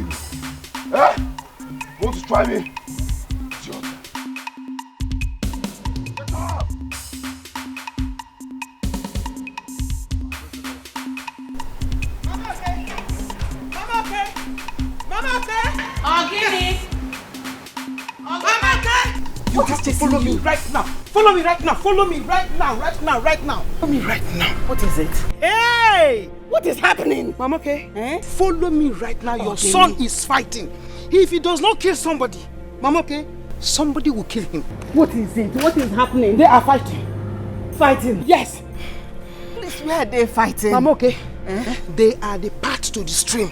kill you. Eh? Want to try me? It's your turn. Get up! Mama okay? Mama okay? Mama okay? Ogini! Mama okay? You have to follow me right now. Follow me right now. Follow me right now. Right now. Right now. Follow me right now. What is it? Hey! What is happening? Mama okay? Eh? Follow me right now. Your son is fighting. If he does not kill somebody, Mama okay, somebody will kill him. What is it? What is happening? They are fighting. Fighting? Yes. Please, where are they fighting? Mama okay? They are the path to the stream.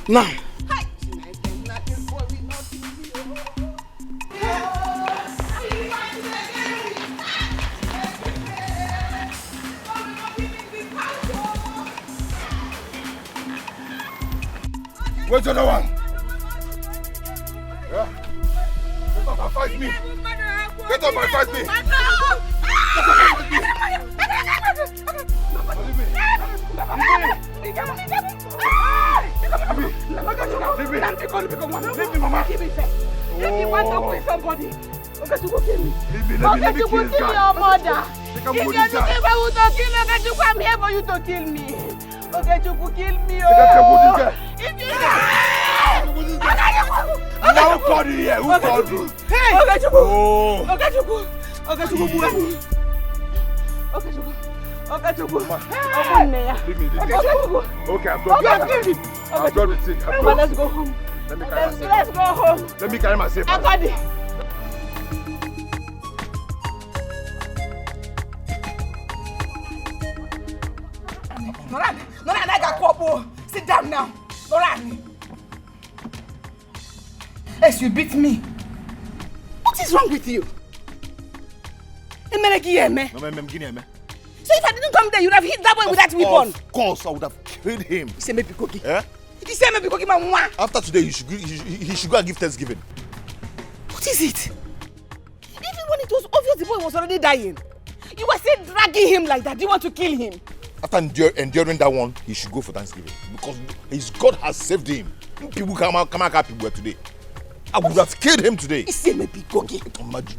Now. Where's the other one? Yeah? Get up and fight me! Get up and fight me! Get up and fight me! Leave me, Mama! If you want to kill somebody, okay, you go kill me. Leave me, kill this guy. Your mother. They can If put you this guy. want to kill me, okay, you come here for you to kill me. Okay, you will kill me. They can put this guy. If you Now who called you here? Who called you? Hey! Okay, Chuku. Oh! Okay, Chuku. Okay, Chuku. Okay, Chuku. Okay, Chuku. Leave me, leave me. Okay, Chuku. Okay, I'm done. Okay, I'm done with it. I'm But done. let's go home. Let me carry myself. Let's go home. Let me carry myself. I got it. Noran, I got Popo. Sit down now. Noran. Yes, you beat me. What is wrong with you? So if I didn't come there, you'd have hit that boy with that weapon. Of course, I would have killed him. You say maybe cookie. Eh? You say maybe cookie, man. After today, he should go and give Thanksgiving. What is it? Even when it was obvious the boy was already dying, you were still dragging him like that. Do you want to kill him? After enduring that one, he should go for Thanksgiving because his God has saved him. People come out people today. I would have killed him today. He said maybe cookie.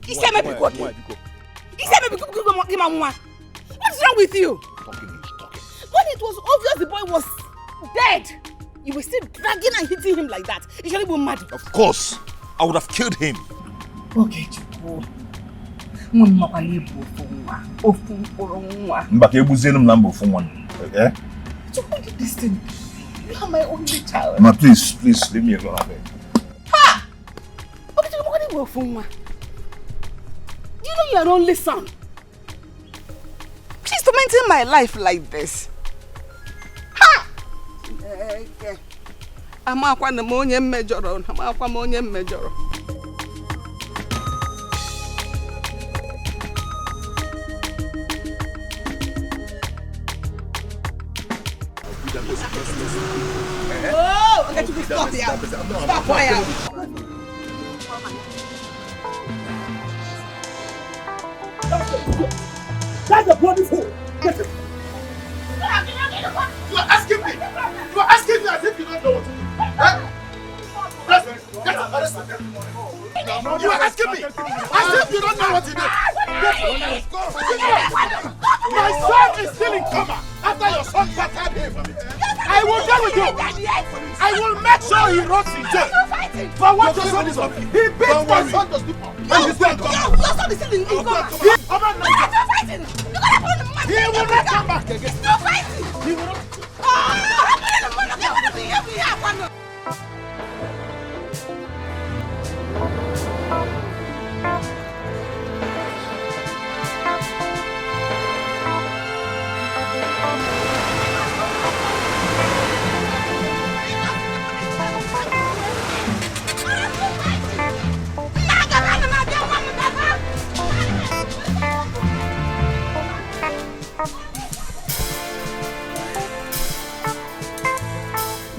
He said maybe cookie. He said maybe cookie. What's wrong with you? Talking. When it was obvious the boy was dead, you were still dragging and hitting him like that. You should be mad. Of course, I would have killed him. Okay, Chupo. Chupo did this thing. You are my only child. Ma, please, leave me alone. Ha! Okay, Chupo, you know you are only son. She's tormenting my life like this. Ha! I'm a major. Oh, okay, you stop here. Stop fire. That's the bloody fool. Get it. You are asking me as if you don't know what to do. Get up. You are asking me as if you don't know what to do. My son is still in coma after your son battered him. I will deal with you. I will make sure he rots in jail. For what your son is on. He beat my son to sleep. And he's still in coma. Your son is still in coma. He will not come back again. No fighting. He will not.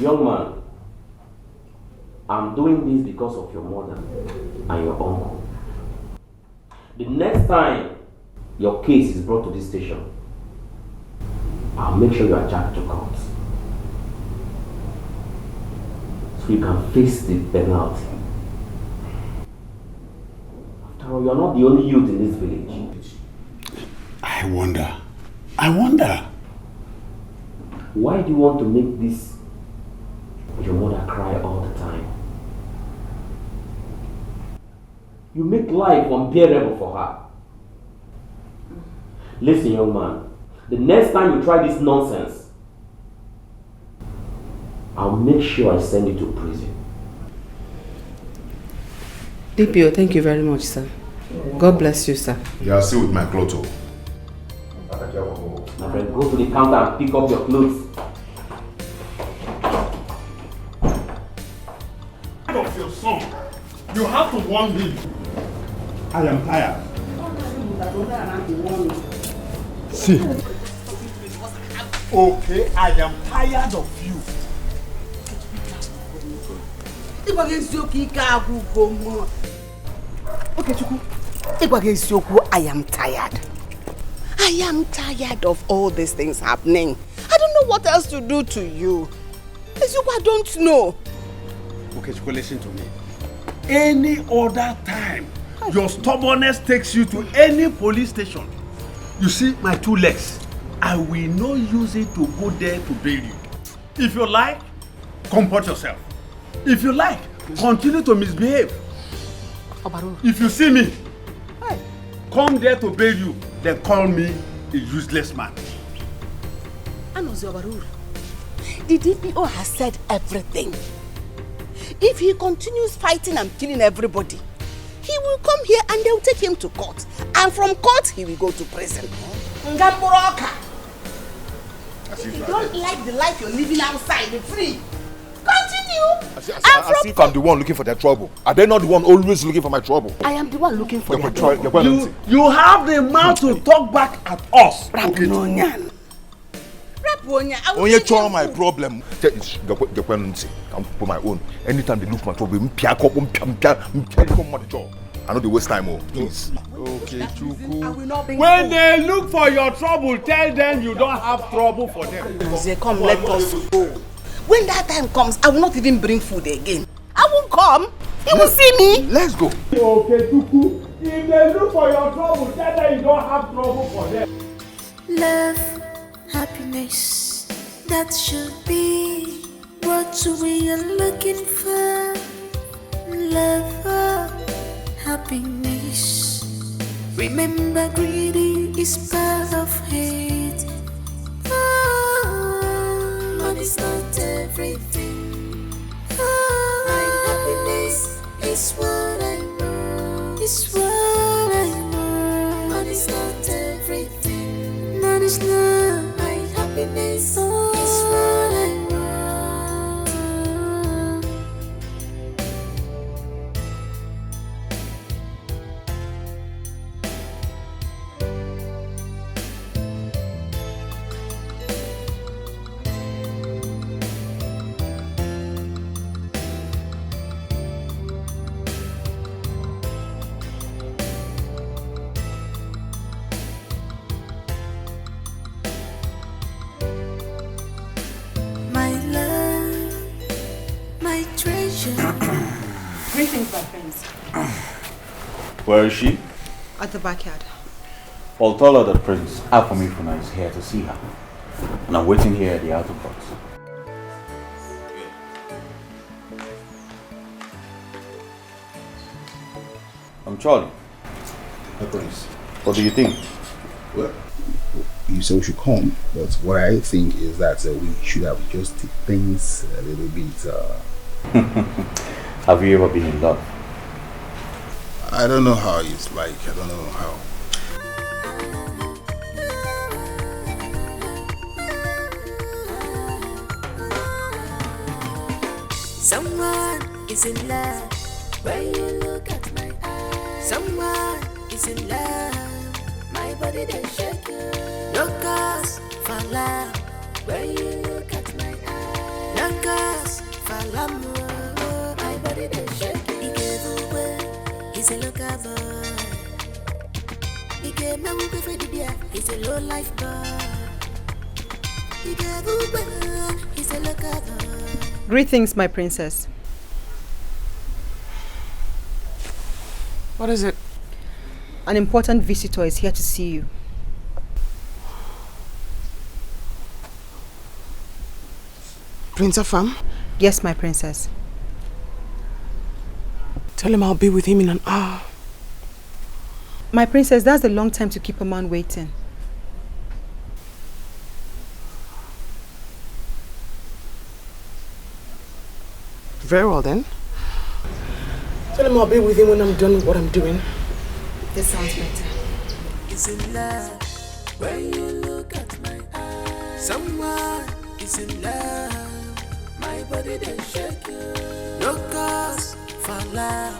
Young man, I'm doing this because of your mother and your uncle. The next time your case is brought to this station, I'll make sure you are charged to court. you can face the penalty. After all, you're not the only youth in this village. I wonder. Why do you want to make this your mother cry all the time? You make life unbearable for her. Listen, young man, the next time you try this nonsense, I'll make sure I send you to prison. DPO, thank you very much, sir. God bless you, sir. You are still with my clothes. My friend, go to the counter and pick up your clothes. Of your son, you have to warn him. I am tired. See. Okay, I am tired of you. Okay, Chuku. I am tired. I am tired of all these things happening. I don't know what else to do to you. I don't know. Okay, Chuku, listen to me. Any other time, your stubbornness takes you to any police station. You see my 2 legs. I will not use it to go there to bail you. If you like, comport yourself. If you like, continue to misbehave. If you see me, come there to bail you, then call me a useless man. The DPO has said everything. If he continues fighting and killing everybody, he will come here and they'll take him to court. And from court, he will go to prison. If you don't like the life you're living outside, the free, continue. As if I'm the one looking for their trouble. Are they not the one always looking for my trouble? I am the one looking for your trouble. You have the mouth to talk back at us. Only try my problem. I'm for my own. Anytime they look for my trouble, I know they waste time. Please. Okay, Chuku. When they look for your trouble, tell them you don't have trouble for them. They come, let us go. When that time comes, I will not even bring food again. I won't come. He will see me. Let's go. Okay, Chuku. If they look for your trouble, tell them you don't have trouble for them. Love, happiness, that should be what we are looking for. Love, happiness. Remember, greedy is part of hate. Money's not everything. My happiness is what I want. It's what I want. Money's not everything. Money's not my happiness. It's what I want. Greetings, my friends. Where is she? At the backyard. I'll tell her that Prince Afamifuna is here to see her. And I'm waiting here at the outer box. I'm Charlie. Hi, Prince. What do you think? Well, you said we should come, but what I think is that we should have just take things a little bit. Have you ever been in love? I don't know how it's like. I don't know how. Someone is in love when you look at my eyes. Someone is in love, my body they shake. No cause for love when you look at my eyes. No cause for love, my body they shake. He gave away, he's a local boy. He gave me away for the beer, he's a low life boy. He gave away, he's a local boy. Greetings, my princess. What is it? An important visitor is here to see you. Prince Afam? Yes, my princess. Tell him I'll be with him in an hour. My princess, that's a long time to keep a man waiting. Very well then. Tell him I'll be with him when I'm done with what I'm doing. This sounds better. Is in love when you look at my eyes. Someone is in love. My body they shake you. No cause for love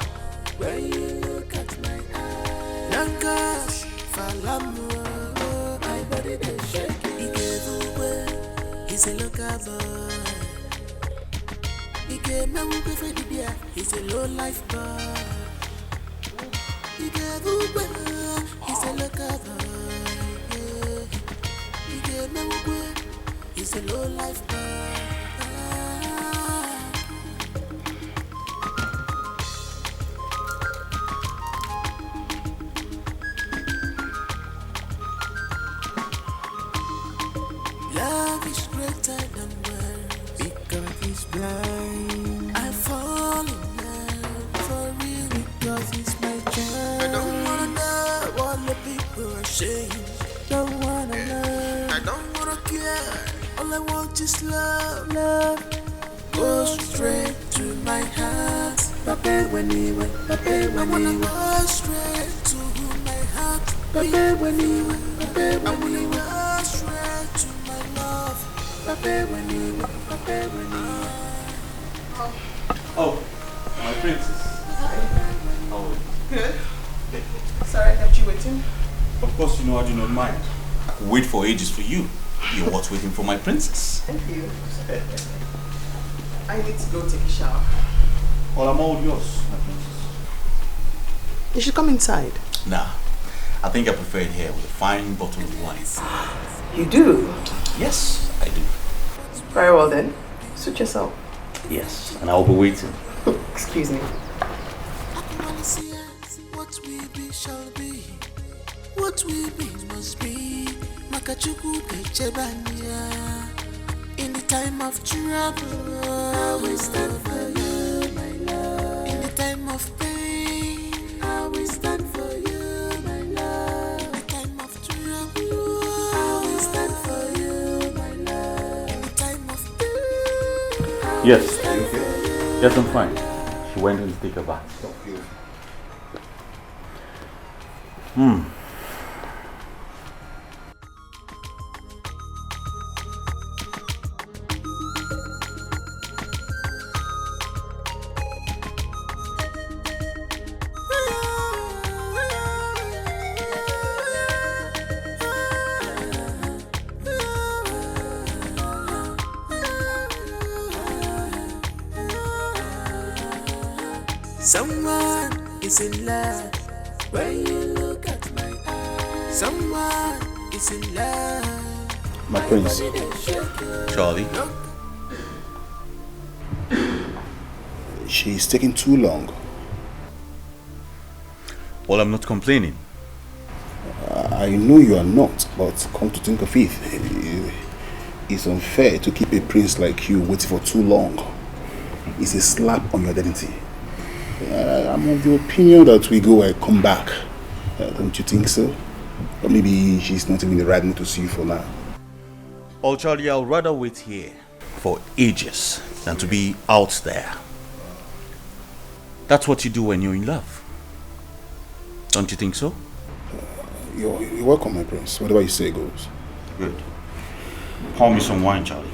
when you look at my eyes. No cause for love. My body they shake you. He gave away. He's a local boy. He gave me a for the beer. He's a low life boy. He gave away. He's a local boy. He gave me a he's a low life boy. Love is greater than words because he's blind. I fall in love for real because he's my child. I don't wanna know what the people are saying. Don't wanna learn. I don't wanna care. All I want is love. Love goes straight to my heart. Papa when he went. Papa when I wanna go straight to my heart. Papa when he went. Papa when he went. Straight to my love. Papa when he went. Papa when he went. Oh, my princess. Hi. How are you? Good. Sorry I kept you waiting. Of course, you know I do not mind. I could wait for ages for you. You're what's waiting for my princess. Thank you. I need to go take a shower. Well, I'm all yours, my princess. You should come inside. Nah, I think I prefer it here with a fine bottle of wine. You do? Yes, I do. Very well then. Suit yourself. Yes, and I'll be waiting. Excuse me. What we be shall be. What we be must be. Makachuku Kechebania. In the time of trouble, I will stand for you, my love. In the time of pain, I will stand for you, my love. In the time of trouble, I will stand for you, my love. In the time of pain, Yes. Yes, I'm fine. She went in to take a bath. someone is in love when you look at my eyes. Someone is in love. My prince. Charlie? She's taking too long. Well, I'm not complaining. I know you are not, but come to think of it, it's unfair to keep a prince like you waiting for too long. It's a slap on your identity. I'm of the opinion that we go and come back. Don't you think so? Or maybe she's not even the right mood to see you for now. Oh, Charlie, I'll rather wait here for ages than to be out there. That's what you do when you're in love. Don't you think so? You're welcome, my prince. Whatever you say goes. Good. Pour me some wine, Charlie.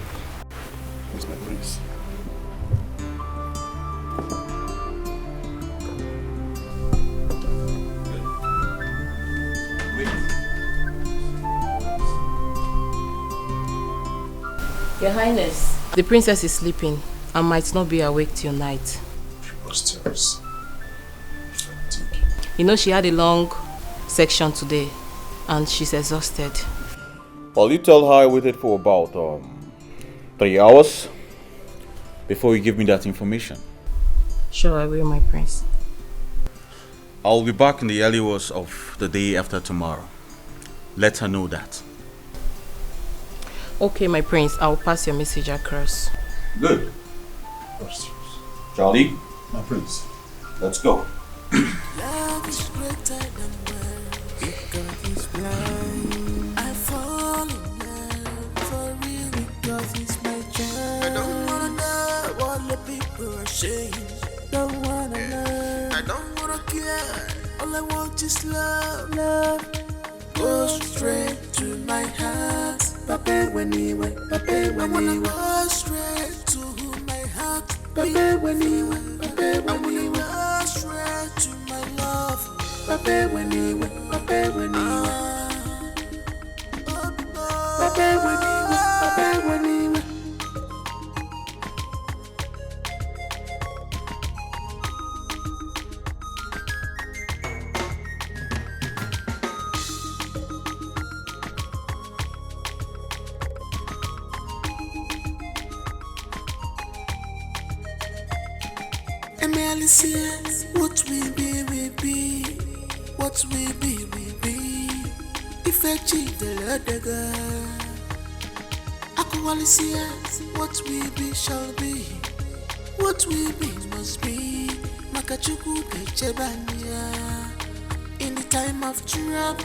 Yes, my prince. Your Highness, the princess is sleeping and might not be awake till night. Preposterous. You know she had a long section today and she's exhausted. Well, you tell her I waited for about 3 hours before you give me that information. Sure, I will, my prince. I'll be back in the early hours of the day after tomorrow. Let her know that. Okay, my prince. I'll pass your message across. Good. Charlie? My prince. Let's go. Love is greater than words because it's blind. I fall in love for real because it's my child. I don't wanna know what the people are saying. Don't wanna learn. I don't wanna care. All I want is love. Love goes straight to my heart. Papa when he went. Papa when he went. Go straight to my heart. Papa when he went. Papa when he went. Go straight to my love. Papa when he went. Papa when he went. Papa when he went. Papa when he went. Says, what we be, we be. What we be, we be. If I cheat the other girl, Aquali says, what we be shall be. What we be must be. Makachuku Kechebania. In the time of trouble,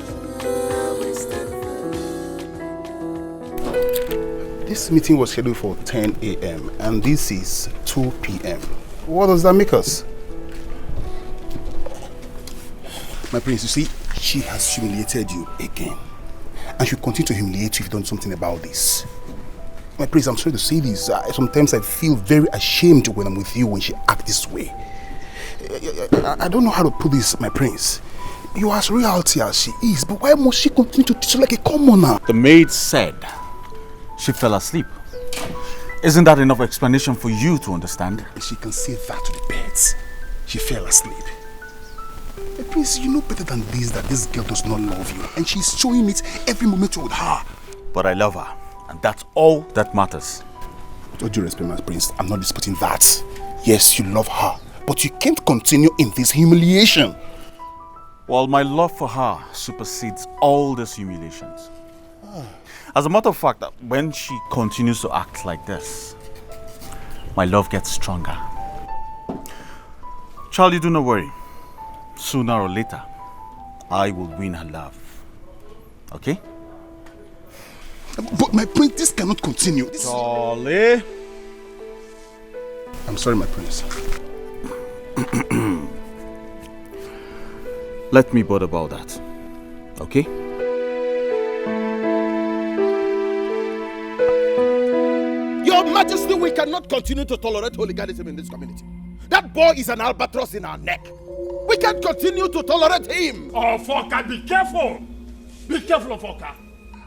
we stand. This meeting was scheduled for 10 a.m. and this is 2 p.m. What does that make us? My prince, you see, she has humiliated you again. And she'll continue to humiliate you if you've done something about this. My prince, I'm sorry to say this. Sometimes I feel very ashamed when I'm with you when she acts this way. I don't know how to put this, my prince. You are as royalty as she is, but why must she continue to treat you like a commoner? The maid said she fell asleep. Isn't that enough explanation for you to understand? She can say that to the birds. She fell asleep. Prince, you know better than this that this girl does not love you, and she's showing it every moment with her. But I love her, and that's all that matters. With all due respect, my prince, I'm not disputing that. Yes, you love her, but you can't continue in this humiliation. Well, my love for her supersedes all these humiliations. As a matter of fact, when she continues to act like this, my love gets stronger. Charlie, do not worry. Sooner or later, I will win her love. Okay? But my prince, this cannot continue. Charlie! I'm sorry, my prince. Let me bother about that. Okay? Your Majesty, we cannot continue to tolerate hooliganism in this community. That boy is an albatross in our neck. We can't continue to tolerate him. Oh, Foka, be careful. Be careful, Foka.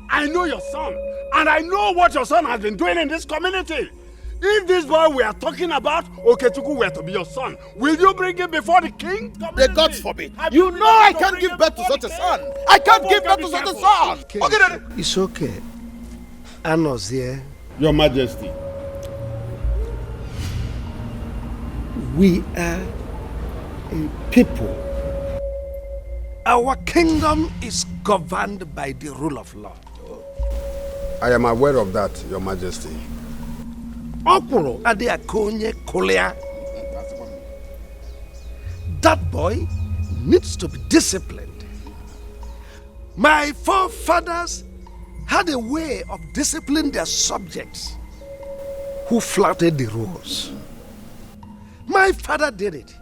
I know your son, and I know what your son has been doing in this community. If this boy we are talking about, Okechuku were to be your son, will you bring him before the king? The gods forbid. You know I can't give birth to such a son. I can't give birth to such a son. Okay, Daddy. It's okay. Anna's here. Your Majesty. We are a people. Our kingdom is governed by the rule of law. I am aware of that, Your Majesty. Okuro ade akonye kolea. That boy needs to be disciplined. My forefathers had a way of disciplining their subjects who flouted the rules. My father did it,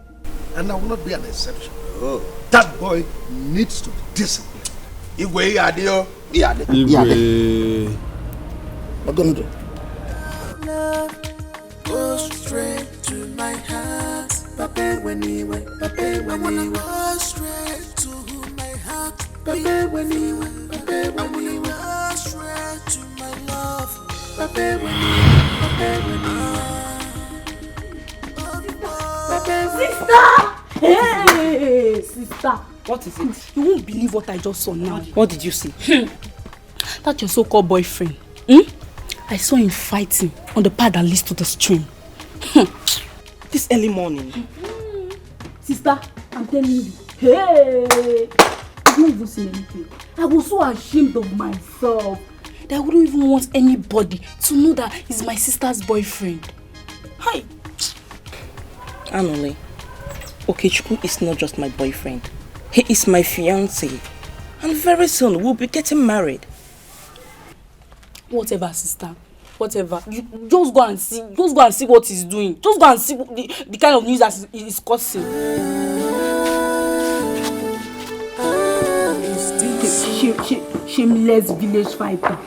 and I will not be an exception. Oh. That boy needs to be disciplined. Igwe adio. Igwe. What gonna do? Love goes straight to my heart. Papa when he went. Papa when he went. Go straight to my heart. Papa when he went. Papa when he went. Go straight to my love. Papa when he went. Papa when he went. Sister! Hey, sister! What is it? You won't believe what I just saw now. What did you see? That your so-called boyfriend. I saw him fighting on the path that leads to the stream. This early morning. Sister, I'm telling you, Hey! I don't even say anything. I was so ashamed of myself that I wouldn't even want anybody to know that he's my sister's boyfriend. Hi! Anole, Okechukwu is not just my boyfriend. He is my fiancé. And very soon we'll be getting married. Whatever, sister. Whatever. You just go and see. Just go and see what he's doing. Just go and see the kind of news that he's causing. Shameless village fighter.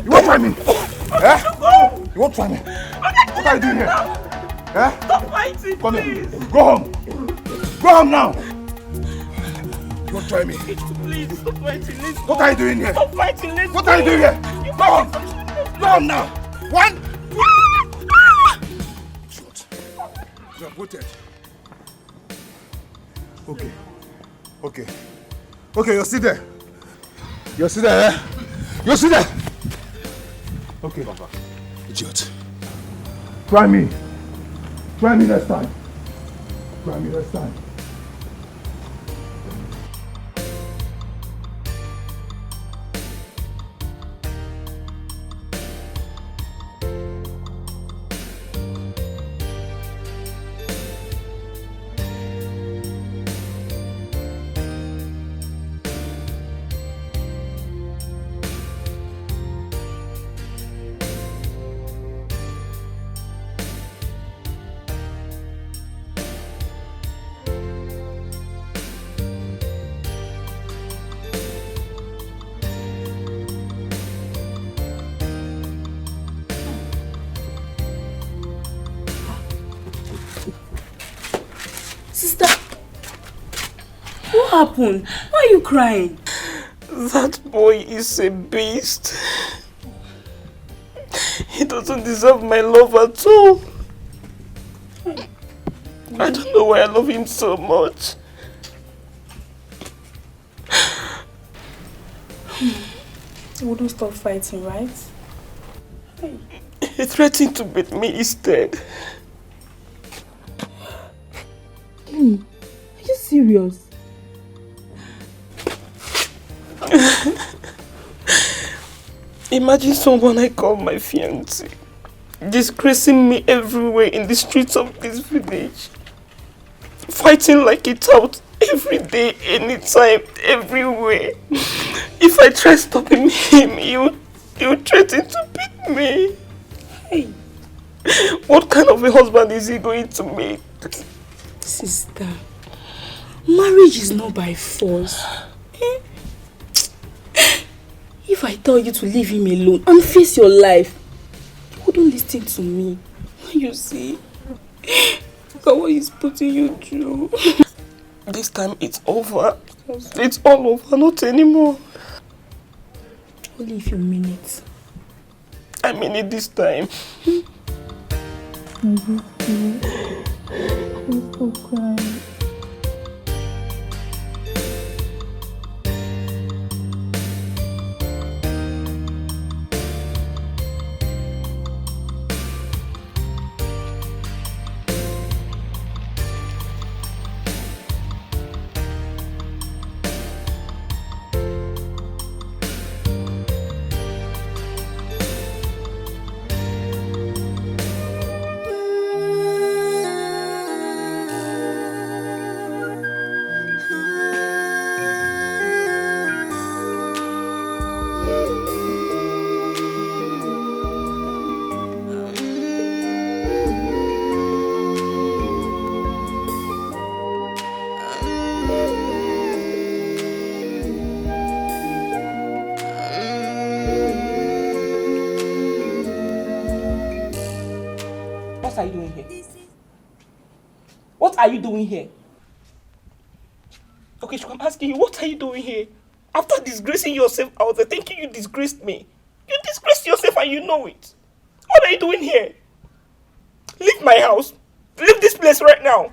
You won't try me. You won't try me. What are you doing here? Stop fighting, Come here. Go home. Go home now. You won't try me. Please, stop fighting. Let's What are you doing here? Stop fighting. Let's What are you doing here? Go home. Go home now. One. You have voted. Okay. Okay. Okay, you're still there. You're still there, eh? You're still there. Okay, Baba. Idiot. Try me. Try me next time. Try me next time. Sister, what happened? Why are you crying? That boy is a beast. He doesn't deserve my love at all. I don't know why I love him so much. You wouldn't stop fighting, right? He threatened to beat me instead. Are you serious? Imagine someone I call my fiancé disgracing me everywhere in the streets of this village. Fighting like a tout every day, anytime, everywhere. If I try stopping him, he would threaten to beat me. Hey. What kind of a husband is he going to make? Sister, marriage is not by force. If I tell you to leave him alone and face your life, you wouldn't listen to me. You see? Look at what he's putting you through. This time it's over. It's all over, not anymore. Only if you mean it. I mean it this time. Stop crying. What are you doing here? What are you doing here? Okay, I'm asking you, what are you doing here? After disgracing yourself out there, thinking you disgraced me. You disgraced yourself and you know it. What are you doing here? Leave my house. Leave this place right now.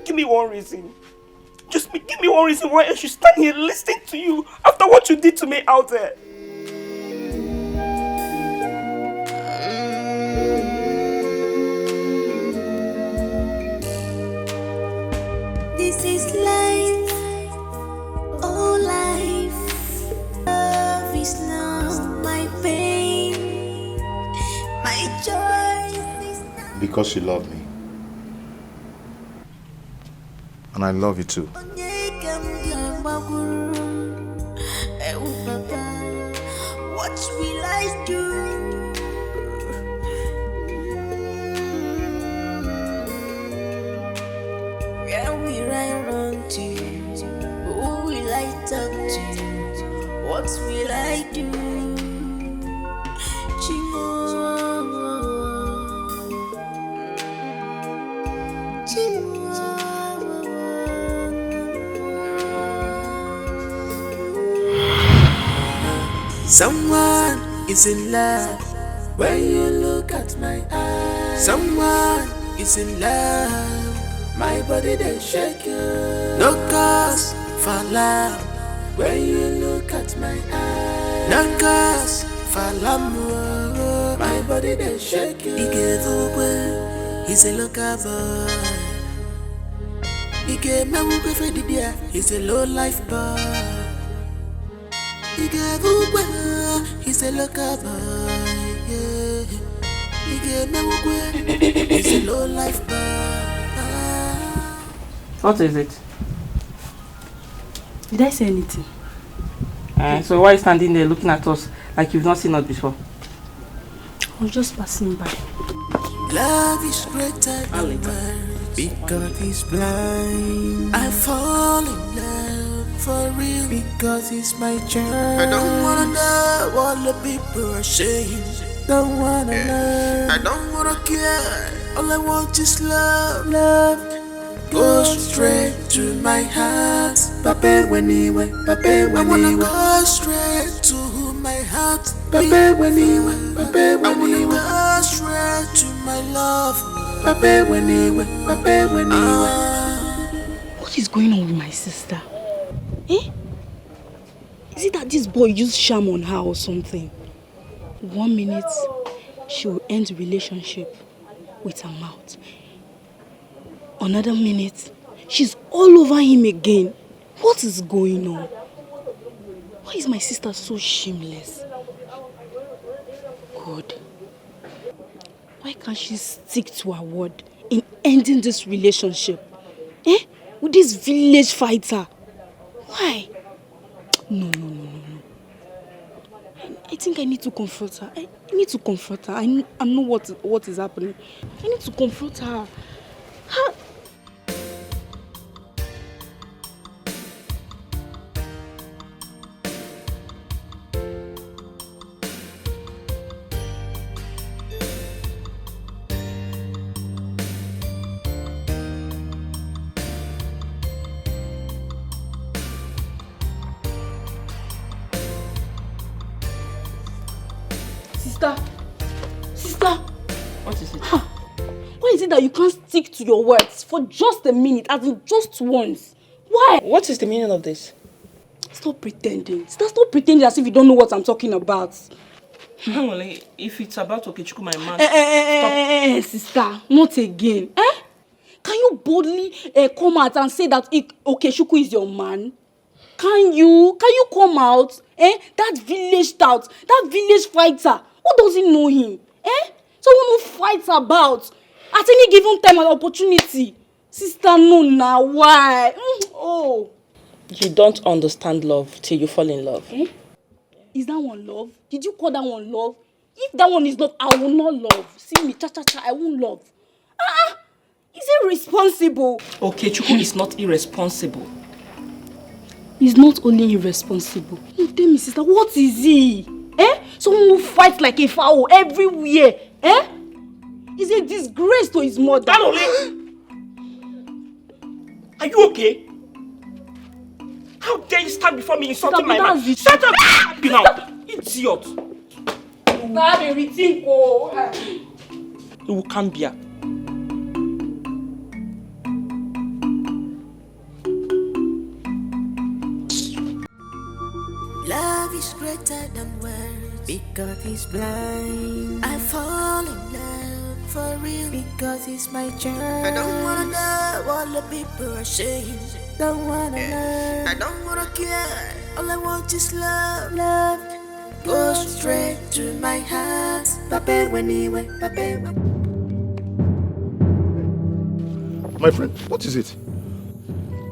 Give me one reason. Just give me one reason why I should stand here listening to you after what you did to me out there. This is life, oh life. Love is not my pain, my joy is not. Because you love me. And I love you too. What will I do? Where will I run to? Who will I talk to? What will I do? Someone is in love when you look at my eyes. Someone is in love, my body they shake you. No cause for love when you look at my eyes. No cause for love, my body they shake you. He gave away, he's a local boy. He gave me a for the dear, he's a low life boy. He gave away, he's a local boy, yeah. He gave me away, he's a low life boy. What is it? Did I say anything? So why are you standing there looking at us like you've not seen us before? I was just passing by. Love is greater than words because it's blind. I fall in love for real because it's my journey. I don't wanna know what the people are saying. Don't wanna know. I don't wanna care. All I want is love. Love go straight to my heart. Pape when he went. Pape when I wanna go straight to my heart. Pape when he went. Pape when he went. Go straight to my love. Pape when he went. Pape when he went. What is going on with my sister? Eh? Is it that this boy used charm on her or something? 1 minute, she will end the relationship with her mouth. Another minute, she's all over him again. What is going on? Why is my sister so shameless? God. Why can't she stick to her word in ending this relationship? Eh? With this village fighter? Why? No. I think I need to confront her. I need to confront her. I know what is happening. I need to confront her. Sister! What is it? Why is it that you can't stick to your words for just a minute, as in just once? Why? What is the meaning of this? Stop pretending. Sister, stop pretending as if you don't know what I'm talking about. Well, if it's about Okechukwu, my man, stop. Sister, not again. Can you boldly come out and say that Okechukwu is your man? Can you come out? That village tout, that village fighter, who doesn't know him? Someone who fights about at any given time and opportunity. Sister, no now, why? Oh. You don't understand love till you fall in love. Is that one love? Did you call that one love? If that one is love, I will not love. See me, cha-cha-cha, I won't love. Is it responsible? Okechukwu is not irresponsible. He's not only irresponsible. You tell me, sister, what is he? Someone who fights like a fowl everywhere. He's a disgrace to his mother. Are you okay? How dare you stand before me insulting my man? Shut up! You now, idiot! You can't be here. Love is greater than words because he's blind. I fall in love for real because he's my child. I don't wanna know what the people are saying. Don't wanna learn. I don't wanna care. All I want is love. Love goes straight to my heart. My friend, what is it?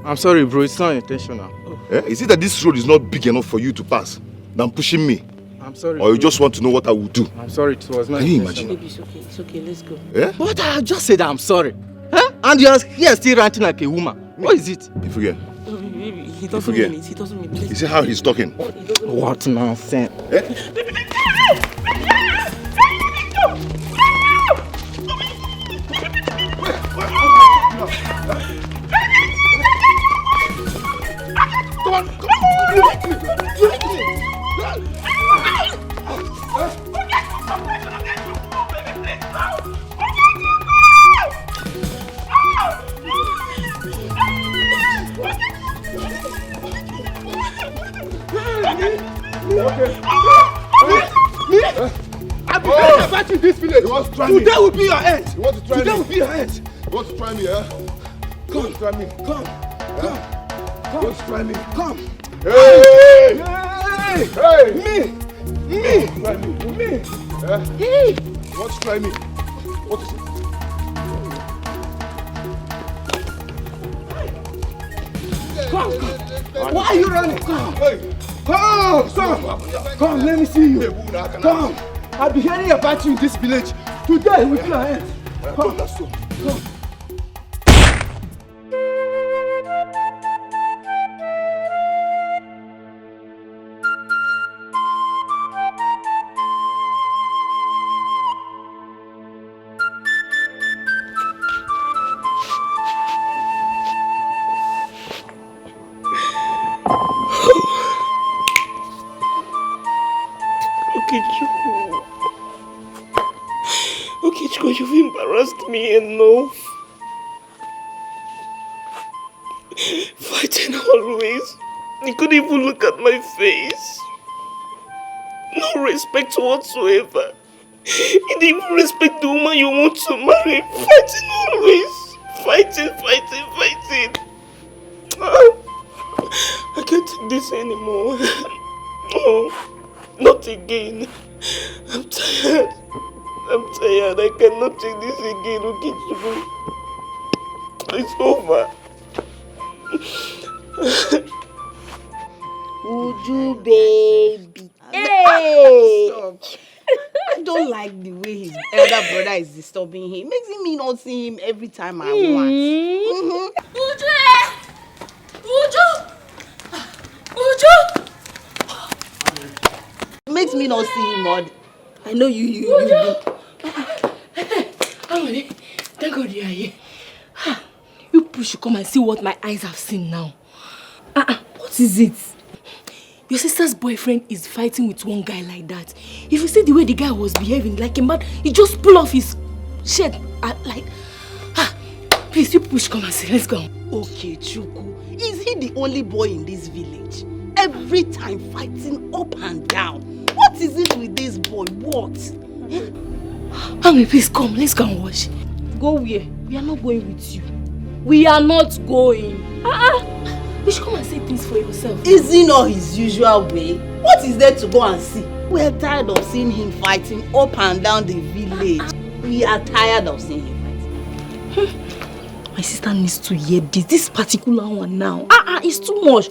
I'm sorry, bro. It's not intentional. Is it that this road is not big enough for you to pass than pushing me? I'm sorry. Or you just want to know what I will do? I'm sorry, it was not Can you intentional. imagine? Baby, it's okay, let's go. But I just said I'm sorry. And you're here still ranting like a woman. What is it? If again. Baby, he doesn't mean it. He doesn't mean it. You see how he's talking? What nonsense? Come on, come on. I've been hearing about you in this village. You want to try me? Today will be your end. You want to try me? Today will be your end. You want to try me, eh? Come, try me. Come. You want to try me? Come. Hey! Hey! Hey! Me! Try me. Hey! You want to try me? What is it? Come. Why are you running? Come. Come. Come, let me see you. Come. I've been hearing about you in this village. Today will be your end. Come. Come. Okechukwu, you've embarrassed me enough. Fighting always. You couldn't even look at my face. No respect whatsoever. You didn't even respect the woman you want to marry. Fighting always. Fighting. I can't take this anymore. No, not again. I'm tired. I cannot take this again, Okechukwu. It's over. Uju, baby. Hey! I don't like the way his elder brother is disturbing him. Makes me not see him every time I want. Uju! Makes me not see him all. I know you. Thank God you are here. You people should come and see what my eyes have seen now. What is it? Your sister's boyfriend is fighting with one guy like that. If you see the way the guy was behaving like a man, he just pulled off his shirt please, you people should come and see. Let's go. Okay, Chuku. Is he the only boy in this village? Every time fighting up and down. What is it with this boy? What? Mommy, please come. Let's go and wash. Go where? We are not going with you. We are not going. You should come and see things for yourself. Is he not his usual way? What is there to go and see? We are tired of seeing him fighting up and down the village. We are tired of seeing him fighting. My sister needs to hear this particular one now. It's too much.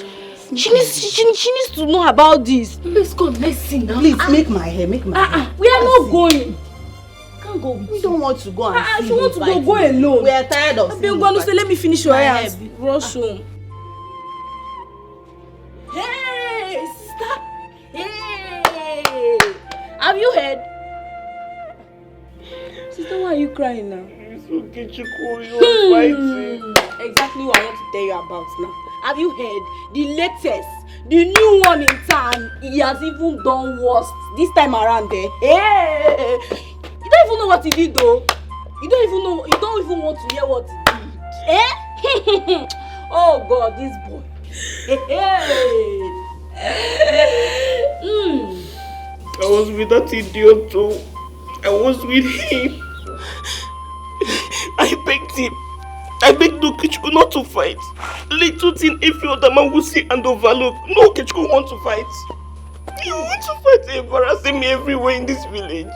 She needs to know about this. Let's go. Let's see now. Please make my hair. Make my hair. We are not going. Can't go. We don't want to go and see She wants to fighting. go alone. We are tired of seeing him Let me finish your hair. fighting. Rush home. Sister, why are you crying now? It's okay, Chico. You're fighting. Exactly what I want to tell you about now. Have you heard? The latest, the new one in town, he has even done worse this time around there. Hey! You don't even know what he did though. You don't even want to hear what he did. Eh? Oh God, this boy. I was with that idiot too. I was with him. I begged him. I begged Okechukwu not to fight. Little thing if your other man will see and overlook. No, Okechukwu want to fight. You want to fight, embarrassing me everywhere in this village.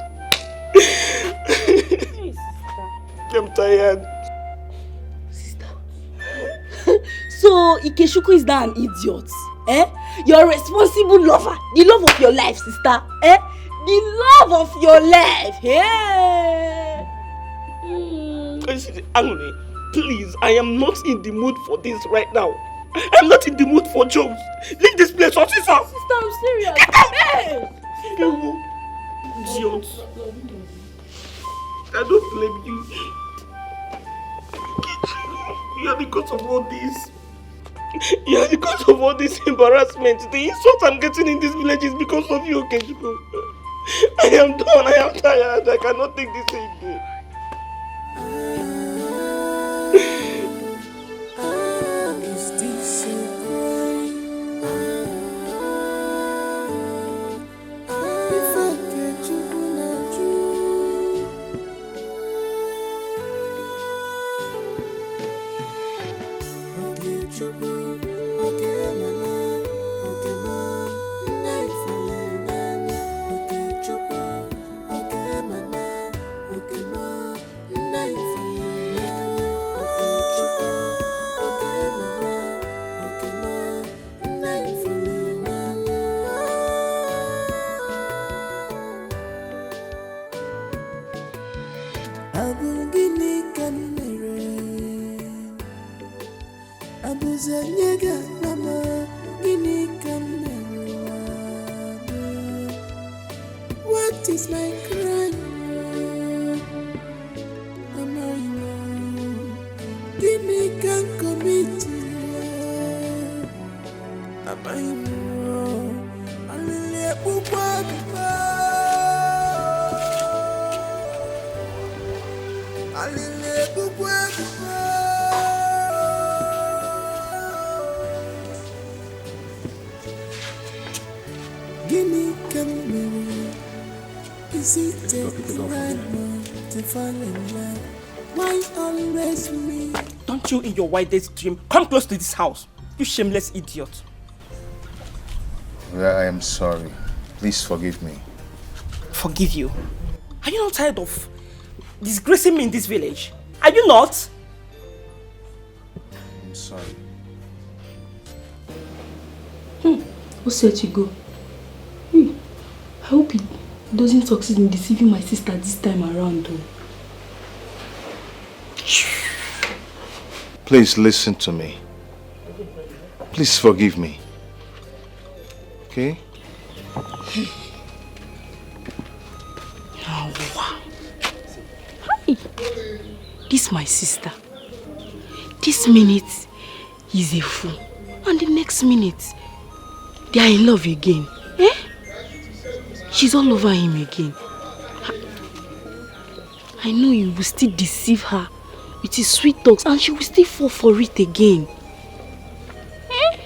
I'm tired. Sister. So Ikechukwu is now an idiot. Eh? Your responsible lover. The love of your life, sister. Eh? The love of your life. Yeah. Angry. Please, I am not in the mood for this right now. I'm not in the mood for jokes. Leave this place, officer. Sister, I'm serious. Get out! Hey! Idiot. I don't blame you. You are the cause of all this. You are the cause of all this embarrassment. The insult I'm getting in this village is because of you, Okechukwu. I am done. I am tired. I cannot take this again. What is my crime? Gini can commit. Am I wrong? Gini can marry. Is it the right one to fall in love? Why always me? Don't you in your wildest dream come close to this house, you shameless idiot. Well, I am sorry. Please forgive me. Forgive you? Are you not tired of disgracing me in this village? Are you not? I'm sorry. Who said you go? I hope he doesn't succeed in deceiving my sister this time around though. Please listen to me. Please forgive me. Okay? Oh, wow. Hi. This my sister. This minute he's a fool. And the next minute they are in love again. Eh? She's all over him again. I know you will still deceive her with his sweet talks and she will still fall for it again. Eh?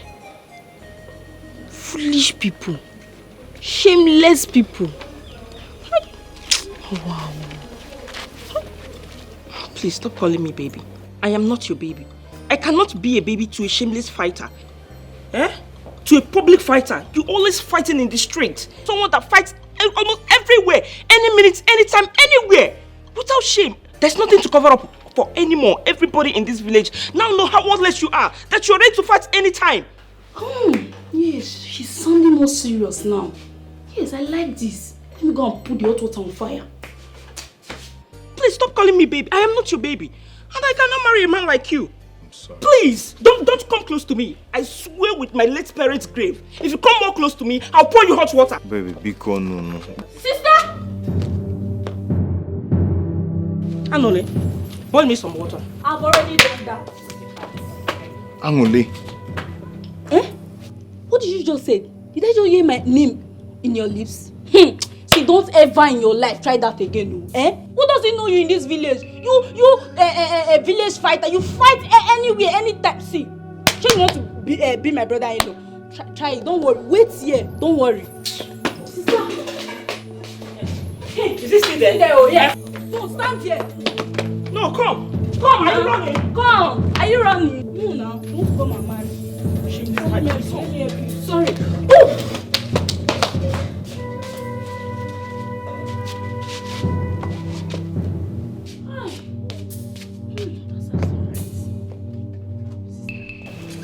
Foolish people. Shameless people. Oh, wow. Please stop calling me baby. I am not your baby. I cannot be a baby to a shameless fighter. Eh? To a public fighter. You always fighting in the street. Someone that fights almost everywhere. Any minute, anytime, anywhere. Without shame. There's nothing to cover up for anymore. Everybody in this village now know how worthless you are. That you're ready to fight anytime. Yes, she's sounding more serious now. Yes, I like this. Let me go and put the hot water on fire. Please stop calling me baby. I am not your baby. And I cannot marry a man like you. I'm sorry. Please, don't come close to me. I swear with my late parents' grave. If you come more close to me, I'll pour you hot water. Baby, Biko, no. Sister! Anole, boil me some water. I've already done that. Angole. Eh? What did you just say? Did I just hear my name in your lips? See, don't ever in your life try that again. Eh? Who doesn't know you in this village? You a village fighter. You fight anywhere, anytime. See, you want to be my brother-in-law. Try it. Don't worry. Wait here. Don't worry. Sister. Hey, is this still there? Oh, yeah. No, stand here. No, come. Come, are you running? Come. Are you running? No, now. Don't come and marry. Sorry. Oh!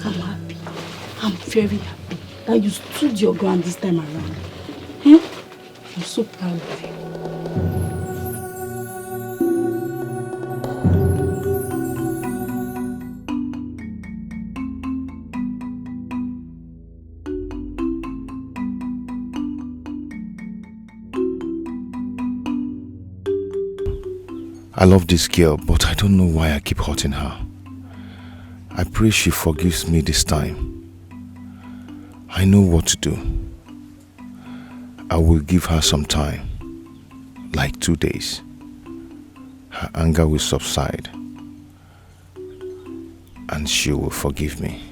I'm happy. I'm very happy that you stood your ground this time around. I'm so proud of you. I love this girl, but I don't know why I keep hurting her. I pray she forgives me this time. I know what to do. I will give her some time, like 2 days. Her anger will subside, and she will forgive me.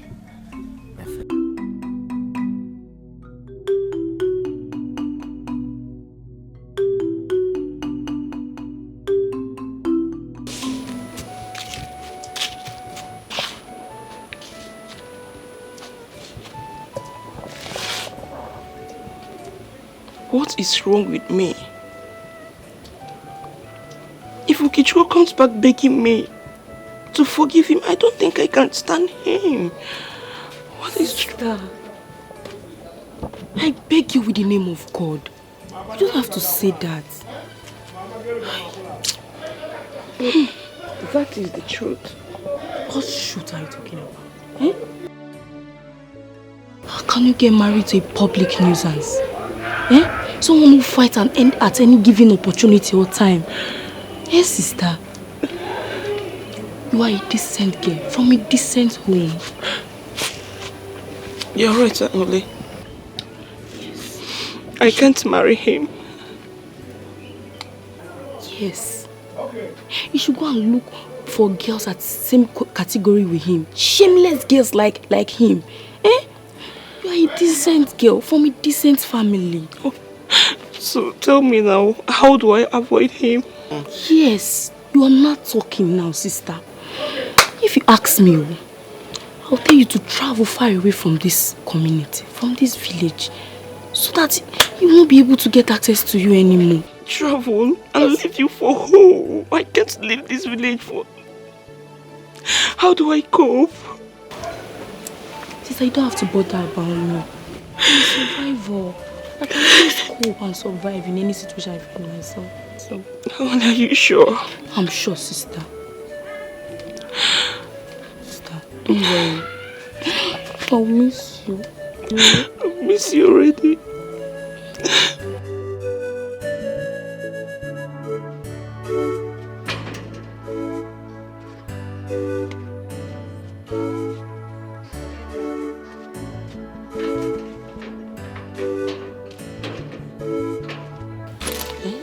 What is wrong with me? If Ukichukwu comes back begging me to forgive him, I don't think I can stand him. What is that? I beg you with the name of God. You don't have to say that. That is the truth. What truth are you talking about? Eh? How can you get married to a public nuisance? Eh? Someone who fights and end at any given opportunity or time. Yes, sister. You are a decent girl from a decent home. You're right, Anole. Yes. I can't marry him. Yes. You should go and look for girls at the same category with him. Shameless girls like him. Eh? You are a decent girl from a decent family. Oh. So tell me now, how do I avoid him? Yes, you are not talking now, sister. If you ask me, I'll tell you to travel far away from this community, from this village, so that he won't be able to get access to you anymore. Travel and leave you for who? I can't leave this village for... How do I cope? Sister, you don't have to bother about me. I'm a survivor. I can just cope and survive in any situation I find myself. So, are you sure? I'm sure, sister. Sister, don't worry. I'll miss you. I miss you already.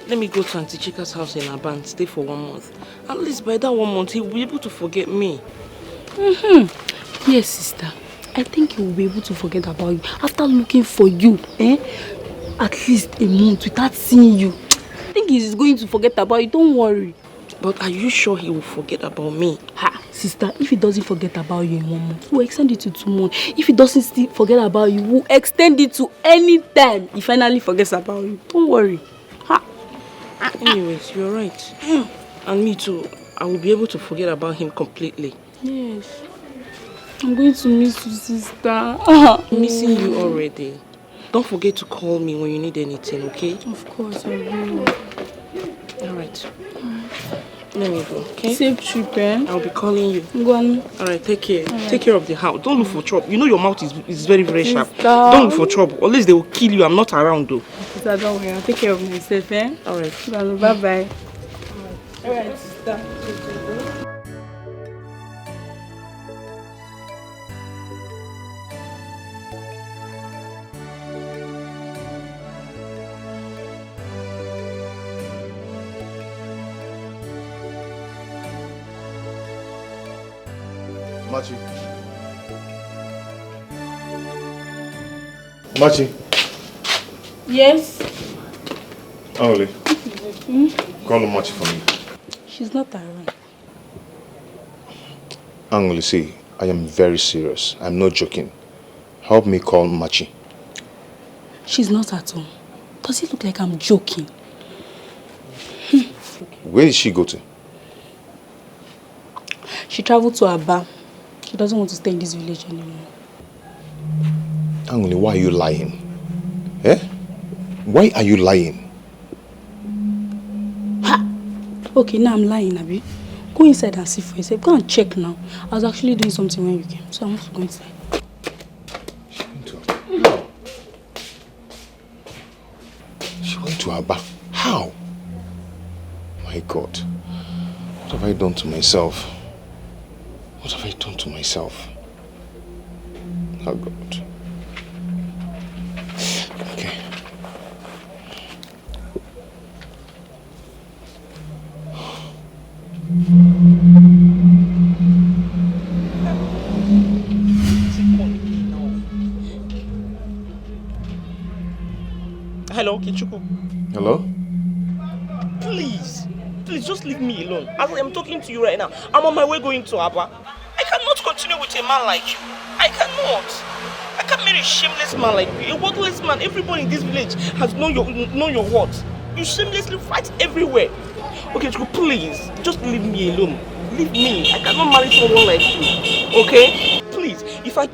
Let me go to Auntie Chika's house in Aban, stay for 1 month. At least by that 1 month, he will be able to forget me. Yes, sister. I think he will be able to forget about you after looking for you, at least a month without seeing you. I think he's going to forget about you. Don't worry. But are you sure he will forget about me? Sister, if he doesn't forget about you in 1 month, we'll extend it to 2 months. If he doesn't still forget about you, we'll extend it to any time he finally forgets about you. Don't worry. Anyways, you're right. And me too. I will be able to forget about him completely. Yes. I'm going to miss you, sister. I'm missing you already. Don't forget to call me when you need anything, okay? Of course, I will. Alright. Let me go, okay? Safe trip, eh? I'll be calling you. Go on. Alright, take care. Right. Take care of the house. Don't look for trouble. You know your mouth is very, very sharp. Sister. Don't look for trouble. Unless they will kill you. I'm not around though. Sister, don't worry. I'll take care of myself, eh? Alright. Bye-bye. Alright, sister. Machi. Machi. Yes? Only. Call Machi for me. She's not around. Angoli, see, I am very serious. I'm not joking. Help me call Machi. She's not at home. Does it look like I'm joking? Where did she go to? She traveled to Aba. She doesn't want to stay in this village anymore. Angoli, why are you lying? Eh? Why are you lying? Ha! Okay, now I'm lying, Abi. Go inside and see for yourself. Go and check now. I was actually doing something when you came, so I want to go inside. She went to Aba. How? My God. What have I done to myself? What have I done to myself? Oh God. Okay. Hello, Kichuku. Hello? Please just leave me alone. As I am talking to you right now, I'm on my way going to Aba. I cannot continue with a man like you. I cannot. I can't marry a shameless man like you, a worthless man. Everybody in this village has known your worth. You shamelessly fight everywhere. Okay, Chiku, please, just leave me alone. Leave me. I cannot marry someone like you. Okay? Please,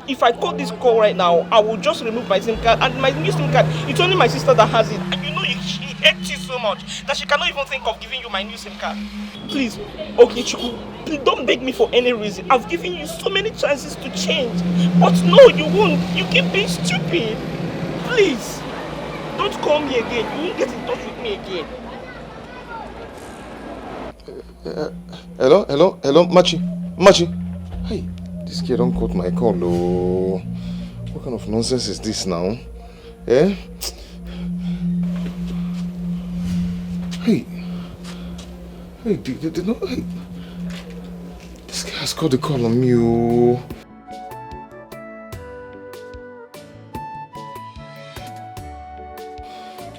if I call this call right now, I will just remove my SIM card, and my new SIM card, it's only my sister that has it. And you know she hates you so much that she cannot even think of giving you my new SIM card. Please, okay, Chiku, please don't beg me for any reason. I've given you so many chances to change. But no, you won't. You keep being stupid. Please, don't call me again. You won't get in touch with me again. Hello, Machi. Hey, this kid don't cut my call, oh. What kind of nonsense is this now? Eh? Hey, hey, this guy has got the call on me, oh.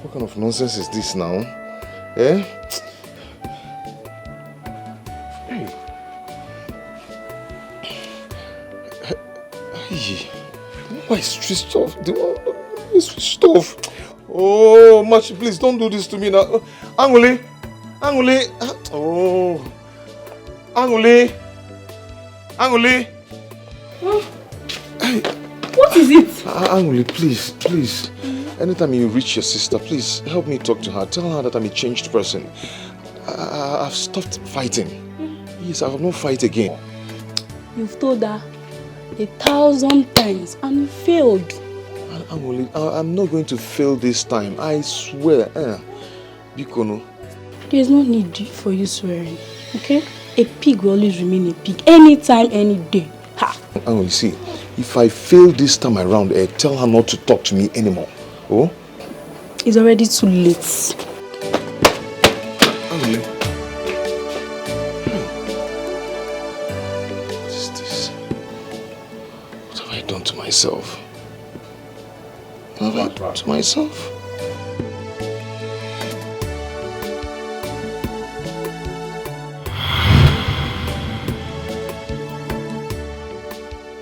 What kind of nonsense is this now? Eh? Why is switched off? It's switched off. Oh, Machi, please don't do this to me now. Angoli. Oh, Angoli. What is it? Angoli, please. Anytime you reach your sister, please help me talk to her. Tell her that I'm a changed person. I've stopped fighting. Yes, I will not fight again. You've told her 1,000 times and you failed. I'm not going to fail this time. I swear. Bikono. There's no need for you swearing, okay? A pig will always remain a pig, anytime, any day. Ha! Angoli, see, if I fail this time around, tell her not to talk to me anymore. Oh? It's already too late. Angoli. What is this? What have I done to myself? What have I done to myself?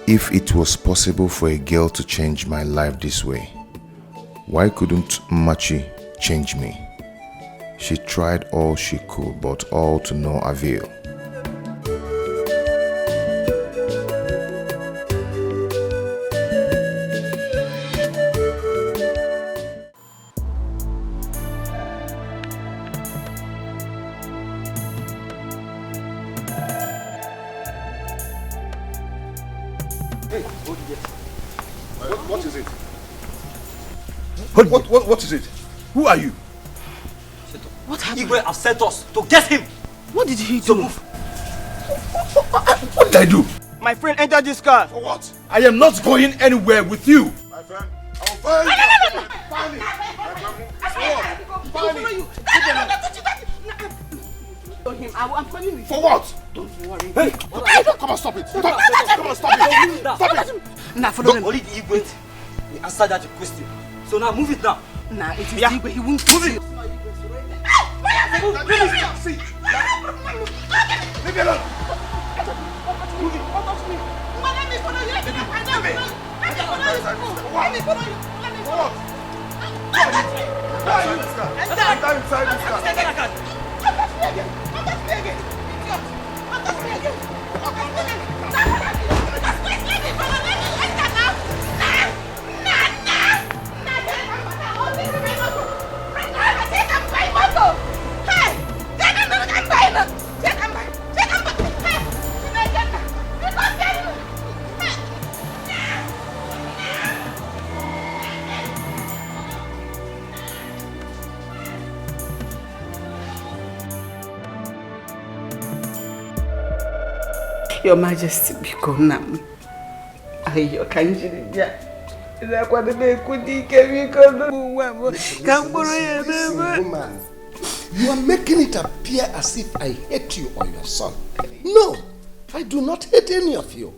If it was possible for a girl to change my life this way, why couldn't Machi change me? She tried all she could, but all to no avail. What is it? What is it? Who are you? What happened? Igwe have sent us to get him. What did he do? What did I do? My friend entered this car. For what? I am not going anywhere with you. My friend, I will find you. Find me. Find me. I'm coming with For what? Don't worry. Hey, come on, stop it. Come on, stop it. Stop it. Nah, follow them. Only the Igwe. We answered that question. So now move it now. Nah, it is Igwe. He won't move it. See. Leave me alone. Move it. Let me follow you. Let me follow you. Enter inside this car. Your Majesty, biko nam. Ayo kanjiri bia. Ila kwa debe kudike biko no wamo. Kamburu ya debe. You are making it appear as if I hate you or your son. No, I do not hate any of you.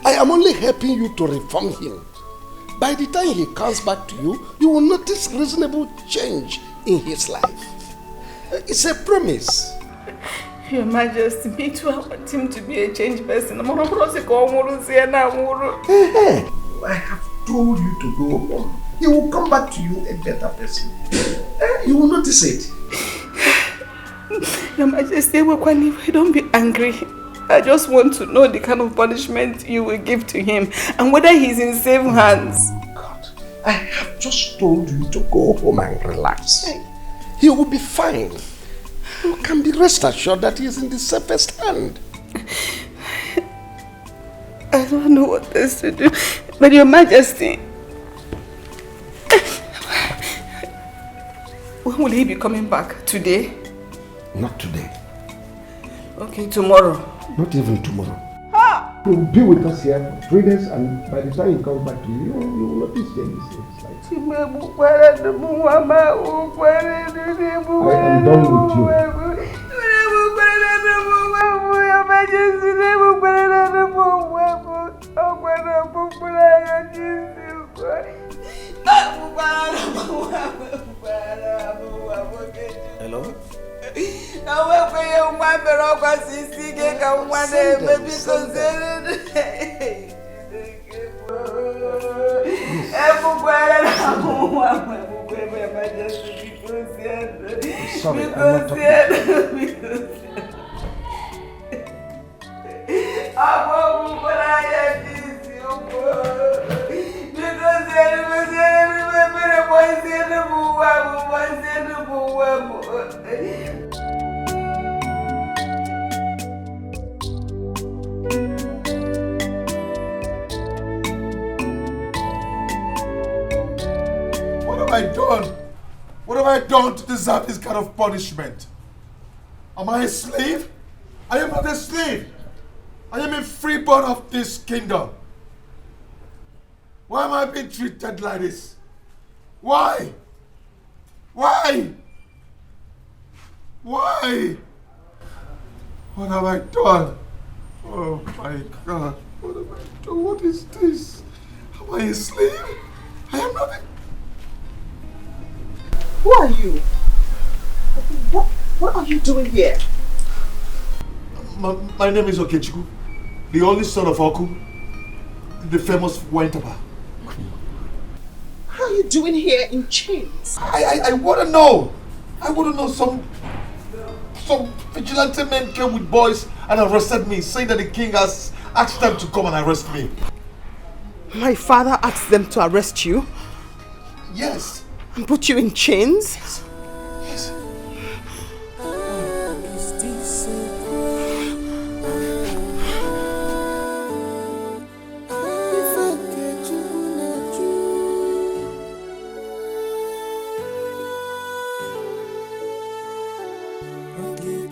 I am only helping you to reform him. By the time he comes back to you, you will notice reasonable change in his life. It's a promise. Your Majesty, me too, I want him to be a changed person. I have told you to go home. He will come back to you a better person. You will notice it. Your Majesty, don't be angry. I just want to know the kind of punishment you will give to him and whether he's in safe hands. God, I have just told you to go home and relax. He will be fine. You can be rest assured that he is in the safest hand. I don't know what else to do. But Your Majesty, when will he be coming back? Today? Not today. Okay, tomorrow. Not even tomorrow. Ha! He will be with us here for 3 days, and by the time he comes back to you, you will notice changes in his life. I am done with you. Hello? Sorry, I'm not talking. What have I done? What have I done to deserve this kind of punishment? Am I a slave? I am not a slave. I am a freeborn of this kingdom. Why am I being treated like this? Why? Why? Why? What have I done? Oh my God. What have I done? What is this? Am I a slave? I am not a... Who are you? What are you doing here? My name is Okechukwu, the only son of Oku, the famous wine tapper. How are you doing here in chains? I want to know. I want to know. Some vigilante men came with boys and arrested me, saying that the king has asked them to come and arrest me. My father asked them to arrest you? Yes. And put you in chains? Yes. Yes.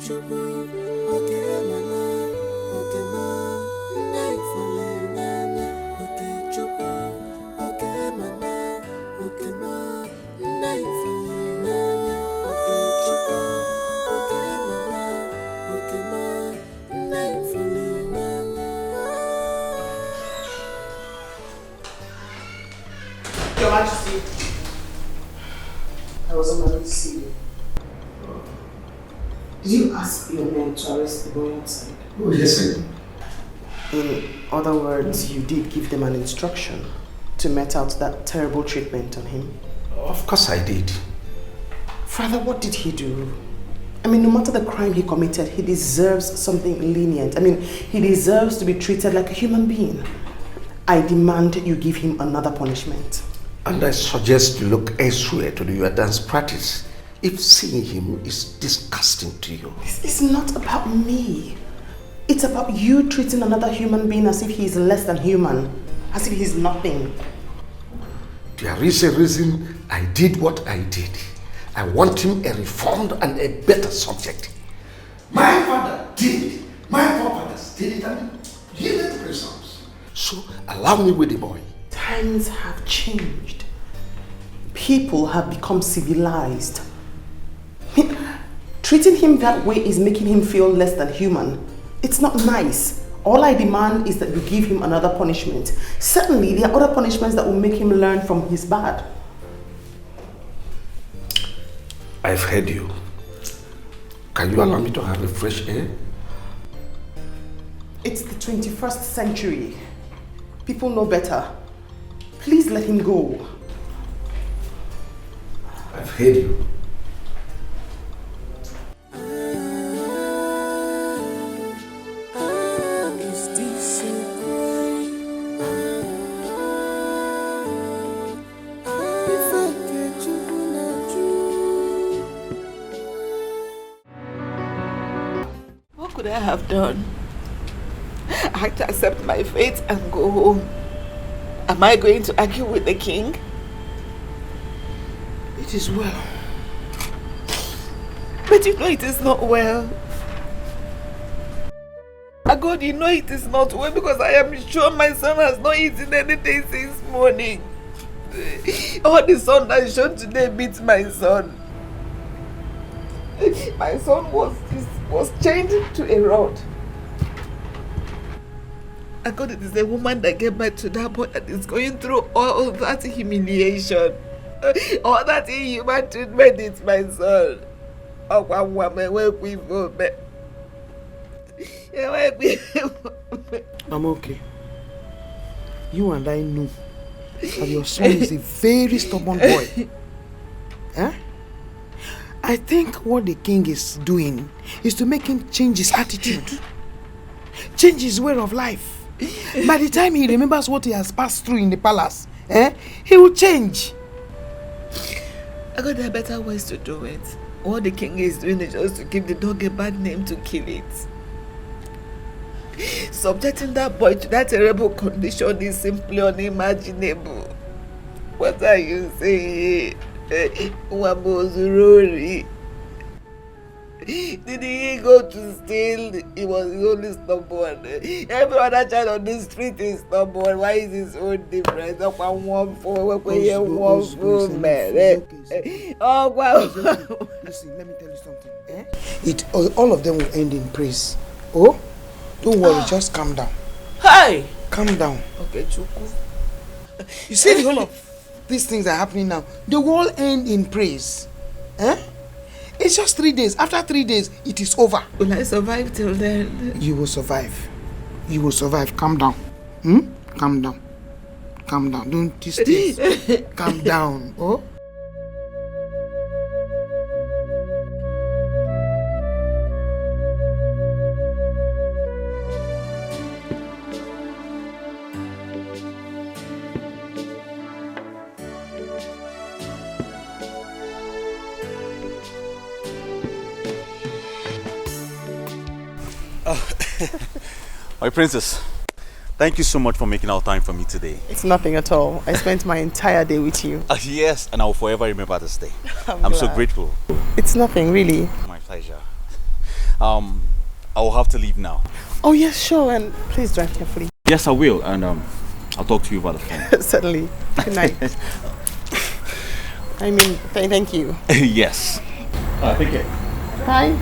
Your Majesty, I was on my way to see you. Did you ask your men to arrest the boy outside? Oh, yes, I did. In other words, you did give them an instruction to met out that terrible treatment on him? Of course I did. Father, what did he do? I mean, no matter the crime he committed, he deserves something lenient. I mean, he deserves to be treated like a human being. I demand you give him another punishment. And I suggest you look elsewhere to do your dance practice if seeing him is disgusting to you. This is not about me. It's about you treating another human being as if he is less than human, as if he's nothing. There is a reason I did what I did. I want him a reformed and a better subject. My father did it. My forefathers did it and yielded results. So allow me with the boy. Times have changed. People have become civilized. Treating him that way is making him feel less than human. It's not nice. All I demand is that you give him another punishment. Certainly, there are other punishments that will make him learn from his bad. I've heard you. Can you allow me to have a fresh air? It's the 21st century. People know better. Please let him go. I've heard you. What could I have done? I had to accept my fate and go home. Am I going to argue with the king? It is well. But you know it is not well. God, you know it is not well because I am sure my son has not eaten anything since morning. All the sun I showed today beats my son. My son was chained to a rod. God, it is a woman that gave birth to that boy that is going through all that humiliation. All that inhuman treatment is my son. I'm okay. You and I know that your son is a very stubborn boy. Huh? I think what the king is doing is to make him change his attitude, change his way of life. By the time he remembers what he has passed through in the palace, he will change. I got there are better ways to do it. What the king is doing is just to give the dog a bad name to kill it. Subjecting that boy to that terrible condition is simply unimaginable. What are you saying? Wabozurori. Did he go to steal? He was only stubborn. Every other child on the street is stubborn. Why is his own different? One man. Oh wow. Listen, let me tell you something. All of them will end in praise. Oh, don't worry, just calm down. Hey! Calm down. Okay, Chuku. You see the whole of these things are happening now. They will all end in praise. It's just 3 days. After 3 days, it is over. Will I survive till then? You will survive. You will survive. Calm down. Calm down. Calm down. Don't these things. Calm down. Oh? My princess, thank you so much for making our time for me today. It's nothing at all. I spent my entire day with you. Yes, and I will forever remember this day. I'm so grateful. It's nothing, really. My pleasure. I will have to leave now. Oh yes, sure, and please drive carefully. Yes, I will, and I'll talk to you about the phone. Certainly. Good night. I mean, thank you. Yes. Take care. Bye.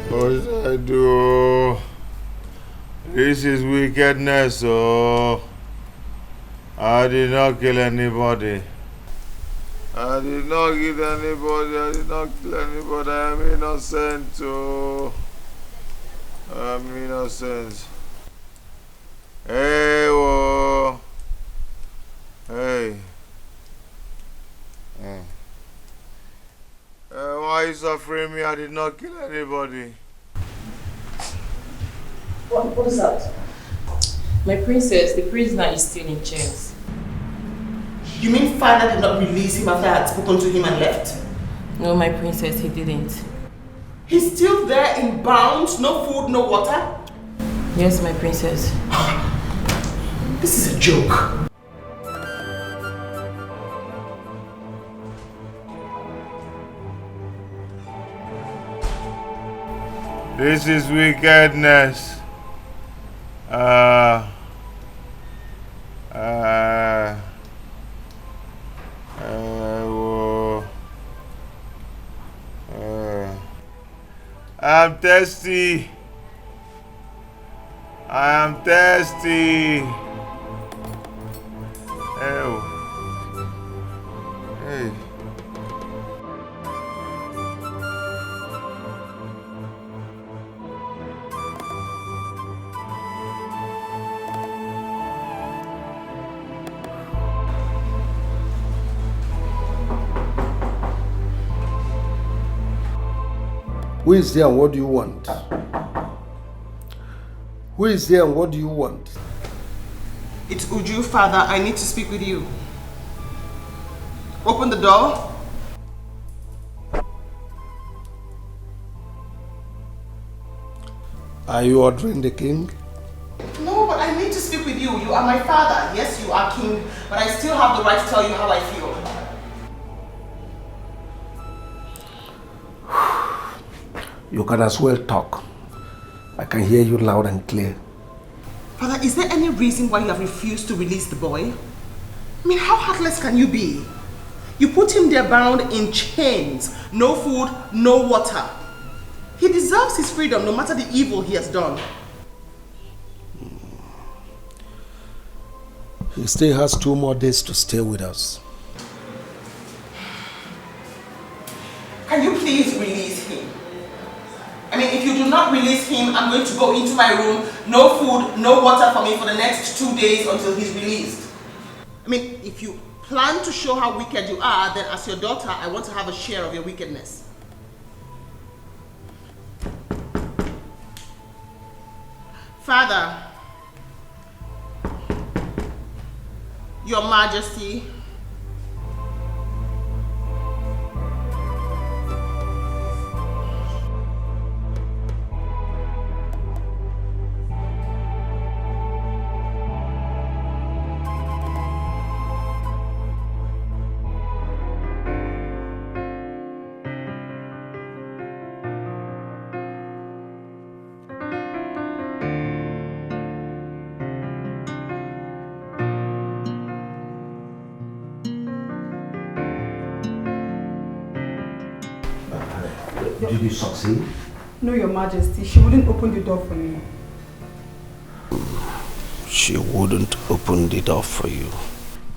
What should I do? This is wickedness, oh. I did not kill anybody. I did not kill anybody. I did not kill anybody. I am innocent, oh. I am innocent. Hey, whoa. Hey. Why are you suffering me? I did not kill anybody. What is that? My princess, the prisoner is still in chains. You mean father did not release him after I had spoken to him and left? No, my princess, he didn't. He's still there in bounds, no food, no water? Yes, my princess. This is a joke. This is wickedness. I'm thirsty. I am thirsty. Ew. Hey. Who is there and what do you want? Who is there and what do you want? It's Uju, father. I need to speak with you. Open the door. Are you ordering the king? No, but I need to speak with you. You are my father. Yes, you are king, but I still have the right to tell you how I feel. You can as well talk. I can hear you loud and clear. Father, is there any reason why you have refused to release the boy? I mean, how heartless can you be? You put him there bound in chains. No food, no water. He deserves his freedom no matter the evil he has done. He still has 2 more days to stay with us. Can you please release him? I mean, if you do not release him, I'm going to go into my room. No food, no water for me for the next 2 days until he's released. I mean, if you plan to show how wicked you are, then as your daughter, I want to have a share of your wickedness. Father, Your Majesty, Did you succeed? No, Your Majesty. She wouldn't open the door for me. She wouldn't open the door for you.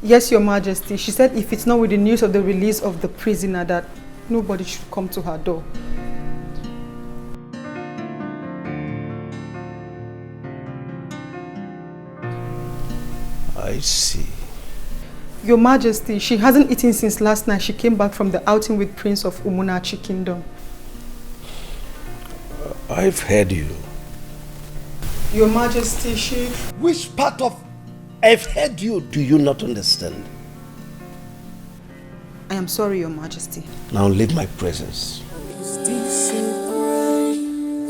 Yes, Your Majesty. She said if it's not with the news of the release of the prisoner that nobody should come to her door. I see. Your Majesty, she hasn't eaten since last night. She came back from the outing with Prince of Umunachi Kingdom. I've heard you. Your Majesty, she... Which part of I've heard you do you not understand? I am sorry, Your Majesty. Now leave my presence. Is this a crime?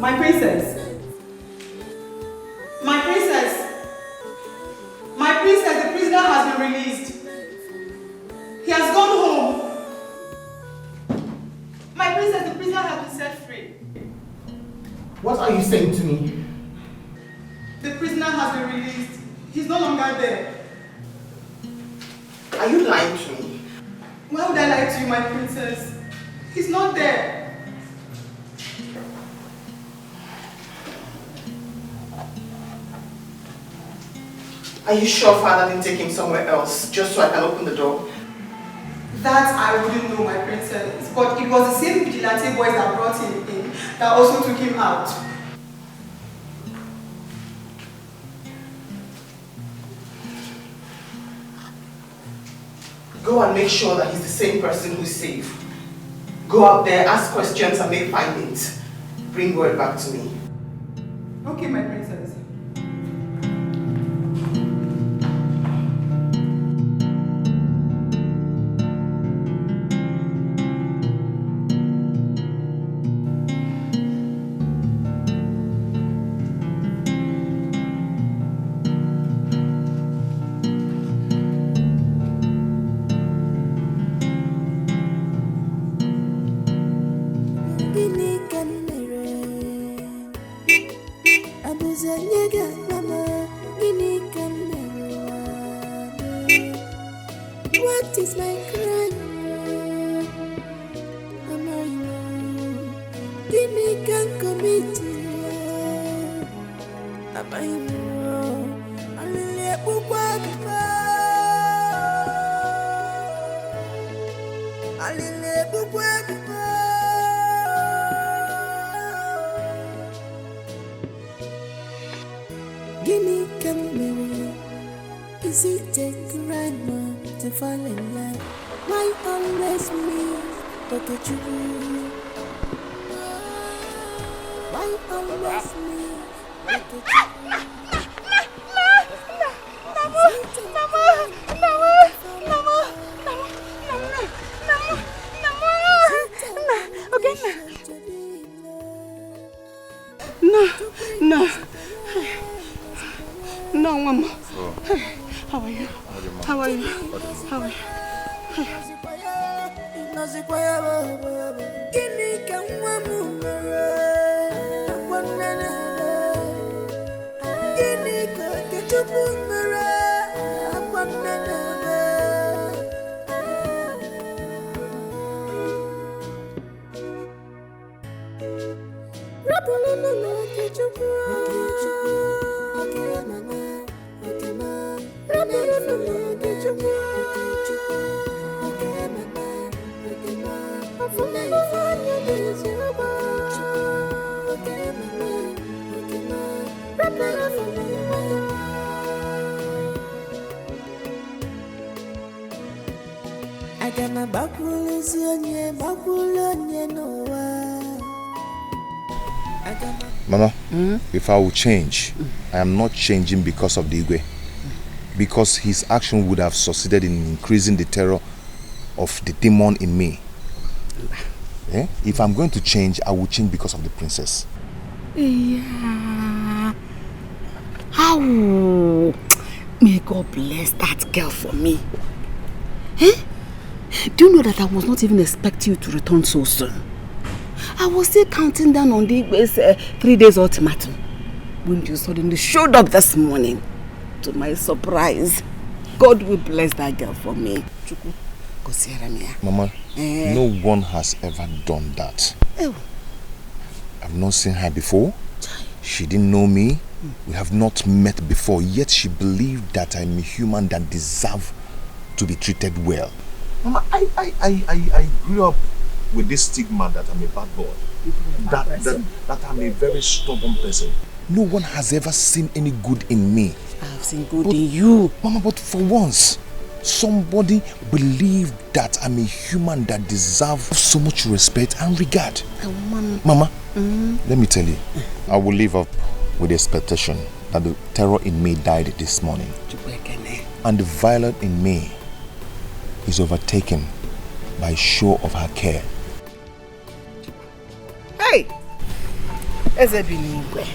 My princess. My princess. My princess, the prisoner has been released. He has gone home. My princess, the prisoner has been set free. What are you saying to me? The prisoner has been released. He's no longer there. Are you lying to me? Why would I lie to you, my princess? He's not there. Are you sure father didn't take him somewhere else just so I can open the door? That I wouldn't know, my princess. But it was the same vigilante boys that brought him in that also took him out. Go and make sure that he's the same person who's safe. Go out there, ask questions and make findings. Bring word back to me. Okay, my princess. What is my crime? Give me can commit. Am I wrong? Gimme come. Is it a crime to fall in love? Why always me? Look at you. Why always me? Look at you. No, Mama. How are you? How are you? How are you? Mama, if I will change, I am not changing because of the Igwe. Because his action would have succeeded in increasing the terror of the demon in me. Eh? If I'm going to change, I will change because of the princess. Yeah. How? May God bless that girl for me. Eh? Do you know that I was not even expecting you to return so soon? I was still counting down on the 3 days ultimatum when you suddenly showed up this morning. To my surprise, God will bless that girl for me. Mama, no one has ever done that. I've not seen her before. She didn't know me. We have not met before, yet she believed that I'm a human that deserves to be treated well. Mama, I grew up with this stigma that I'm a bad boy. That I'm a very stubborn person. No one has ever seen any good in me. I've seen good in you. Mama, but for once, somebody believed that I'm a human that deserves so much respect and regard. Mama, let me tell you, I will live up with the expectation that the terror in me died this morning. And the violence in me is overtaken by show of her care. Hey! Eze binigwe.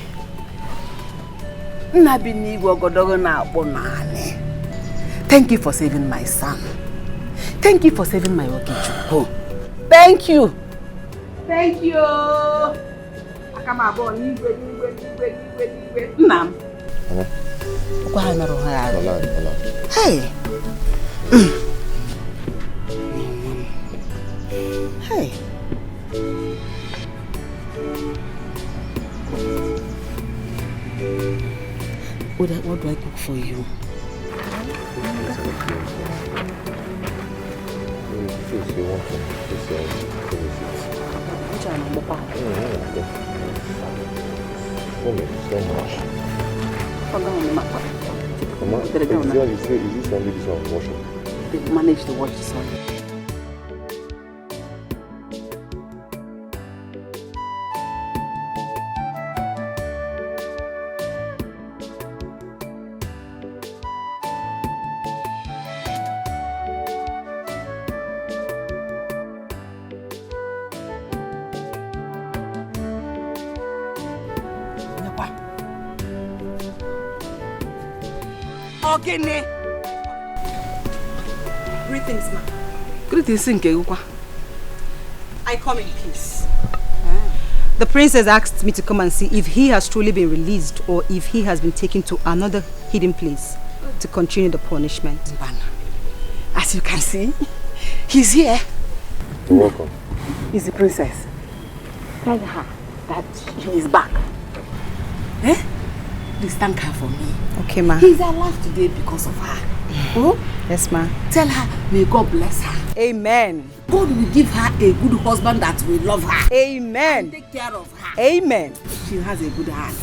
Nna binigwe ogodogo na akpọ naanị. Thank you for saving my son. Thank you for saving my Okechukwu. Thank you. Thank you. Akama abo nigwe. Nnam. Kwa ha merụ ha. Hey. Hey. What do I cook for you? They managed to watch this one. Ogene. Greetings, ma. Greetings, Nkegukwa. I come in peace. The princess asked me to come and see if he has truly been released or if he has been taken to another hidden place to continue the punishment. As you can see, he's here. You're welcome. He's the princess. Tell her that he is back. Eh? Please thank her for me. Okay, ma. He's alive today because of her. Oh? Yes, ma. Tell her, may God bless her. Amen. God will give her a good husband that will love her. Amen. And take care of her. Amen. She has a good heart.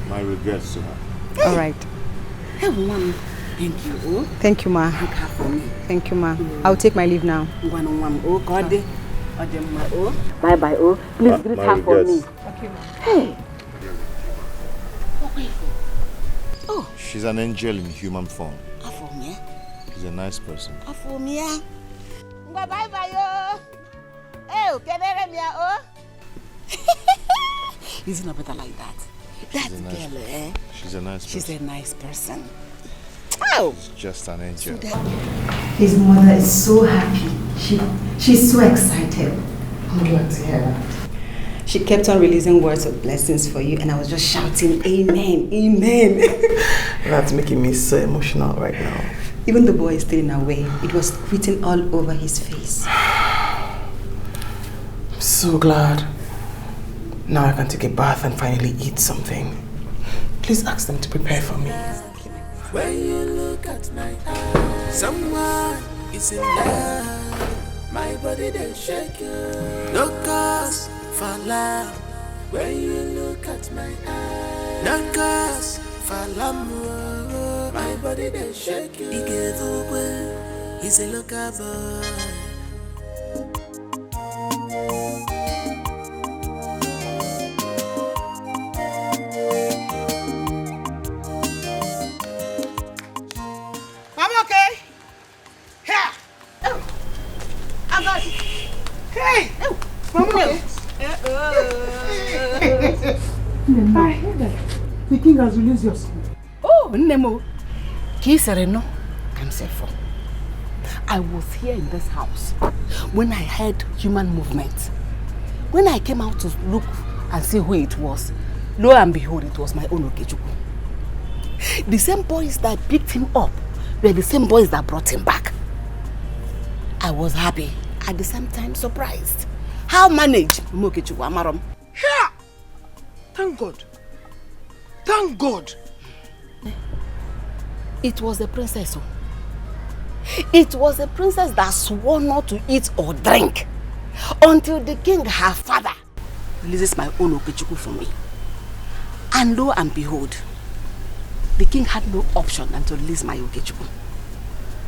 My regrets to her. Hey. All right. Hey, woman. Thank you. Oh? Thank you, ma. Thank her for me. Thank you, ma. I'll take my leave now. Oh, God. Oh. Bye-bye. Oh. Please greet her for me. Okay, ma. Hey. Oh. She's an angel in human form. Afomia. She's a nice person. Afomia. Bye-bye, yo. Hey, kenere mia, oh. Is it not better like that? That girl, eh? She's a nice person. She's a nice person. Oh. She's just an angel. His mother is so happy. She's so excited. I'm glad to hear that. She kept on releasing words of blessings for you, and I was just shouting, Amen, Amen. That's making me so emotional right now. Even the boy is still in our way. It was written all over his face. I'm so glad. Now I can take a bath and finally eat something. Please ask them to prepare for me. When you look at my eyes, someone is in love. My body they shake you. No cause for love. When you look at my eyes, no cause for love. My body they shake you. He gave away. He's a local boy. I'm okay. Here. Oh. I got it. Hey. Oh. I'm okay. The king has released your son. Oh, Nemo. Kisereno. I'm safe for. I was here in this house when I heard human movement. When I came out to look and see who it was, lo and behold, it was my own Okechukwu. The same boys that picked him up were the same boys that brought him back. I was happy, at the same time surprised. How manage Okechukwu Amarom? Here! Thank God. Thank God. It was the princess. It was the princess that swore not to eat or drink until the king, her father, releases my own Okechukwu for me. And lo and behold, the king had no option than to release my Okechukwu.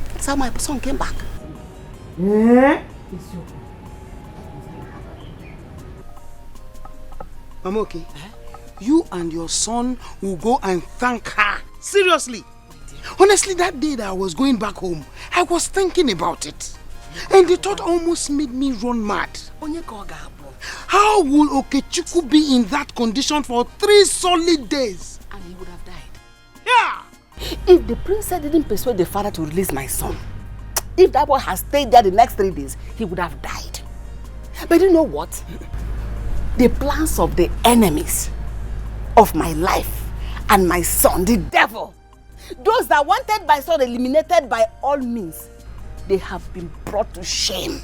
That's how my son came back. Mama, okay. You and your son will go and thank her. Seriously. Honestly, that day that I was going back home, I was thinking about it. And the thought almost made me run mad. How will Okechukwu be in that condition for 3 solid days? And he would have died. Yeah! If the princess didn't persuade the father to release my son, if that boy had stayed there the next 3 days, he would have died. But you know what? The plans of the enemies of my life and my son, the devil, those that wanted my son eliminated by all means, they have been brought to shame.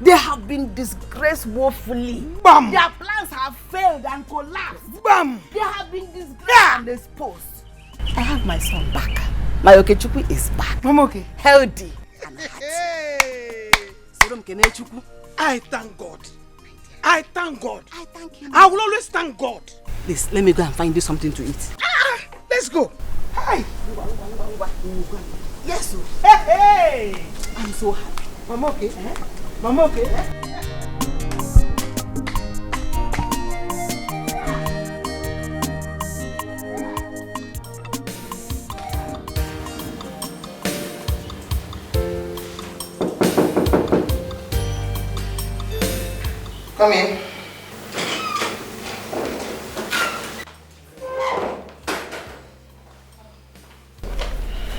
They have been disgraced woefully. Bam! Their plans have failed and collapsed. Bam! They have been disgraced and exposed. I have my son back. My Okechukwu is back. Mamoke. Healthy and happy. I thank God. I thank God. I thank him. I will always thank God. Please, let me go and find you something to eat. Let's go. Hi. Yes, sir. Hey. I'm so happy. Mamoke. Mamoke. Come in.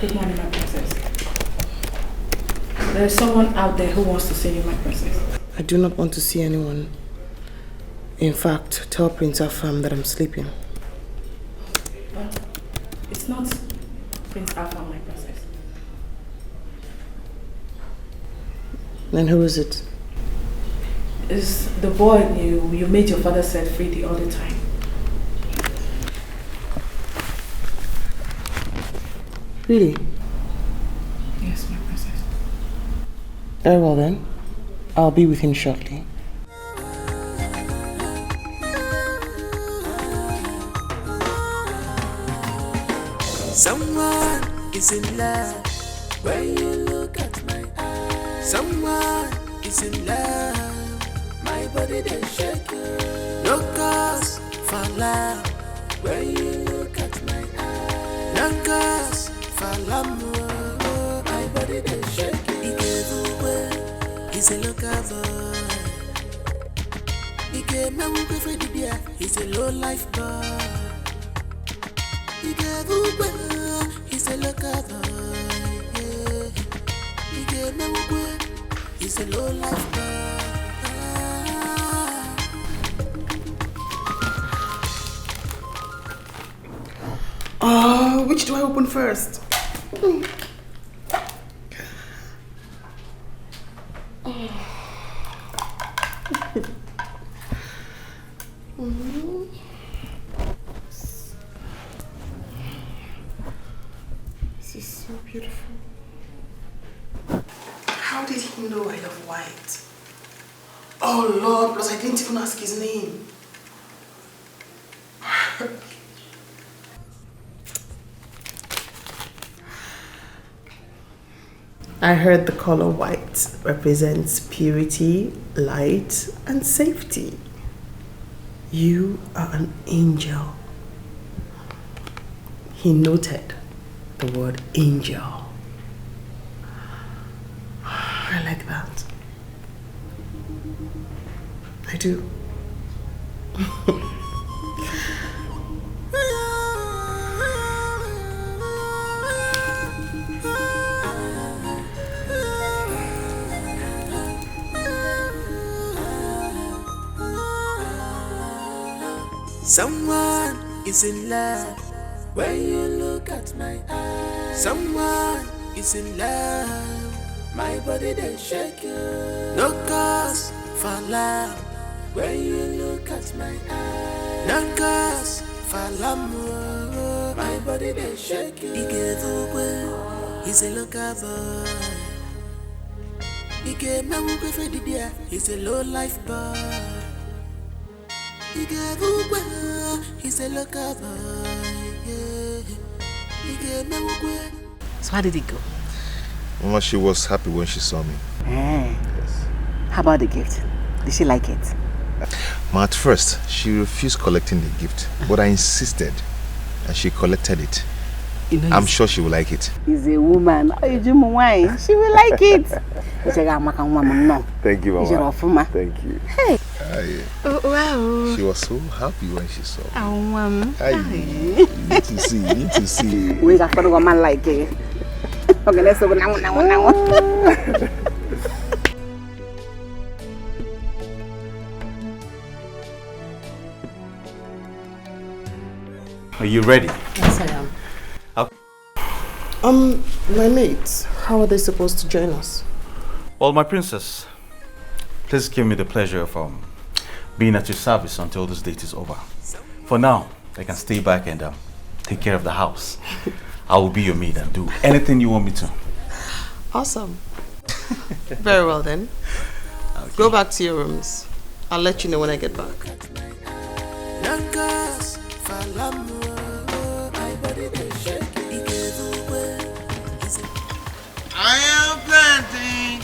Good morning, my princess. There is someone out there who wants to see you, my princess. I do not want to see anyone. In fact, tell Prince Afam that I'm sleeping. But it's not Prince Afam, my princess. Then who is it? It's the boy you made your father set free the other time. Really? Yes, my princess. Very well then. I'll be with him shortly. Someone is in love when you look at my eyes. Someone is in love, my body they shake. No cause for love when you look at my eyes. No cause for love, my body they shake. He gave away, he's a local boy. He gave me a for the beer, he's a low life boy. He gave away, he's a local boy. Yeah. He gave me away, he's a low life boy. Which do I open first? This is so beautiful. How did he know I love white? Oh Lord, plus I didn't even ask his name. I heard the color white represents purity, light, and safety. You are an angel. He noted the word angel. I like that. I do. Someone is in love when you look at my eyes. Someone is in love, my body they shake. No cause for love when you look at my eyes. No cause for love, my body they shake. He gave away, he's a local boy. He gave me a for the beer, he's a low life boy. He gave away, he's a local boy. Yeah. He gave me away. So how did it go? Mama, she was happy when she saw me. Yes. How about the gift? Did she like it? Ma, at first, she refused collecting the gift, but I insisted, and she collected it. You know, I'm sure she will like it. He's a woman. She will like it. Thank you, Mama. Thank you. Hey. Oh, wow. She was so happy when she saw me. Oh, You need to see, you need to see. We got a woman like it. Okay, let's go now. Are you ready? Yes, I am. Okay. My mates, how are they supposed to join us? Well, my princess, please give me the pleasure of being at your service until this date is over. For now, I can stay back and take care of the house. I will be your maid and do anything you want me to. Awesome. Very well then. Okay. Go back to your rooms. I'll let you know when I get back. Iron planting.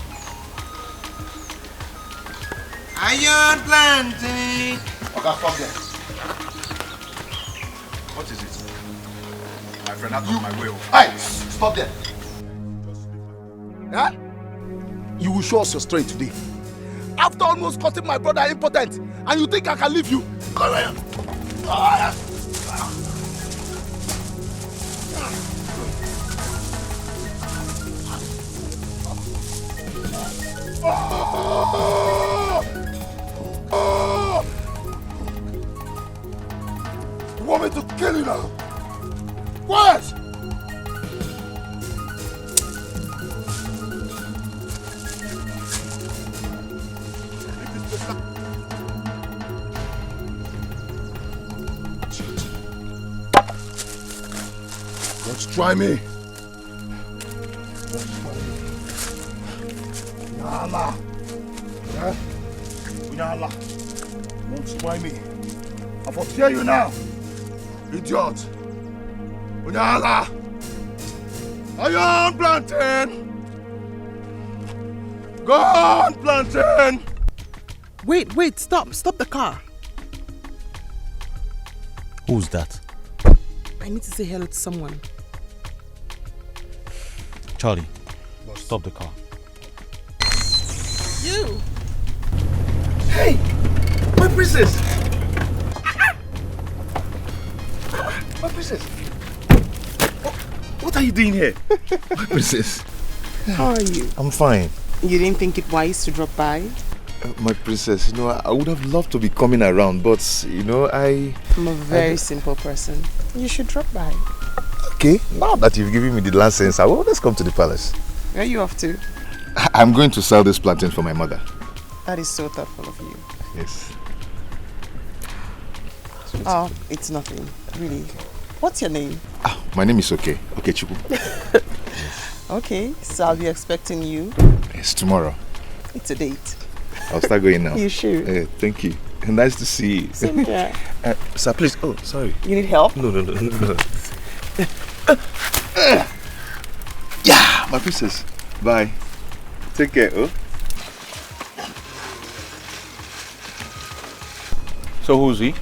Iron planting. Okay, stop there. What is it? My friend, out of my way. Hey, stop there. Huh? You will show us your strength today. After almost cutting my brother impotent, and you think I can leave you? Come here. You want me to kill you now? What? Don't try me. Unyala. Yeah? Unyala. Don't try me. I will tear you now. Idiot. Unyala. Iron Plaintain. Go on, Plaintain. Wait, stop the car. Who's that? I need to say hello to someone. Charlie, stop the car. You! Hey! My princess! My princess! What are you doing here? My princess. How are you? I'm fine. You didn't think it wise to drop by? My princess, you know, I would have loved to be coming around, but, you know, I'm a very simple person. You should drop by. Okay, now that you've given me the license, I will always come to the palace. Where are you off to? I'm going to sell this plantain for my mother. That is so thoughtful of you. Yes. Oh, it's nothing, really. What's your name? My name is Okay Chuku. Okay, so I'll be expecting you. Yes, tomorrow. It's a date. I'll start going now. You should. Thank you. Nice to see you. Same here. Sir, please. Oh, sorry. You need help? No. Yeah, my princess. Bye. Take care, oh. So who's he?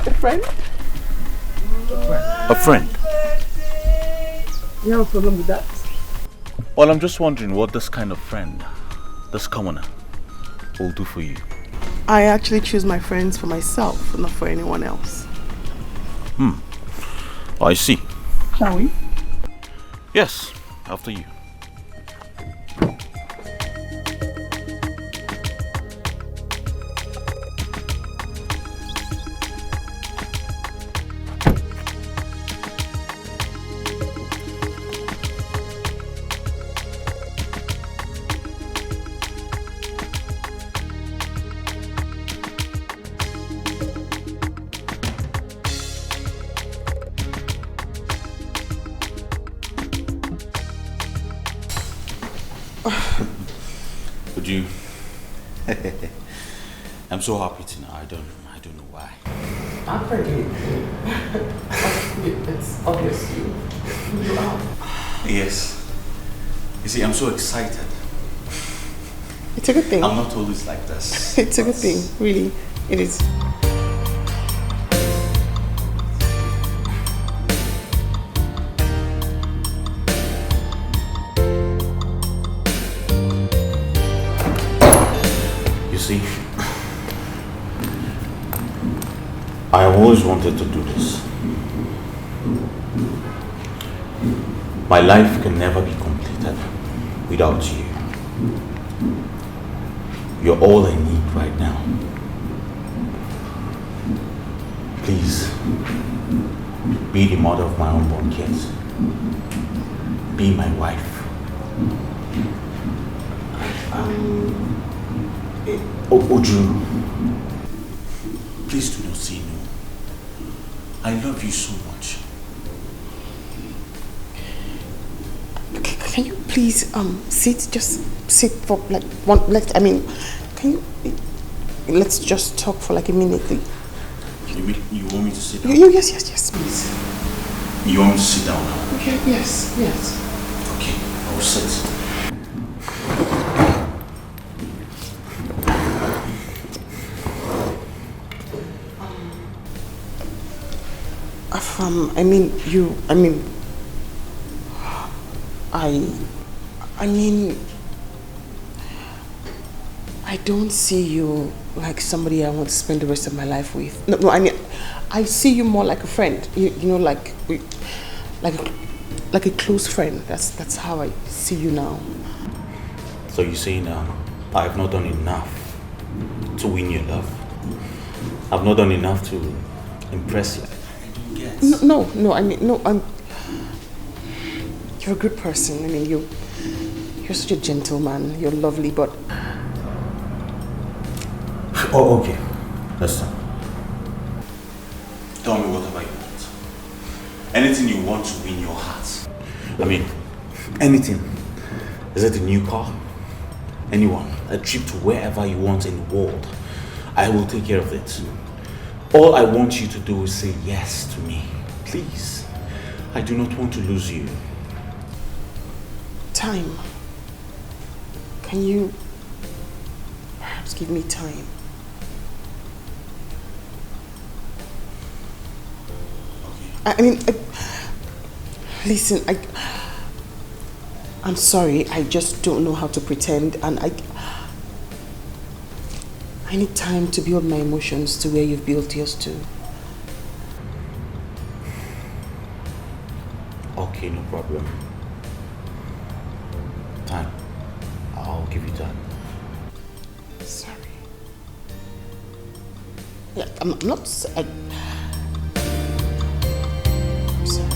A friend. A friend? You have a problem with that? Well, I'm just wondering what this kind of friend, this commoner, will do for you. I actually choose my friends for myself, not for anyone else. I see. Shall we? Yes, after you. Would you? I'm so happy to know. I don't know why. I'm pretty. It's obvious you are. Yes. You see, I'm so excited. It's a good thing. I'm not always like this. It's a good thing, really. It is. You see, I always wanted to do this. My life can never be completed without you. You're all I need right now. Please, be the mother of my unborn kids. Be my wife. Oju, please do not say no. I love you so much. Can you please sit? Just sit for like one. Can you? Let's just talk for like a minute. You want me to sit down? Yes, please. You want me to sit down now? Okay, yes. Okay, I will sit. I don't see you like somebody I want to spend the rest of my life with. No, I see you more like a friend. You know, like a close friend. That's how I see you now. So you're saying I have not done enough to win your love? I've not done enough to impress you? No, you're a good person. You're such a gentleman. You're lovely, but... Oh, okay. Listen. Tell me whatever you want. Anything you want to win your heart. Anything. Is it a new car? Anyone. A trip to wherever you want in the world. I will take care of it. All I want you to do is say yes to me. Please. I do not want to lose you. Time. Can you perhaps give me time? Listen, I'm sorry, I just don't know how to pretend, and I need time to build my emotions to where you've built yours to. Okay, no problem. Time. I'll give you time. Sorry. Yeah, I'm not... I'm sorry.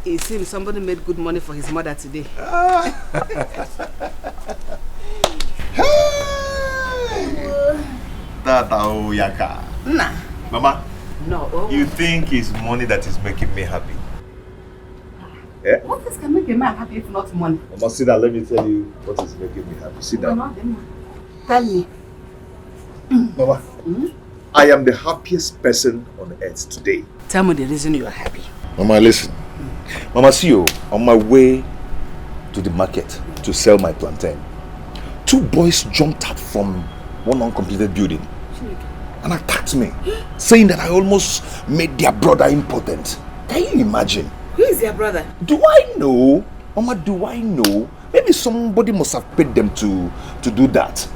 It seems somebody made good money for his mother today. Tata Yaka. Nah. Mama, no. You think it's money that is making me happy? Yeah? What else can make a man happy if not money? Mama, sit down. Let me tell you what is making me happy. Sit down. Tell me. Mama, I am the happiest person on earth today. Tell me the reason you are happy. Mama, listen. Mama, see you on my way to the market to sell my plantain. 2 boys jumped out from one uncompleted building and attacked me, saying that I almost made their brother impotent. Can you imagine? Who is their brother? Do I know? Mama, do I know? Maybe somebody must have paid them to do that.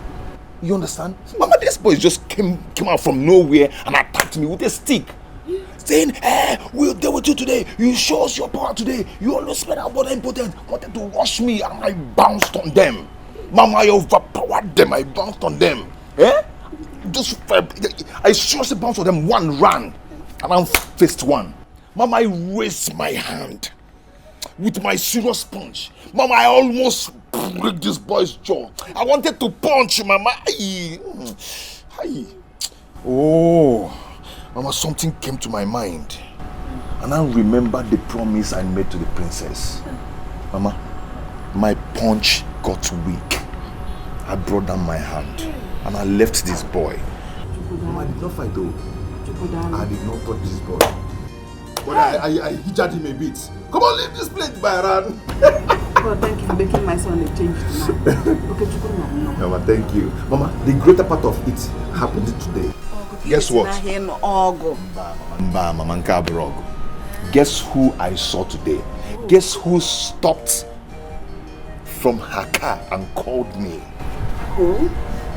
You understand? Mama, this boy just came out from nowhere and attacked me with a stick. Saying, we'll deal with you today. You show us your power today. You always made our brother impotent. Wanted to rush me and I bounced on them. Mama, I overpowered them. I bounced on them. I seriously bounced on them. One ran and I faced one. Mama, I raised my hand with my serious punch. Mama, I almost break this boy's jaw. I wanted to punch Mama. Aye. Oh, Mama, something came to my mind. And I remembered the promise I made to the princess. Mama, my punch got weak. I brought down my hand and I left this boy. Mama, I did not fight though. I did not touch this boy. But I hijab him a bit. Come on, leave this place, Byron. God, thank you for making my son a change tonight. Okay, Mama, thank you. Mama, the greater part of it happened today. Guess what? Guess who I saw today? Guess who stopped from her car and called me? Who?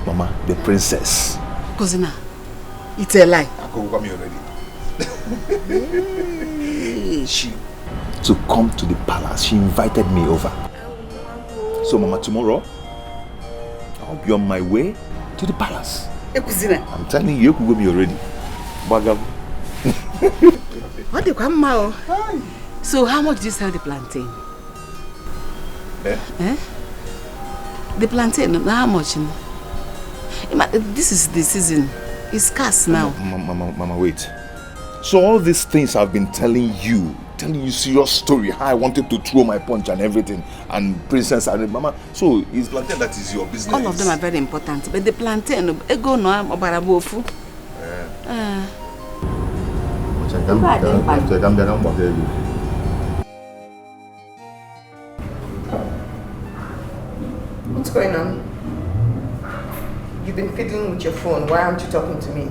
Mama, the princess. Cousin, it's a lie. I can come here already. She to come to the palace. She invited me over. So, Mama, tomorrow I'll be on my way to the palace. I'm telling you, you could go me already. Bagam. What do you come out? So, how much do you sell the plantain? Eh? The plantain, how much? This is the season. It's scarce now. Mama, wait. So all these things I've been telling you serious story, how I wanted to throw my punch and everything, and princess and Mama. So it's plantain that is your business. All of them are very important, but the plantain, ego no obarabofu. What's going on? You've been fiddling with your phone. Why aren't you talking to me?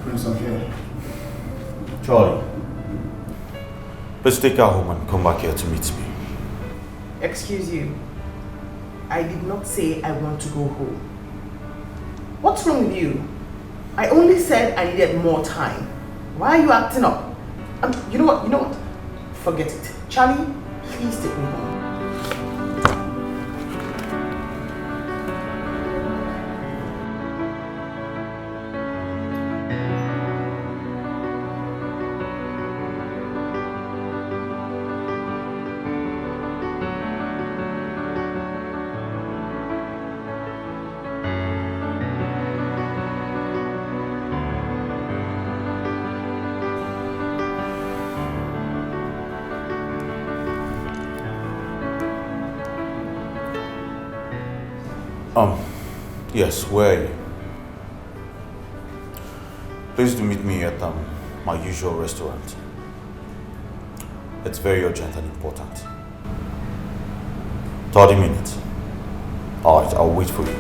Prince, I'm here. Charlie, let's take her home and come back here to meet me. Excuse you. I did not say I want to go home. What's wrong with you? I only said I needed more time. Why are you acting up? You know what? Forget it. Charlie, please take me home. Yes, where are you? Please do meet me at my usual restaurant. It's very urgent and important. 30 minutes. Alright, I'll wait for you.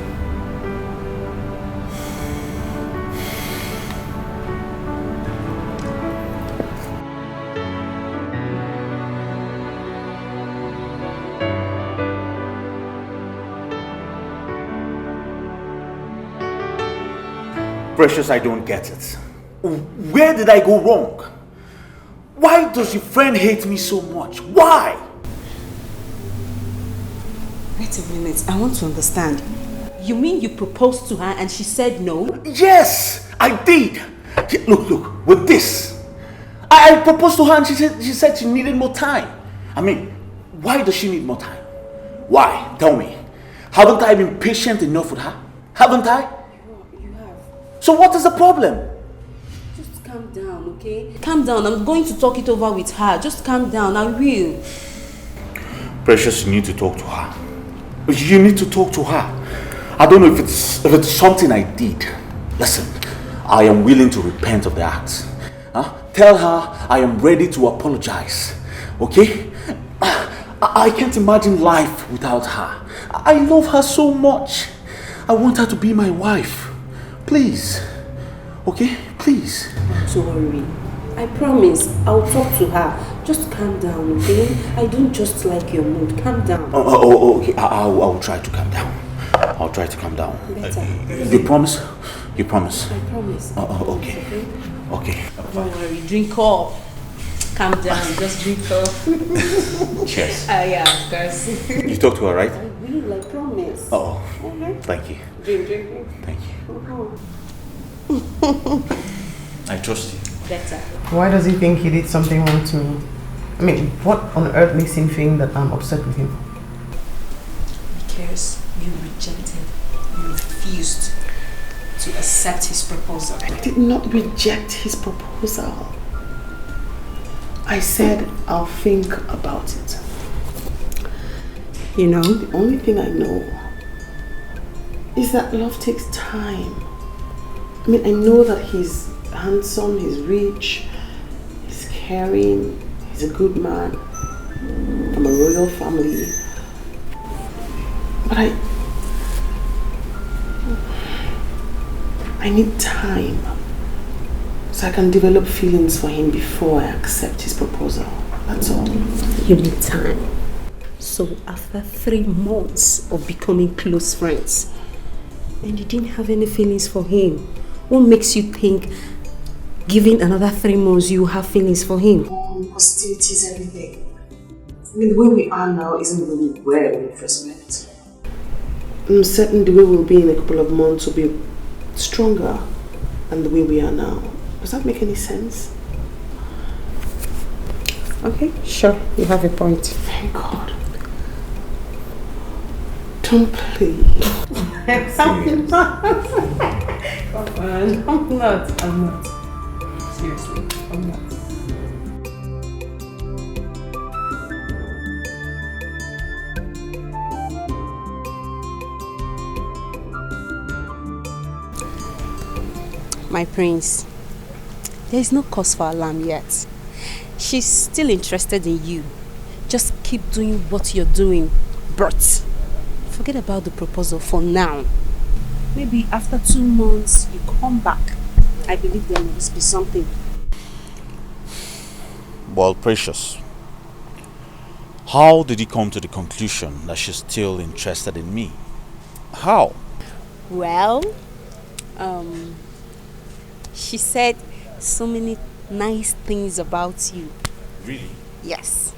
Precious, I don't get it. Where did I go wrong? Why does your friend hate me so much? Why? Wait a minute, I want to understand. You mean you proposed to her and she said no? Yes, I did. Look, with this. I proposed to her and she said she needed more time. I mean, why does she need more time? Why? Tell me. Haven't I been patient enough with her? Haven't I? So what is the problem? Just calm down, okay? Calm down. I'm going to talk it over with her. Just calm down. I will. Precious, you need to talk to her. You need to talk to her. I don't know if it's something I did. Listen, I am willing to repent of the act. Tell her I am ready to apologize. Okay? I can't imagine life without her. I love her so much. I want her to be my wife. Please. Okay? Please. Don't worry. I promise I'll talk to her. Just calm down, okay? I don't just like your mood. Calm down. Okay. I'll try to calm down. I'll try to calm down. Better. You promise? You promise? I promise. Okay. Okay. Don't worry. Drink up. Calm down. Just drink up. Cheers. Yeah, of course. You talk to her, right? I will, I promise. Thank you. Drink. Thank you. I trust you. better. Why does he think he did something wrong to me? I mean, what on earth makes him think that I'm upset with him? Because you rejected, you refused to accept his proposal. I did not reject his proposal. I said I'll think about it. You know, the only thing I know is that love takes time. I mean, I know that he's handsome, he's rich, he's caring, he's a good man from a royal family. But I need time so I can develop feelings for him before I accept his proposal. That's all. You need time. So after 3 months of becoming close friends, and you didn't have any feelings for him, what makes you think giving another 3 months you have feelings for him? Hostilities, everything. I mean, the way we are now isn't really where we first met. I'm certain the way we'll be in a couple of months will be stronger than the way we are now. Does that make any sense? Okay, sure, you have a point. Thank God. Don't play. I'm not. Come on, I'm not. Seriously, I'm not. My prince, there is no cause for alarm yet. She's still interested in you. Just keep doing what you're doing, but forget about the proposal for now. Maybe after 2 months, you come back. I believe there must be something. Well, Precious, how did he come to the conclusion that she's still interested in me? How? Well, she said so many nice things about you. Really? Yes.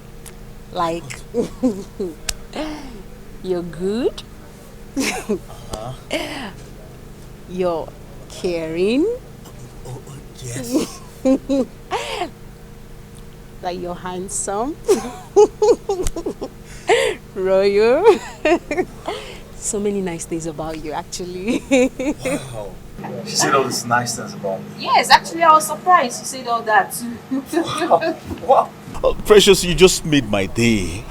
Like, you're good. You're caring. Yes. Like you're handsome. Royal. So many nice things about you, actually. Wow. She said all these nice things about me. Yes, actually I was surprised you said all that too. Wow. Oh, Precious, you just made my day.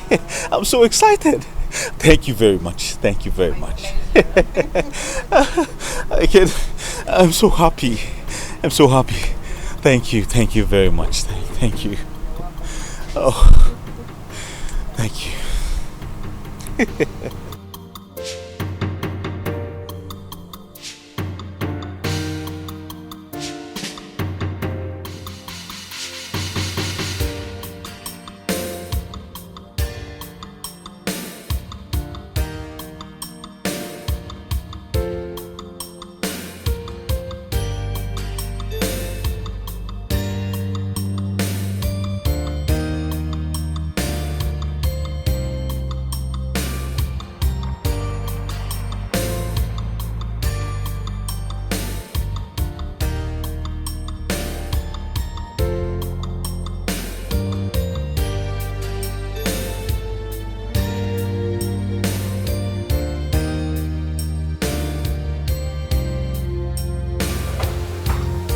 I'm so excited. Thank you very much. Thank you very much. I'm so happy. I'm so happy. Thank you. Thank you very much. Thank you. Oh, thank you.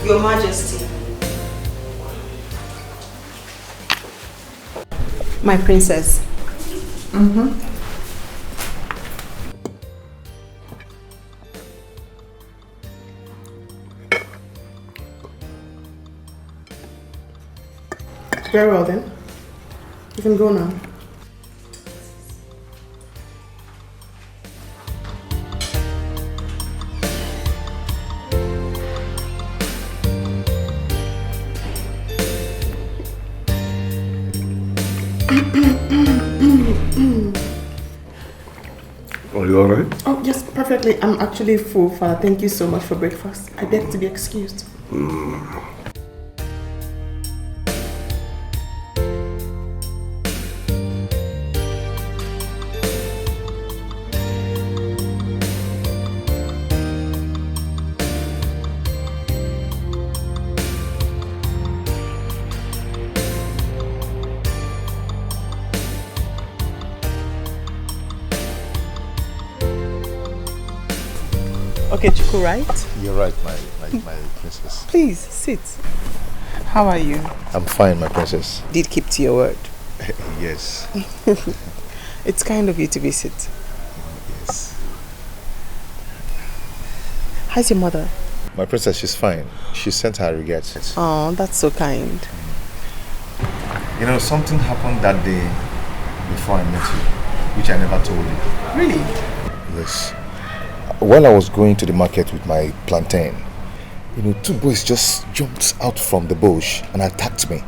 Your Majesty. My princess. Very well then. You can go now. Are you alright? Oh, yes, perfectly. I'm actually full, Father. Thank you so much for breakfast. I beg to be excused. Okay, Chiku, right? You're right, my princess. Please, sit. How are you? I'm fine, my princess. Did keep to your word. Yes. It's kind of you to visit. Yes. How's your mother? My princess, she's fine. She sent her regrets. Oh, that's so kind. You know, something happened that day before I met you, which I never told you. Really? Yes. While I was going to the market with my plantain, you know, two boys just jumped out from the bush and attacked me.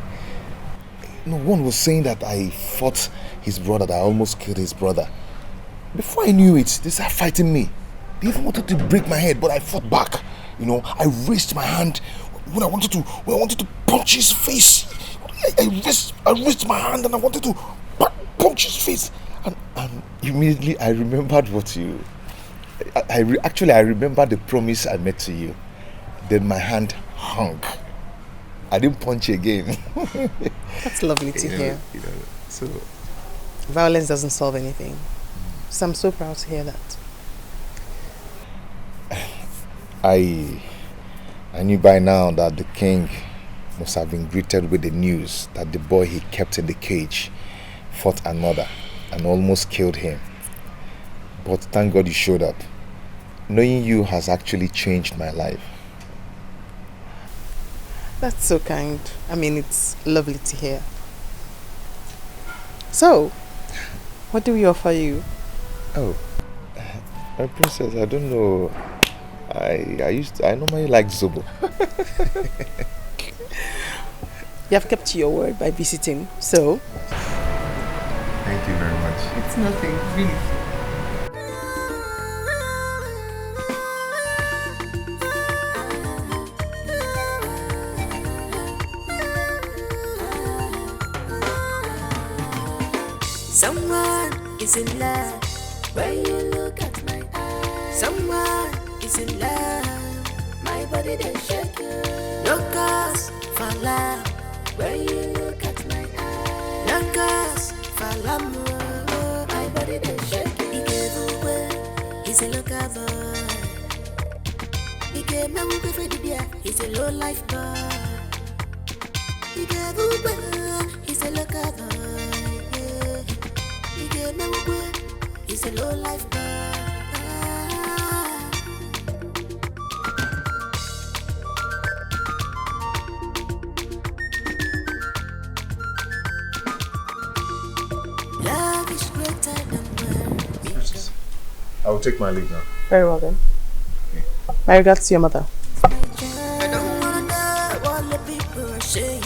You know, one was saying that I fought his brother, that I almost killed his brother. Before I knew it, they started fighting me. They even wanted to break my head, but I fought back. You know, I raised my hand when I wanted to punch his face. I raised my hand and I wanted to punch his face. And immediately I remembered what you... Actually, I remembered the promise I made to you. Then my hand hung. I didn't punch again. That's lovely to hear. You know, so... Violence doesn't solve anything. So I'm so proud to hear that. I knew by now that the king must have been greeted with the news that the boy he kept in the cage fought another and almost killed him. But thank God you showed up. Knowing you has actually changed my life. That's so kind. I mean, it's lovely to hear. So, what do we offer you? Oh, my princess, I don't know. I normally like Zobo. You have kept your word by visiting, so... Thank you very much. It's nothing, really. Someone is in love when you look at my eyes. Someone is in love, my body they shake. No cause for love when you look at my eyes. No cause for love, my body they shake. He gave away, he's a local boy. He gave me a for the beer, he's a low life boy. He gave away, he's a local boy. He's a low life boy. Love is greater than words. I will take my leave now. Very well then. Okay. My regards to your mother. I don't wanna know what the people are saying.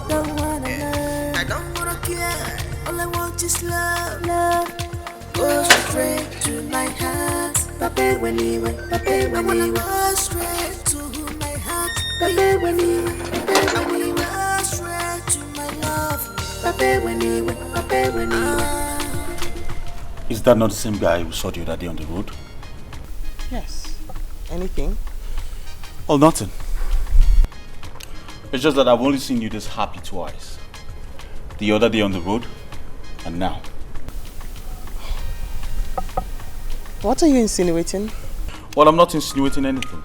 Don't wanna know. I don't wanna care. All I want is love. Love. Go straight to my heart, Papa when you went, Papa when you go straight to my heart, Papa when you went, Papa when you go straight to my love, Papa when you went, Papa when you went. Is that not the same guy who saw you that day on the road? Yes. Anything? Oh, nothing. It's just that I've only seen you this happy twice. The other day on the road, and now. What are you insinuating? Well, I'm not insinuating anything.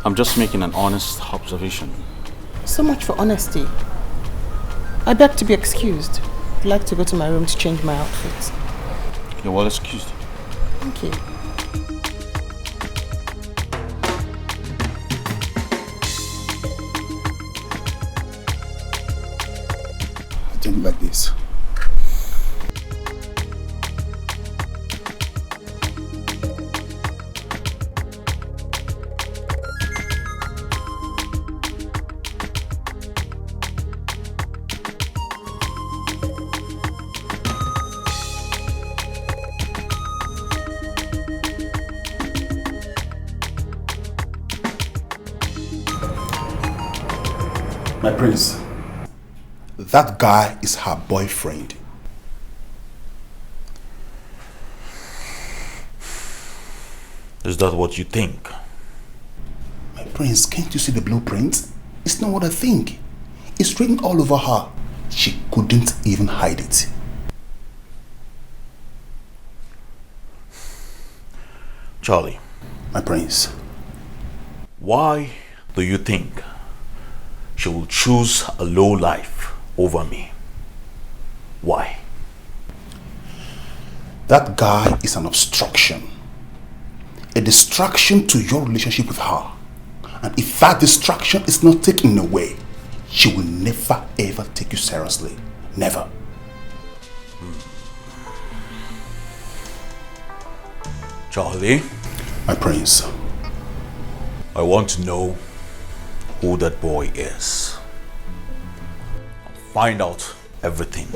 I'm just making an honest observation. So much for honesty. I beg to be excused. I'd like to go to my room to change my outfit. You're well excused. Thank you. I think like this. My prince, that guy is her boyfriend. Is that what you think? My prince, can't you see the blueprint? It's not what I think. It's written all over her. She couldn't even hide it. Charlie, My prince. Why do you think she will choose a low life over me? Why? That guy is an obstruction. A distraction to your relationship with her. And if that distraction is not taken away, she will never ever take you seriously. Never. Charlie? My prince. I want to know who that boy is. I'll find out everything.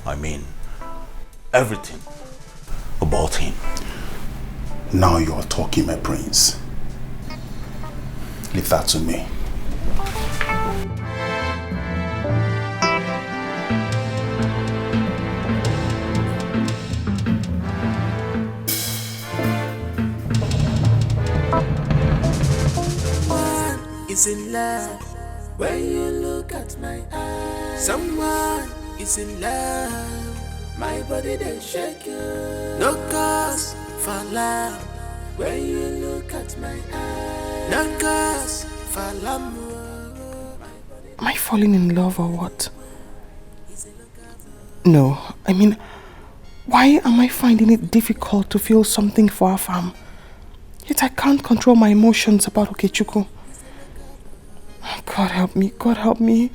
I mean, everything about him. Now you are talking, my prince. Leave that to me. Is in love when you look at my eyes. Someone is in love, my body they shake you. No cause for love when you look at my eyes. No cause for love. Am I falling in love or what? No, I mean, why am I finding it difficult to feel something for Afam? Yet I can't control my emotions about Okechukwu. God help me,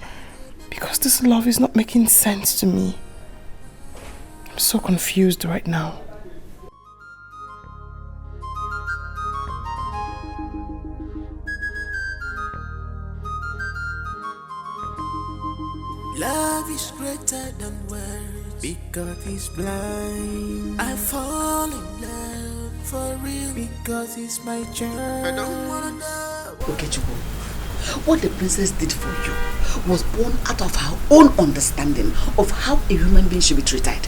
because this love is not making sense to me. I'm so confused right now. Love is greater than words because he's blind. I fall in love for real because he's my child. I don't wanna know. Okechukwu, what the princess did for you was born out of her own understanding of how a human being should be treated.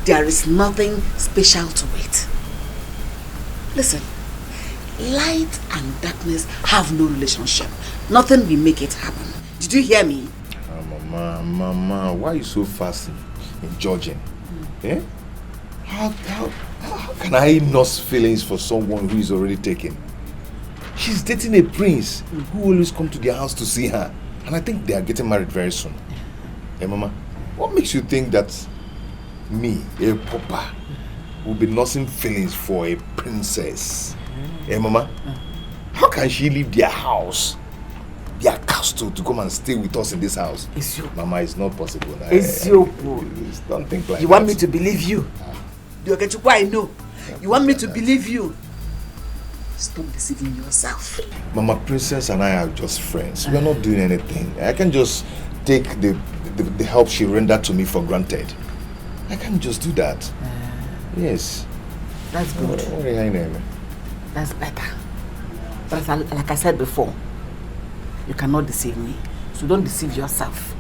There is nothing special to it. Listen, light and darkness have no relationship. Nothing will make it happen. Did you hear me? Mama, why are you so fast in judging? Eh? How can I nurse feelings for someone who is already taken? She's dating a prince who always come to their house to see her. And I think they are getting married very soon. Hey, Mama, what makes you think that me, a papa, will be nursing feelings for a princess? Hey, Mama, how can she leave their house, their castle, to come and stay with us in this house? Mama, it's not possible. Don't think like that. You want me to believe you? The Okechukwu I know. You want me to believe you? Stop deceiving yourself. Mama, Princess and I are just friends. We are not doing anything. I can just take the help she rendered to me for granted. I can't just do that. Yes. That's good. That's better. But like I said before, you cannot deceive me. So don't deceive yourself.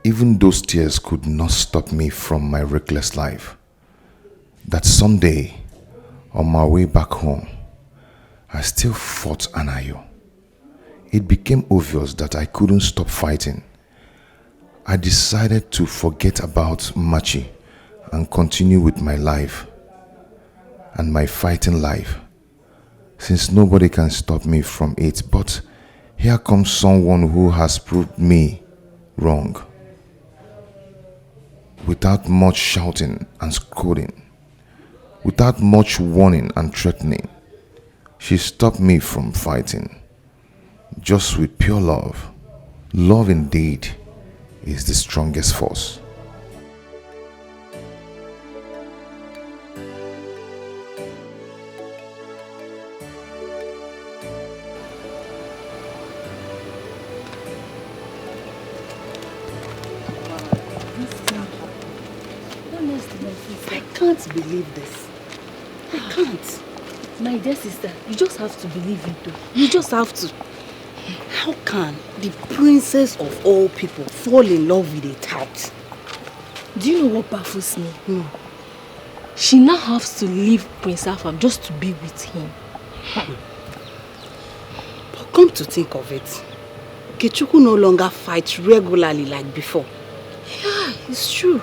Even those tears could not stop me from my reckless life. That Sunday, on my way back home, I still fought Anayo. It became obvious that I couldn't stop fighting. I decided to forget about Machi and continue with my life and my fighting life, since nobody can stop me from it. But here comes someone who has proved me wrong. Without much shouting and scolding, without much warning and threatening, she stopped me from fighting. Just with pure love. Love indeed is the strongest force. can't believe this. I can't. My dear sister, you just have to believe it though. You just have to. How can the princess of all people fall in love with a tout? Do you know what baffles me? She now has to leave Prince Afam just to be with him. But come to think of it, Okechukwu no longer fights regularly like before. Yeah, it's true.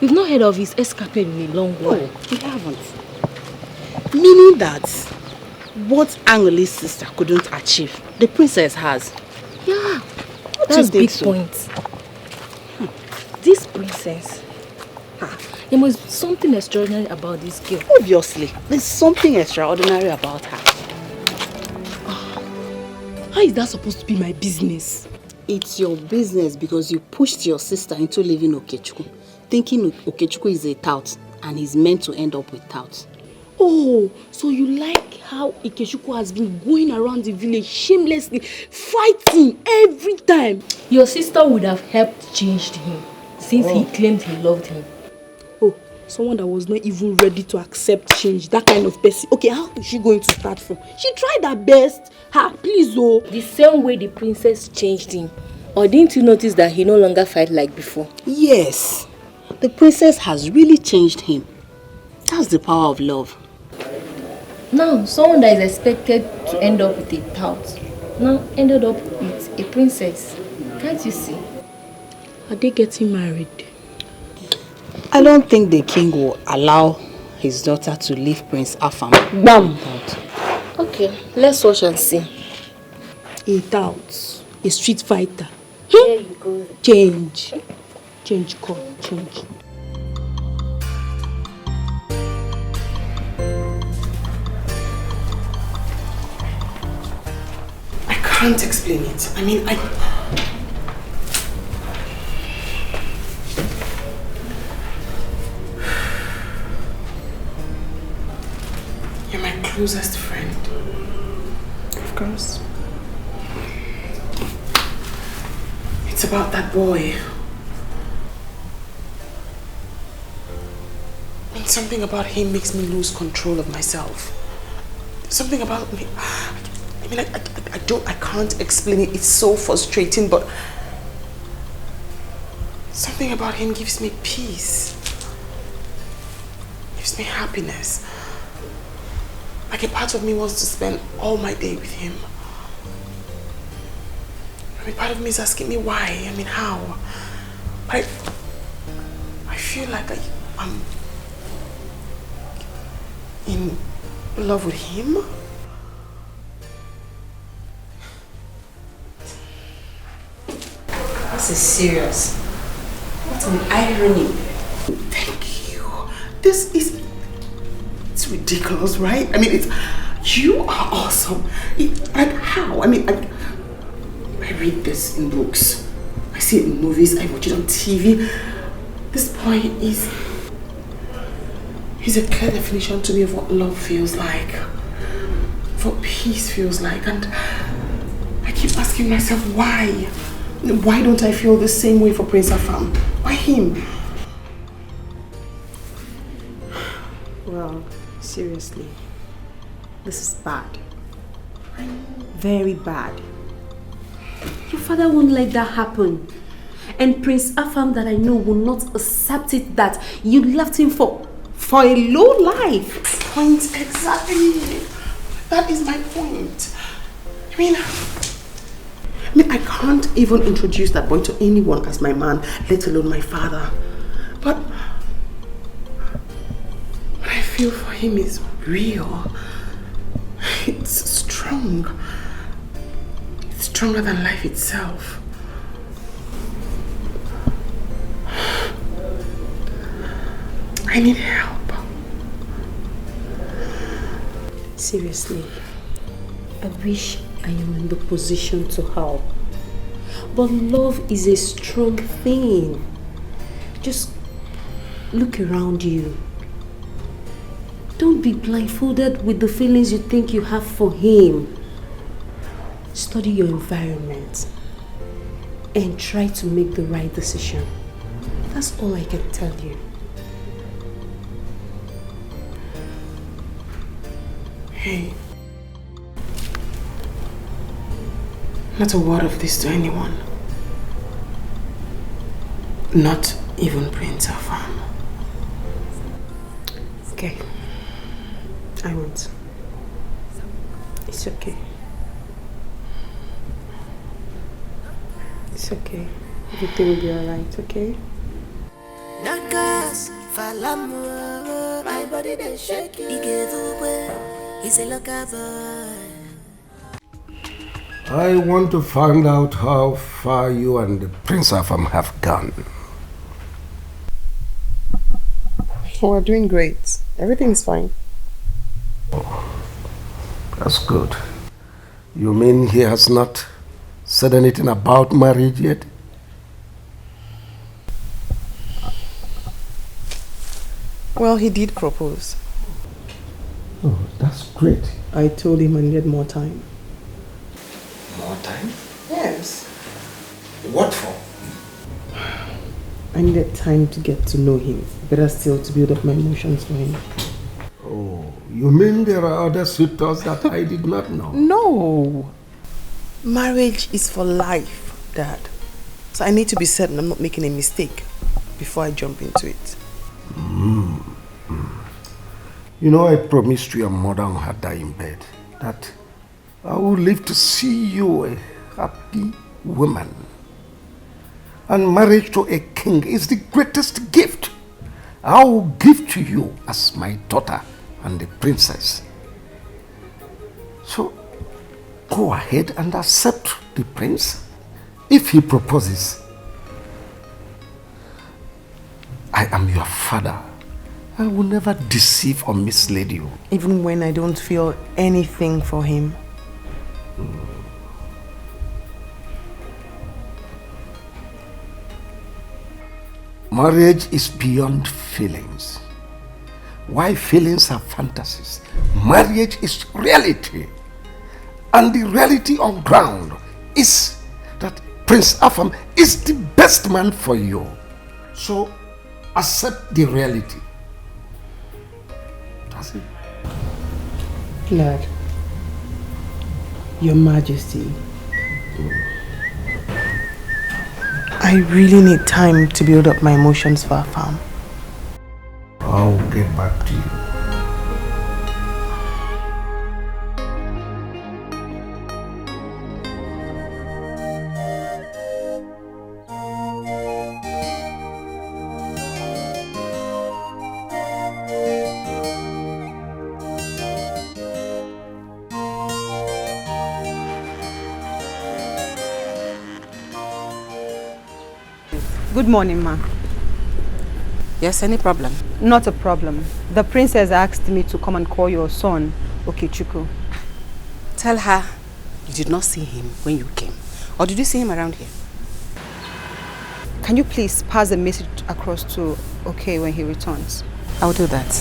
We've not heard of his escapade in a long while. No, we haven't. Meaning that what Angoli's sister couldn't achieve, the princess has. Yeah, What that's do you big think so? point. This princess, there must be something extraordinary about this girl. Obviously, there's something extraordinary about her. How is that supposed to be my business? It's your business because you pushed your sister into leaving Okechukwu, thinking Okechukwu is a tout and he's meant to end up with tout. Oh, so you like how Okechukwu has been going around the village shamelessly, fighting every time? Your sister would have helped change him since he claimed he loved him. Oh, someone that was not even ready to accept change, that kind of person. Okay, how is she going to start from? She tried her best. Please, oh. The same way the princess changed him. Or didn't you notice that he no longer fight like before? Yes, the princess has really changed him. That's the power of love. Now, someone that is expected to end up with a tout now ended up with a princess. Can't you see? Are they getting married? I don't think the king will allow his daughter to leave Prince Afam. Bam! Okay, let's watch and see. A tout, a street fighter. There you go. Change. Change, come, change. I can't explain it. I mean, You're my closest friend. Of course. It's about that boy. And something about him makes me lose control of myself. Something about me. I mean, I can't explain it. It's so frustrating, but something about him gives me peace. Gives me happiness. Like a part of me wants to spend all my day with him. I mean, part of me is asking me why. I mean, how? But I feel like I'm in love with him. This is serious. What an irony. Thank you. This is... It's ridiculous, right? I mean, you are awesome. Like, how? I mean, I read this in books. I see it in movies. I watch it on TV. This boy he's a clear definition to me of what love feels like. Of what peace feels like. And I keep asking myself, why? Why don't I feel the same way for Prince Afam? Why him? Well, seriously, this is bad. Very bad. Your father won't let that happen. And Prince Afam that I know will not accept it that you left him for a low life. Point exactly. That is my point. I mean, I can't even introduce that boy to anyone as my man, let alone my father. But what I feel for him is real. It's strong. It's stronger than life itself. I need help. Seriously, I wish I am in the position to help. But love is a strong thing. Just look around you. Don't be blindfolded with the feelings you think you have for him. Study your environment and try to make the right decision. That's all I can tell you. Hey. Not a word of this to anyone. Not even Prince Afam. Okay. I won't. It's okay. It's okay. Everything will be alright, okay? My body they shake you. He's a local boy. I want to find out how far you and the Prince Afam have gone. We're doing great. Everything's fine. That's good. You mean he has not said anything about marriage yet? Well, he did propose. Oh, that's great. I told him I needed more time. More time? Yes. What for? I needed time to get to know him. Better still to build up my emotions for him. Oh, you mean there are other suitors that I did not know? No. Marriage is for life, Dad. So I need to be certain I'm not making a mistake before I jump into it. You know, I promised your mother on her dying bed that I will live to see you a happy woman. And marriage to a king is the greatest gift I will give to you as my daughter and the princess. So, go ahead and accept the prince. If he proposes, I am your father. I will never deceive or mislead you. Even when I don't feel anything for him. Marriage is beyond feelings. Why feelings are fantasies? Marriage is reality. And the reality on ground is that Prince Afam is the best man for you. So accept the reality. That's it. Lord, Your Majesty, I really need time to build up my emotions for Afam. I'll get back to you. Good morning, ma. Yes, any problem? Not a problem. The princess asked me to come and call your son, Okechukwu. Tell her you did not see him when you came. Or did you see him around here? Can you please pass the message across to Okay when he returns? I will do that.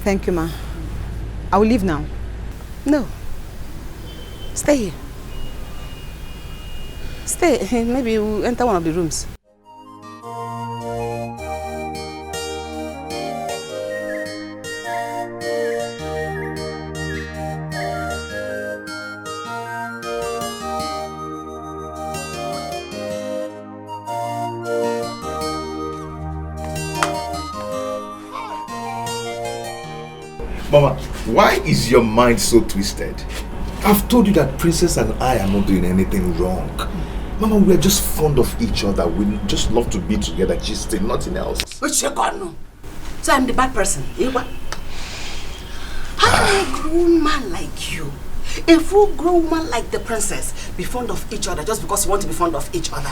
Thank you, ma. I will leave now. No. Stay here. Stay. Maybe we'll enter one of the rooms. Mama, why is your mind so twisted? I've told you that Princess and I are not doing anything wrong. Mama, we are just fond of each other. We just love to be together, gisting, nothing else. So I'm the bad person. How can a grown man like you, a full-grown man like the princess, be fond of each other just because you want to be fond of each other?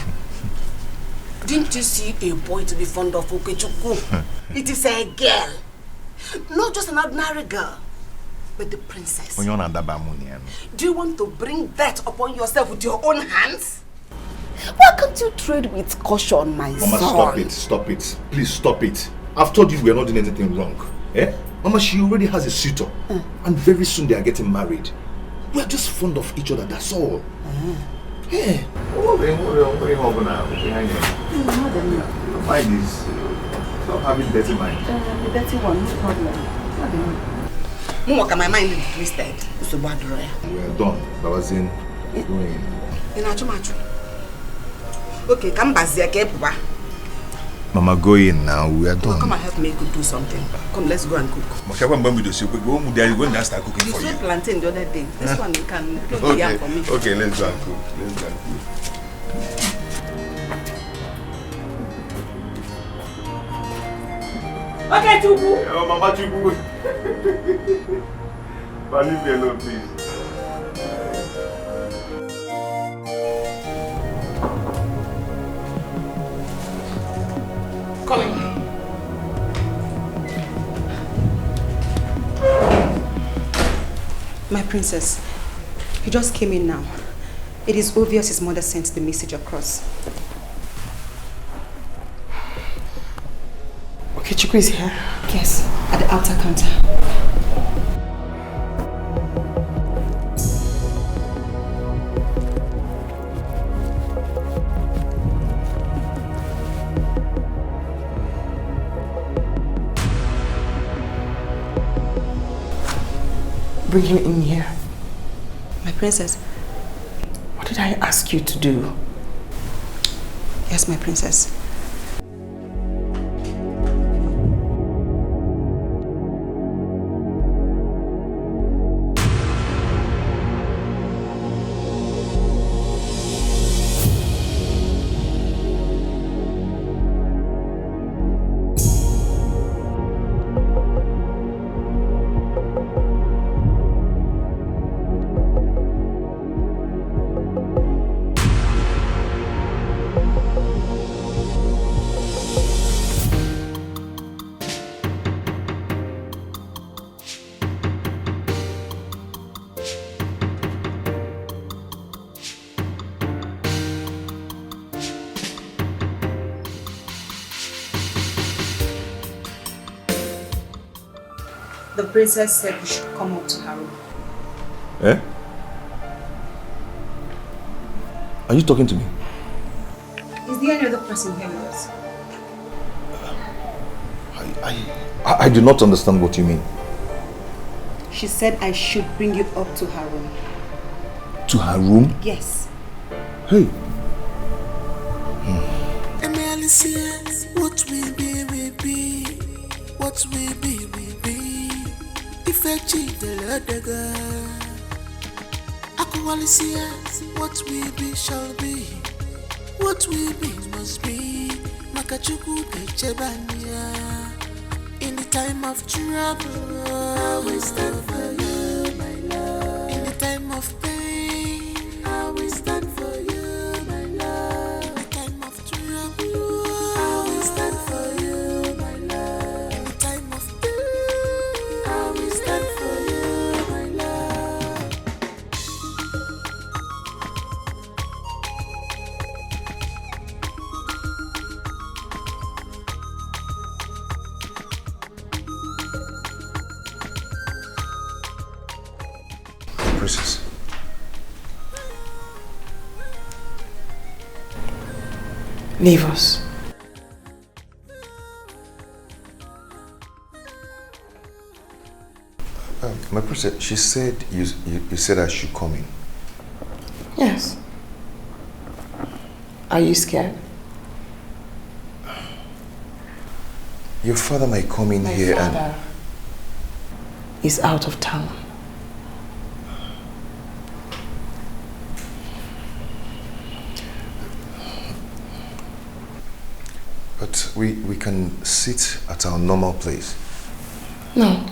Didn't you see a boy to be fond of Okechukwu? It is a girl. Not just an ordinary girl, but the princess. Do you want to bring that upon yourself with your own hands? Why can't you trade with caution, my son? Mama, stop it. Please stop it. I've told you we are not doing anything wrong. Eh? Mama, she already has a suitor. And very soon they are getting married. We are just fond of each other, that's all. Yeah. Mind is... Stop having dirty mind. The dirty one, no problem. My mind is twisted. We are done. Babazin, going. Okay, come back here, Mama, go in now. We are done. Come and help me do something. Come, let's go and cook. You said plantain the other day. This one you can cook okay. yam for me. Okay, let's go and cook. Okay, Chubu. Oh, Mama Chubu. Leave me alone, please. Coming. My princess, you just came in now. It is obvious his mother sent the message across. Okay, Chukwu is here? Yes, at the outer counter. Bring him in here. My princess. What did I ask you to do? Yes, my princess. The princess said we should come up to her room. Eh? Are you talking to me? Is there any other person here with us? I do not understand what you mean. She said I should bring you up to her room. To her room? Yes. Hey. What will be, will be. What will be, will be. If I cheat the Lord, what will be shall be. What will be must be. Makachuku Kechebania. In the time of trouble, I will stand for you, my love. In the time of pain, I will stand for you, my love. In the time of trouble, I will stand for you, my love. In the time of pain, I will stand for you, my love. Princess. Leave us. My princess, she said you said I should come in. Yes. Are you scared? Your father might come in here My father is out of town. But we can sit at our normal place. No.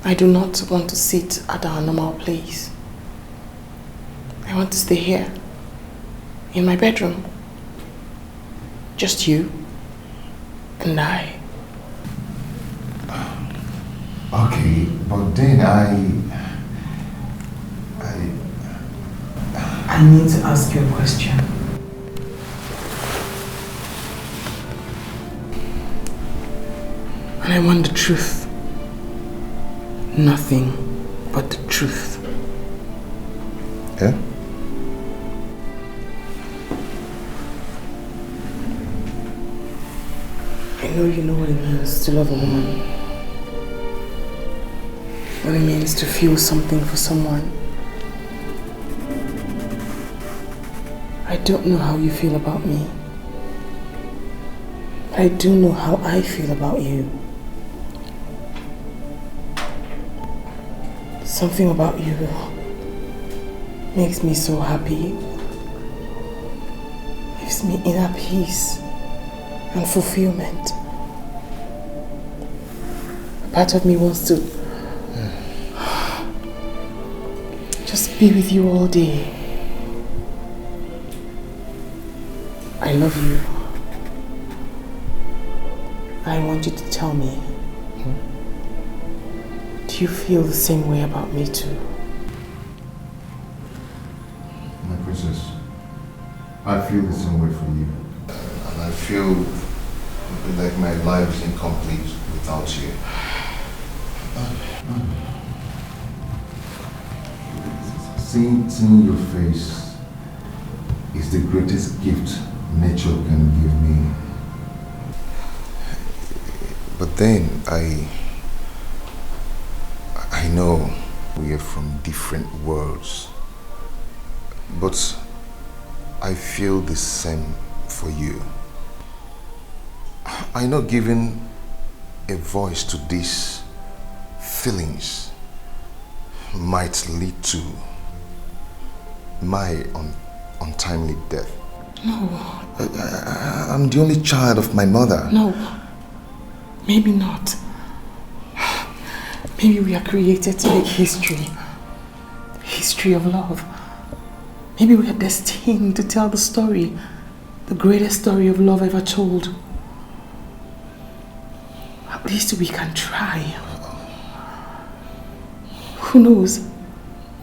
I do not want to sit at our normal place. I want to stay here. In my bedroom. Just you and I. Okay, but then I need to ask you a question. And I want the truth. Nothing but the truth. Yeah? I know you know what it means to love a woman. what it means to feel something for someone. I don't know how you feel about me. But I do know how I feel about you. Something about you makes me so happy. Gives me inner peace and fulfillment. A part of me wants to just be with you all day. I love you. I want you to tell me, do you feel the same way about me too? My princess, I feel the same way for you. And I feel like my life is incomplete without you. Seeing your face is the greatest gift nature can give me. But then I know we are from different worlds, but I feel the same for you. I know giving a voice to these feelings might lead to my untimely death. No. I'm the only child of my mother. No. Maybe not. Maybe we are created to make history. History of love. Maybe we are destined to tell the story. The greatest story of love ever told. At least we can try. Who knows?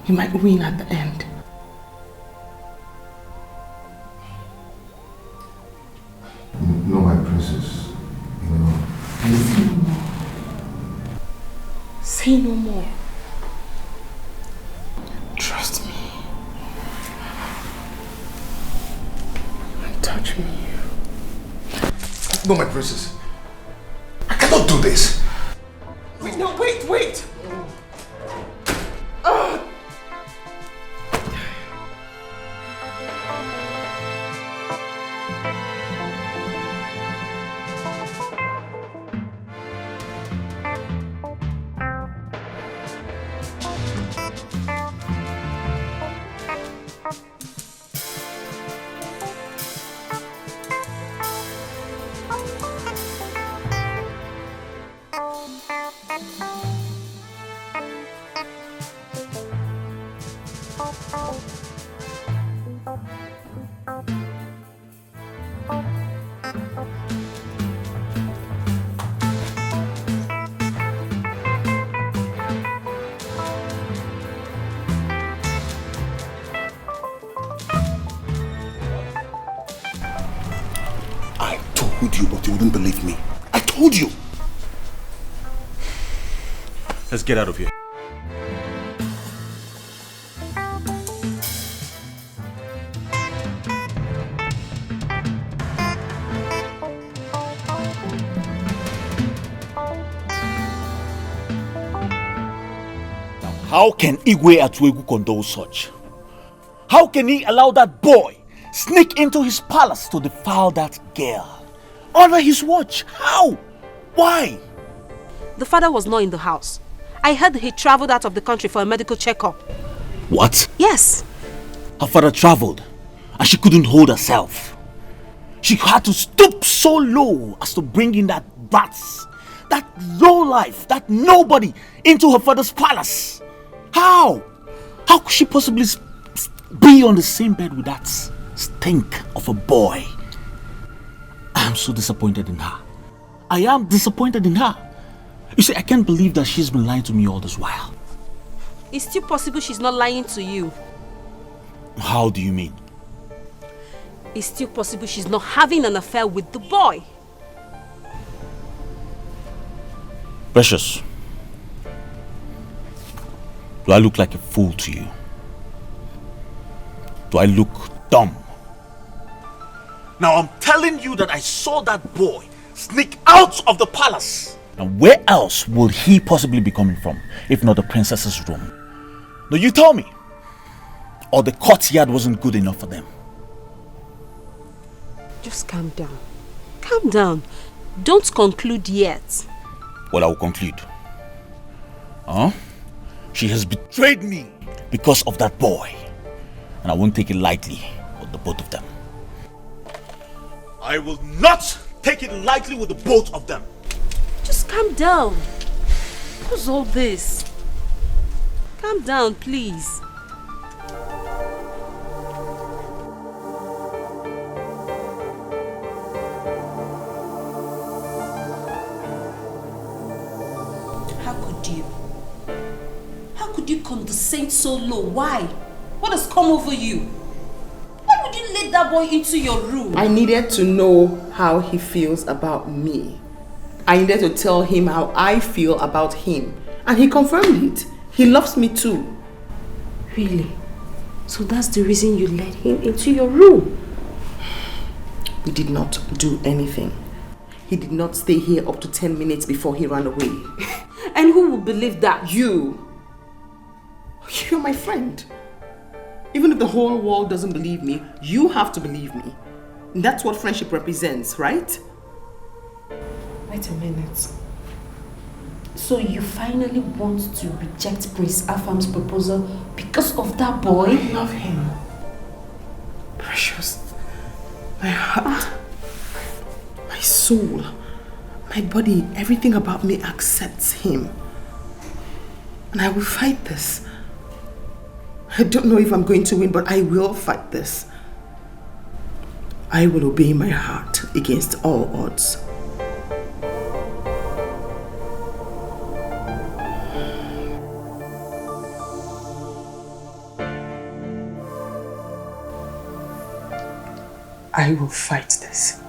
We might win at the end. No, my princess. You know. Say no more. Say no more. Trust me. And touch me. No, my princess. I cannot do this. Wait, no, wait! You, but you wouldn't believe me. I told you. Let's get out of here. How can Igwe Atuegu condone such? How can he allow that boy sneak into his palace to defile that girl? Under his watch. How? Why? The father was not in the house. I heard he traveled out of the country for a medical checkup. What? Yes. Her father traveled and she couldn't hold herself. She had to stoop so low as to bring in that brats, that low life, that nobody into her father's palace. How? How could she possibly be on the same bed with that stink of a boy? I am so disappointed in her. I am disappointed in her. You see, I can't believe that she's been lying to me all this while. It's still possible she's not lying to you. How do you mean? It's still possible she's not having an affair with the boy. Precious, do I look like a fool to you? Do I look dumb? Now I'm telling you that I saw that boy sneak out of the palace And where else would he possibly be coming from, if not the princess's room? No, you tell me. Or the courtyard wasn't good enough for them? Just calm down. Calm down. Don't conclude yet. Well, I will conclude. She has betrayed me because of that boy. And I won't take it lightly with the both of them. I will not take it lightly with the both of them. Just calm down. What's all this? Calm down, please. How could you condescend so low? Why? What has come over you? Why would you let that boy into your room? I needed to know how he feels about me. I needed to tell him how I feel about him. And he confirmed it. He loves me too. Really? So that's the reason you let him into your room? We did not do anything. He did not stay here up to 10 minutes before he ran away. And who will believe that? You. You're my friend. Even if the whole world doesn't believe me, you have to believe me. And that's what friendship represents, right? Wait a minute. So you finally want to reject Prince Afam's proposal because of that boy? I love him. Precious. My heart. My soul. My body. Everything about me accepts him. And I will fight this. I don't know if I'm going to win, but I will fight this. I will obey my heart against all odds. I will fight this.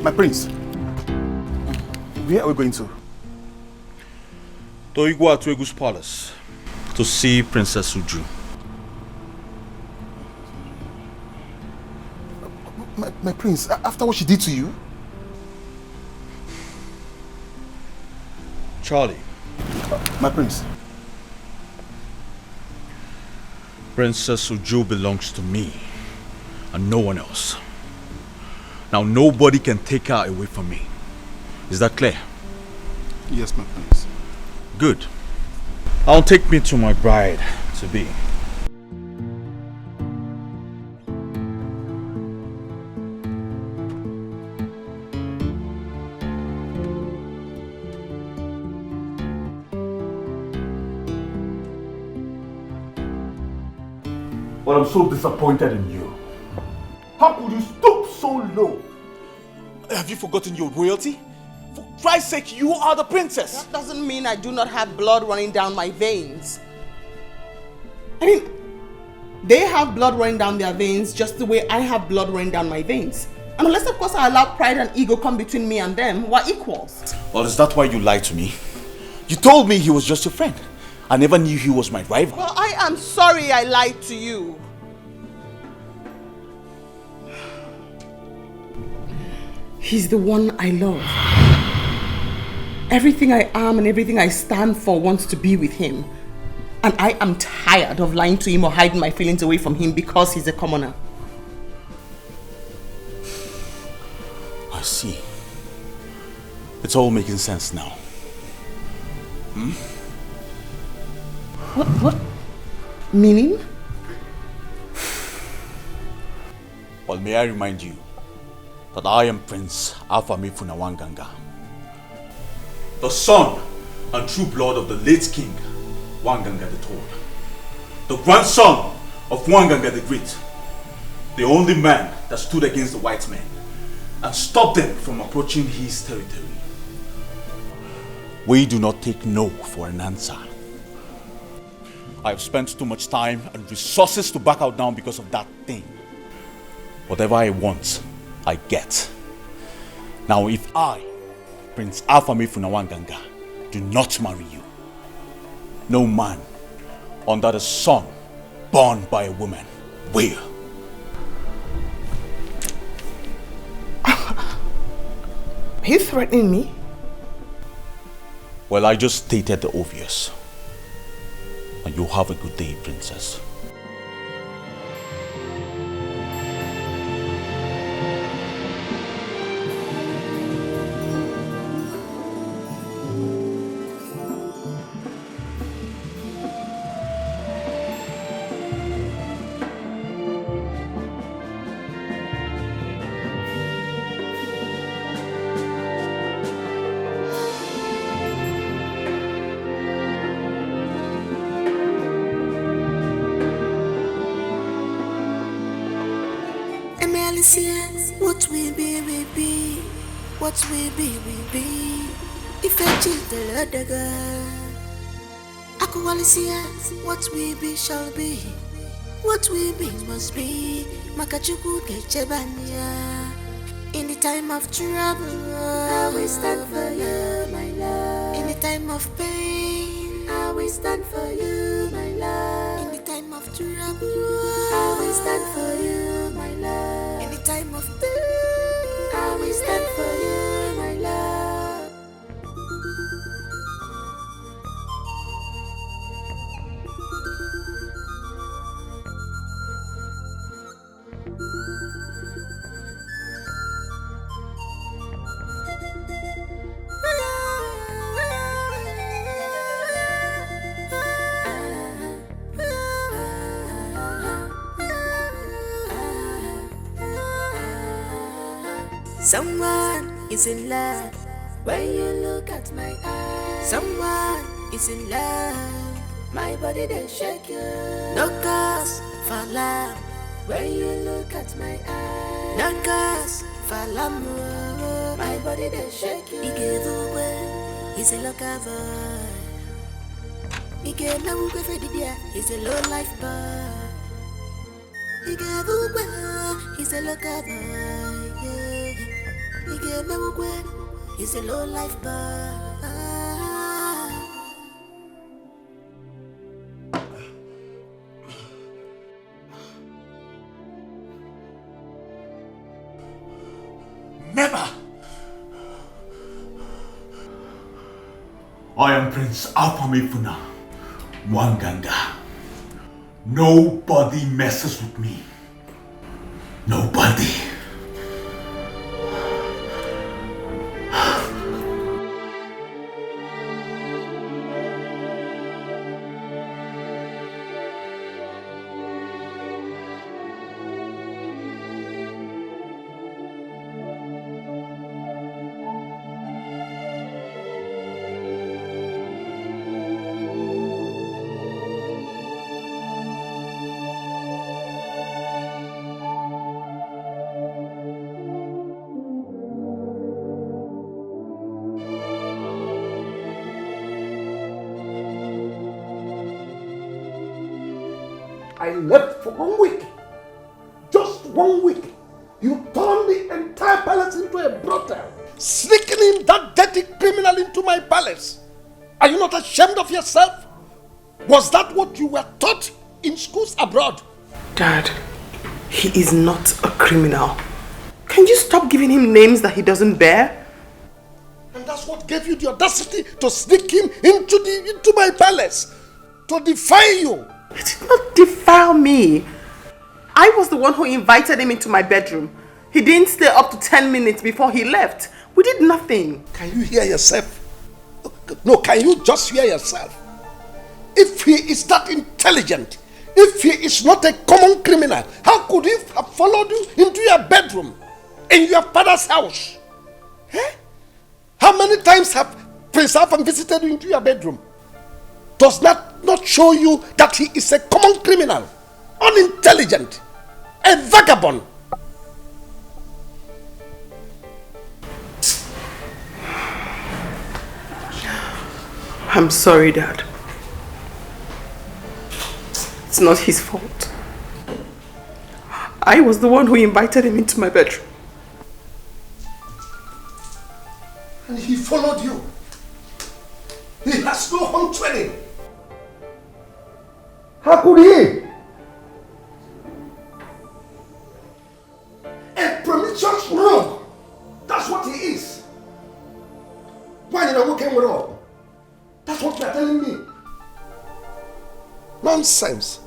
My prince, where are we going to? To Igwa Tuegu's palace to see Princess Uju. My prince, after what she did to you? Charlie. My prince. Princess Uju belongs to me and no one else. Now nobody can take her away from me. Is that clear? Yes, my prince. Good. I'll take me to my bride to be. But I'm so disappointed in you. How could you stoop so low? Have you forgotten your royalty? For Christ's sake, you are the princess. That doesn't mean I do not have blood running down my veins. I mean, they have blood running down their veins just the way I have blood running down my veins. And unless, of course, I allow pride and ego come between me and them, we're equals. Well, is that why you lied to me? You told me he was just your friend. I never knew he was my rival. Well, I am sorry I lied to you. He's the one I love. Everything I am and everything I stand for wants to be with him. And I am tired of lying to him or hiding my feelings away from him because he's a commoner. I see. It's all making sense now. Hmm? What? Meaning? Well, may I remind you that I am Prince Afamefuna Wanganga, the son and true blood of the late king Wanganga the Tall, the grandson of Wanganga the Great, the only man that stood against the white men and stopped them from approaching his territory. We do not take no for an answer. I have spent too much time and resources to back out now because of that thing. Whatever I want, I get. Now if I, Prince Afamefuna Wanganga, do not marry you, no man under the sun born by a woman will. Are you threatening me? Well, I just stated the obvious. And you have a good day, princess. What we be, what we be. If I chill the other girl, Aqualicia, what we be shall be, what we be must be. Makachuku Kechebanya. In the time of trouble, I will stand for you, my love. In the time of pain, I will stand for you, my love. In the time of trouble, I will stand for you, my love. In the time of pain, I will stand for you, my love. Someone is in love when you look at my eyes. Someone is in love, my body they shake you. No cause for love when you look at my eyes. No cause for l'amour, my body they shake you. He's a local boy. He gave no good for the dear. He's a low life boy. He gave he's a local boy. Yeah. He gave no good. He's a low life boy. Never! I am Prince Afamefuna Wanganga. Nobody messes with me. Nobody. I left for 1 week. Just 1 week. You turned the entire palace into a brothel. Sneaking in that dirty criminal into my palace. Are you not ashamed of yourself? Was that what you were taught in schools abroad? Dad, he is not a criminal. Can you stop giving him names that he doesn't bear? And that's what gave you the audacity to sneak him into my palace. To defy you. It did not defile me. I was the one who invited him into my bedroom. He didn't stay up to 10 minutes before he left. We did nothing. Can you hear yourself? No, can you just hear yourself? If he is that intelligent, if he is not a common criminal, how could he have followed you into your bedroom, in your father's house? Eh? How many times have Prince Alpha visited you into your bedroom? Does that not show you that he is a common criminal, unintelligent, a vagabond? I'm sorry, Dad. It's not his fault. I was the one who invited him into my bedroom. And he followed you. He has no home training. How could he? A promiscuous rogue. That's what he is. Why did I walk him wrong? That's what you are telling me. Nonsense.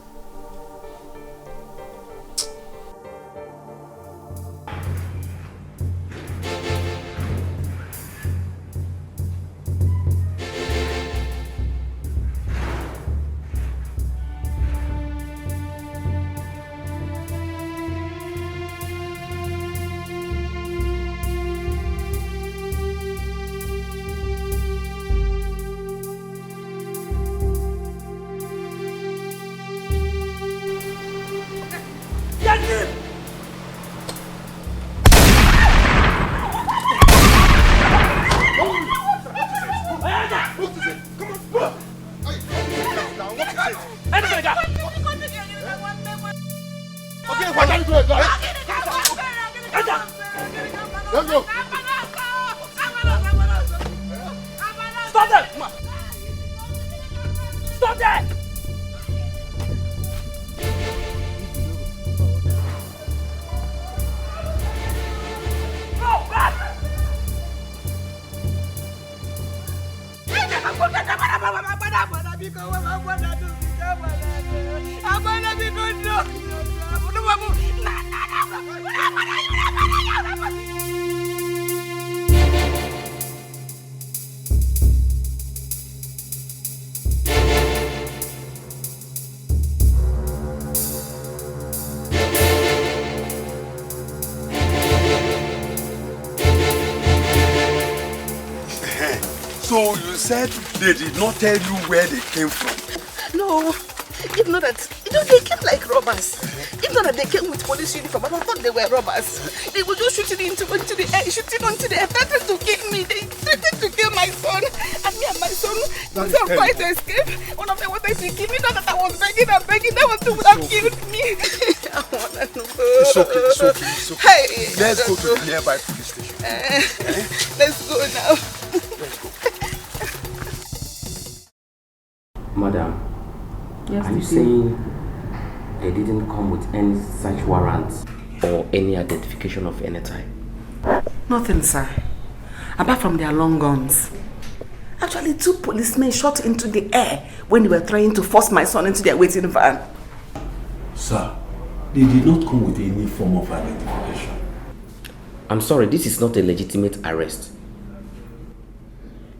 So you said they did not tell you where they came from? No, if not that, they came like robbers. If not that they came with police uniform, and I thought they were robbers. They were just shooting into the air, shooting onto the air, threatened to kill me. They threatened to kill my son. And me and my son tried to escape. One of them wanted to kill me, not that I was begging and begging. That was to have killed me. I want to know. It's okay, it's okay, it's okay. Hey, let's go to the nearby police station. Let's go now. Let's go. Madam, yes, are you saying they didn't come with any search warrants or any identification of any type? Nothing, sir. Apart from their long guns. Actually, 2 policemen shot into the air when they were trying to force my son into their waiting van. Sir, they did not come with any form of identification. I'm sorry, this is not a legitimate arrest.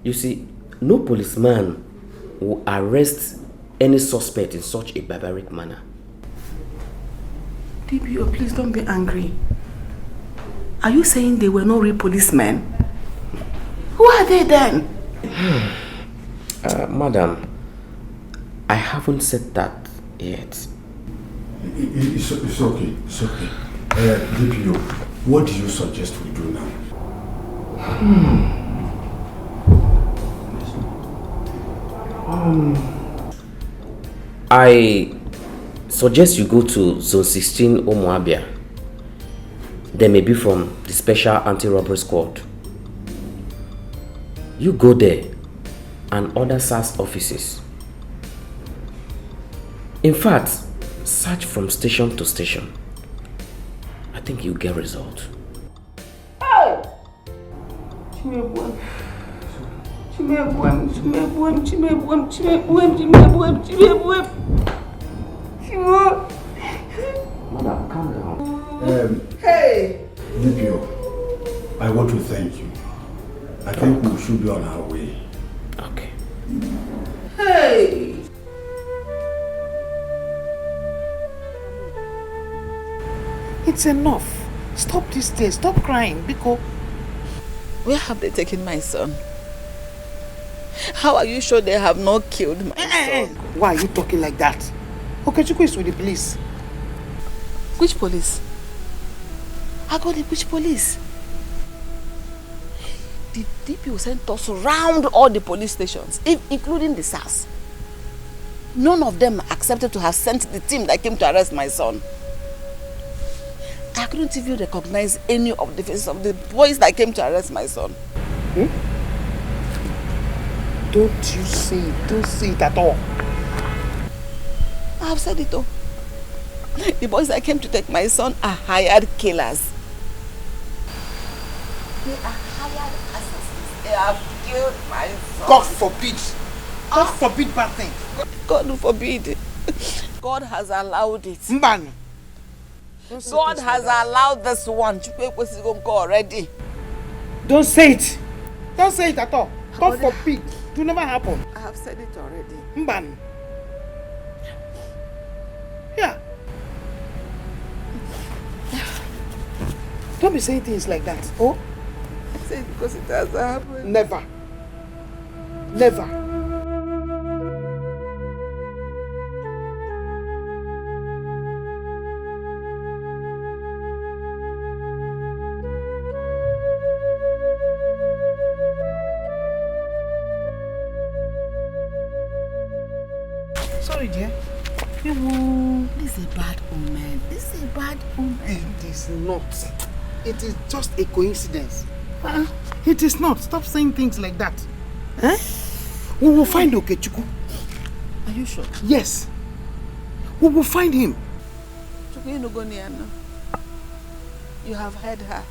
You see, no policeman will arrest any suspect in such a barbaric manner. DPO, please don't be angry. Are you saying they were not real policemen? Who are they then? Madam, I haven't said that yet. It's okay, it's okay. DPO, what do you suggest we do now? I suggest you go to Zone 16 Omoabia. They may be from the Special Anti-Robbery Squad. You go there and other SAS offices. In fact, search from station to station. I think you'll get result. Hey! Madam, calm down. Hey! DPO, I want to thank you. I think we should be on our way. Okay. Hey! It's enough. Stop this day. Stop crying, Biko. Where have they taken my son? How are you sure they have not killed my son? Why are you talking like that? Okechukwu is with the police. Which police? Which police? The DPO sent us around all the police stations, including the SAS. None of them accepted to have sent the team that came to arrest my son. I couldn't even recognize any of the faces of the boys that came to arrest my son. Don't you see it? Don't see it at all. I have said it all. The boys that came to take my son are hired killers. They are hired assassins. They have killed my son. God forbid. God forbid bad thing. God forbid. God has allowed it. Mban. God has allowed this one. Already. Don't say it. Don't say it at all. God forbid. It will never happen. I have said it already. Mban. Yeah. Don't be saying things like that. Oh? I say it because it has happened. Never. Never. Sorry, dear. This is a bad omen. This is a bad omen. It is not. It is just a coincidence. It is not. Stop saying things like that. We will find Okechukwu. Are you sure? Yes. We will find him. You have heard her.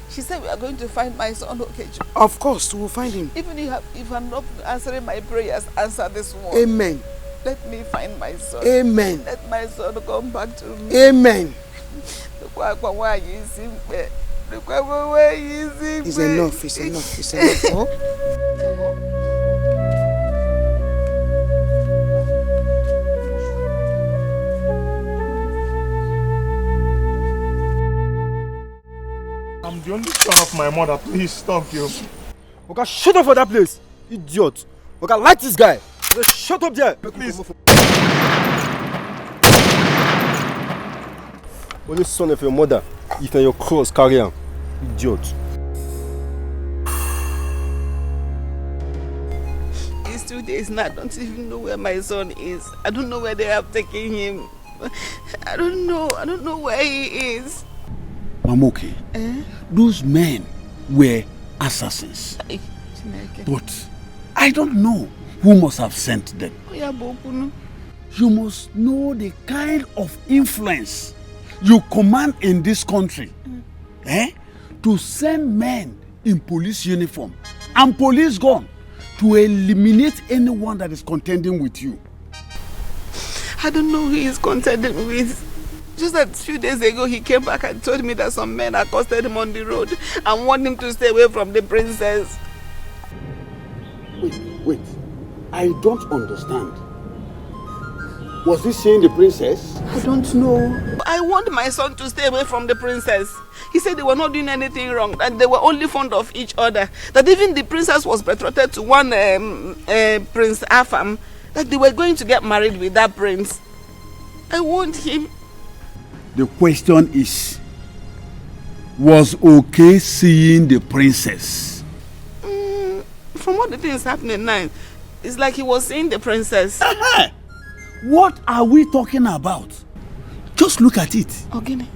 She said we are going to find my son Okechukwu. Of course, we will find him. Even if I'm not answering my prayers, answer this one. Amen. Let me find my son. Amen. Let my son come back to me. Amen. It's enough. It's enough. It's enough. Oh? I'm the only son of my mother. Please stop you. Okay, shut up for that place, idiot. Okay, like this guy. Just shut up there. Please. Only son of your mother. If you're your cross, carry him. Idiot. It's 2 days now. I don't even know where my son is. I don't know where they have taken him. I don't know where he is. Mamoke, those men were assassins. But I don't know who must have sent them. You must know the kind of influence you command in this country. To send men in police uniform and police gun to eliminate anyone that is contending with you. I don't know who he is contending with. Just a few days ago, he came back and told me that some men accosted him on the road and want him to stay away from the princess. Wait. I don't understand. Was he saying the princess? I don't know. I want my son to stay away from the princess. He said they were not doing anything wrong, that they were only fond of each other. That even the princess was betrothed to one Prince Afam, that they were going to get married with that prince. I want him. The question is, was okay seeing the princess? From what the thing is happening now, it's like he was seeing the princess. What are we talking about? Just look at it. Ogini.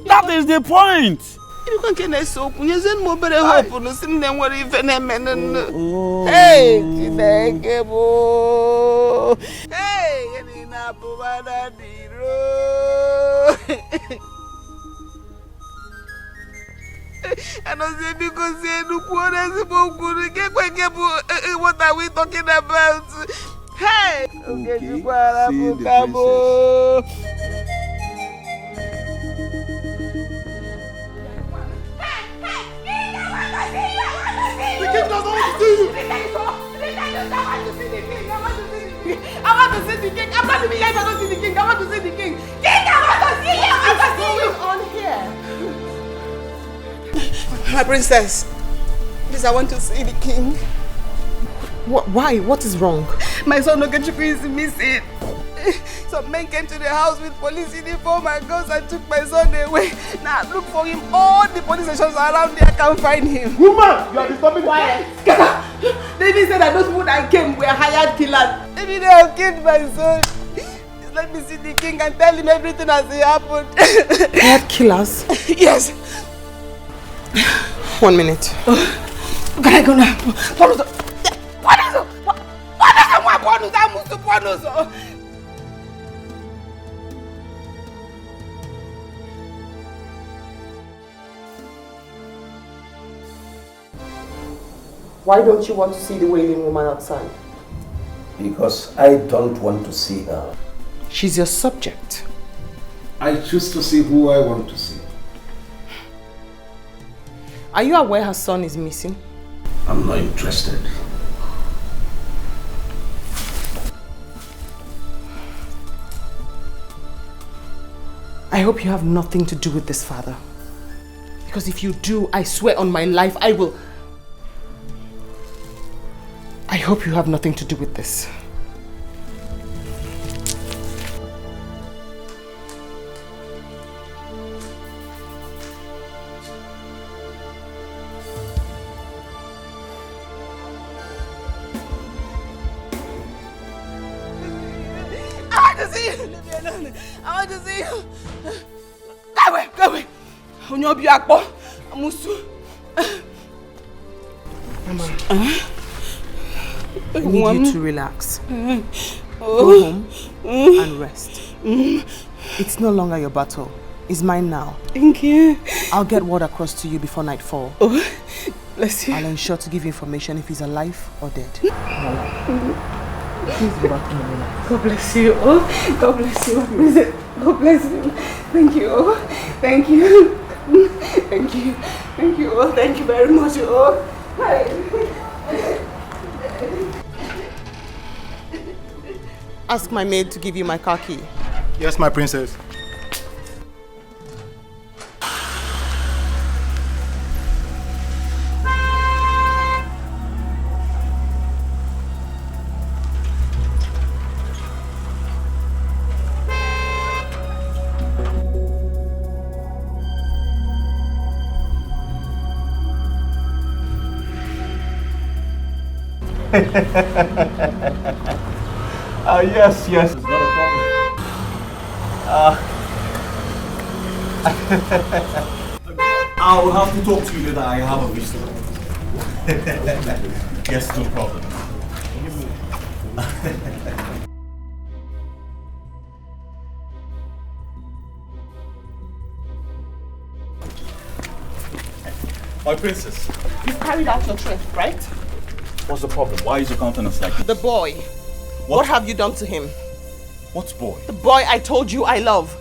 That is the point. You can't get us so. You send more better hope on us than what even a man. Hey, hey, in a bovada and I said, because what are we talking about? Hey, okay, see the king doesn't want to see you. I want to see the king. I'm not even here if I don't see the king. I want to see the king. King, I want to see you. What's going on here? My princess, please, I want to see the king. Why? What is wrong? My son Okechukwu is missing. Some men came to the house with police uniform and guns and took my son away. Now look for him. All the police stations around there can't find him. Woman, you are disturbing quiet. David said that those people that came were hired killers. Maybe they have killed my son. Just let me see the king and tell him everything as it happened. Hired killers? Yes. 1 minute. Can I go now? Why don't you want to see the wailing woman outside? Because I don't want to see her. She's your subject. I choose to see who I want to see. Are you aware her son is missing? I'm not interested. I hope you have nothing to do with this, father. Because if you do, I swear on my life, I will... I hope you have nothing to do with this. I want to see you. Leave me alone. I want to see you. Go away, go away. Mama. I need you to relax. Go home and rest. It's no longer your battle. It's mine now. Thank you. I'll get word across to you before nightfall. Bless you. I'll ensure to give you information if he's alive or dead. Please go back to Mama. God bless you. God bless you. God bless you. Thank you. Thank you. Thank you. Thank you. Thank you very much. Ask my maid to give you my car key. Yes, my princess. Yes, it's not a problem. I'll have to talk to you later. I have a visitor. Yes, no problem. My princess. You've carried out your threat, right? What's the problem? Why is your countenance like this? The boy. What have you done to him? What boy? The boy I told you I love.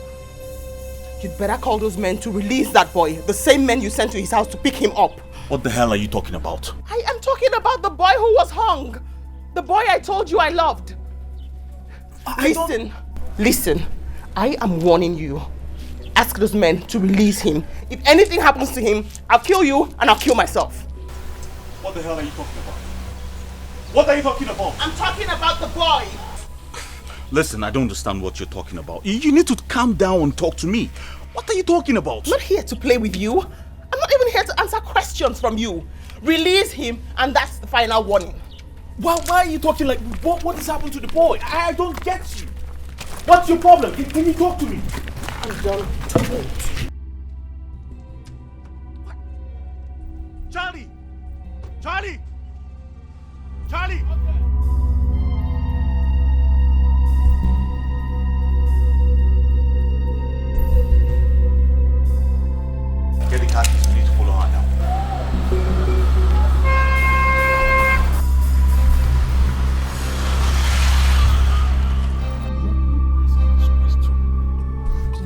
You'd better call those men to release that boy. The same men you sent to his house to pick him up. What the hell are you talking about? I am talking about the boy who was hung. The boy I told you I loved. Listen. I am warning you. Ask those men to release him. If anything happens to him, I'll kill you and I'll kill myself. What the hell are you talking about? What are you talking about? I'm talking about the boy. Listen, I don't understand what you're talking about. You need to calm down and talk to me. What are you talking about? I'm not here to play with you. I'm not even here to answer questions from you. Release him and that's the final warning. Why are you talking like... What has happened to the boy? I don't get you. What's your problem? Can you talk to me? I'm done. Charlie! Charlie! Charlie! Get the car keys, we need to follow her now.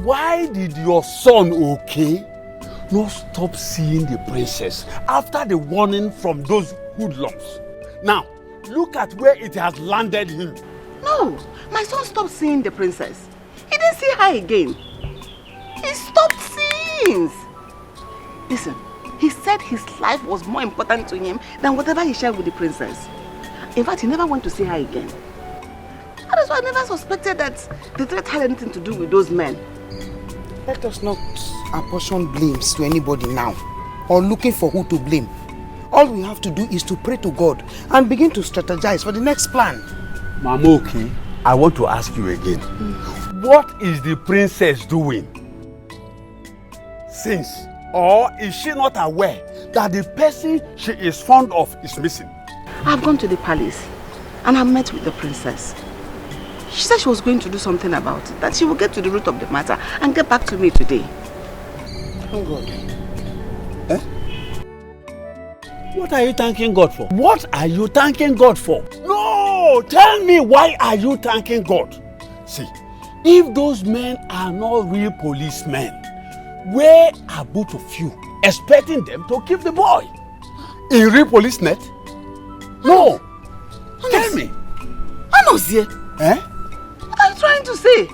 Why did your son, okay, not stop seeing the princess after the warning from those hoodlums? Now, look at where it has landed him. No, my son stopped seeing the princess. He didn't see her again. He stopped seeing. Listen, he said his life was more important to him than whatever he shared with the princess. In fact, he never went to see her again. That is why I never suspected that the threat had anything to do with those men. Let us not apportion blames to anybody now, or looking for who to blame. All we have to do is to pray to God and begin to strategize for the next plan. Mama, okay, I want to ask you again. What is the princess doing? Since, or is she not aware that the person she is fond of is missing? I've gone to the palace and I met with the princess. She said she was going to do something about it, that she will get to the root of the matter and get back to me today. Oh God. Eh? What are you thanking God for? What are you thanking God for? No! Tell me, why are you thanking God? See, if those men are not real policemen, where are both of you expecting them to keep the boy? In real police net? No! Tell me. Anozie. Eh? What are you trying to say?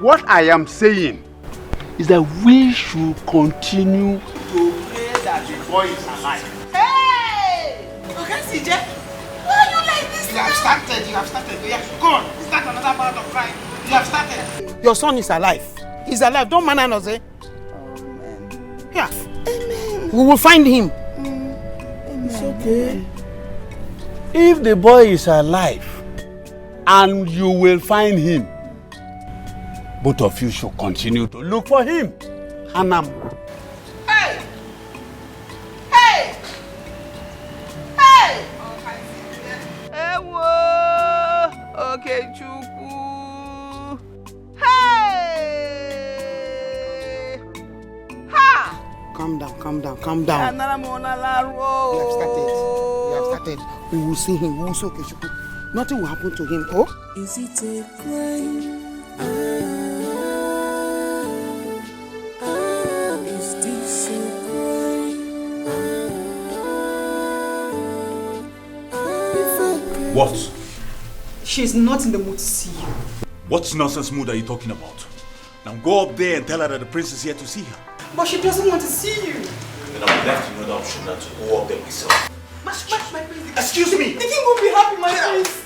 What I am saying is that we should continue to pray that the boy is alive. Hey! Okay, CJ. Why are you like this? You have started. Yeah, go on. Start another part of crime. You have started. Your son is alive. He's alive. Don't man us, eh? Amen. Yeah. Amen. We will find him. It's okay. If the boy is alive and you will find him, both of you should continue to look for him. Hanam. Hey! Hey! Hey! Ewo! Okay, Chuku. Hey! Ha! Calm down. We have started. We will see him. We will see Okechukwu. Nothing will happen to him. Oh? Is it a crime? Is this a crime? What? She's not in the mood to see you. What nonsense mood are you talking about? Now go up there and tell her that the prince is here to see her. But she doesn't want to see you. Then I would left you know the option not to go up there myself. My prince. Excuse me! The king will be happy, my prince.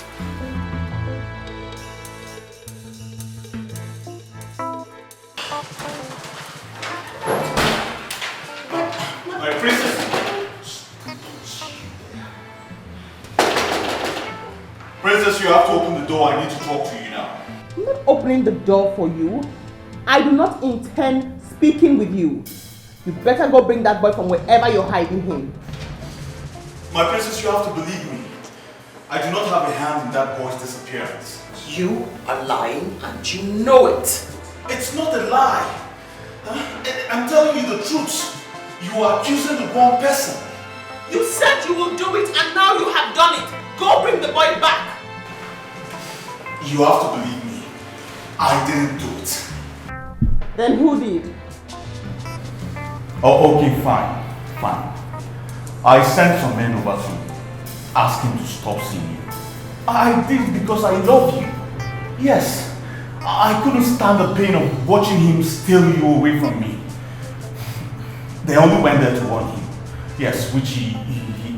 My princess! Princess, you have to open the door. I need to talk to you now. I'm not opening the door for you. I do not intend speaking with you. You better go bring that boy from wherever you're hiding him. My princess, you have to believe me. I do not have a hand in that boy's disappearance. You are lying and you know it. It's not a lie. I'm telling you the truth. You are accusing the wrong person. You said you will do it and now you have done it. Go bring the boy back. You have to believe me. I didn't do it. Then who did? Oh, okay, fine. I sent some men over to ask him to stop seeing you. I did because I love you. Yes, I couldn't stand the pain of watching him steal you away from me. They only went there to warn him. Yes, which he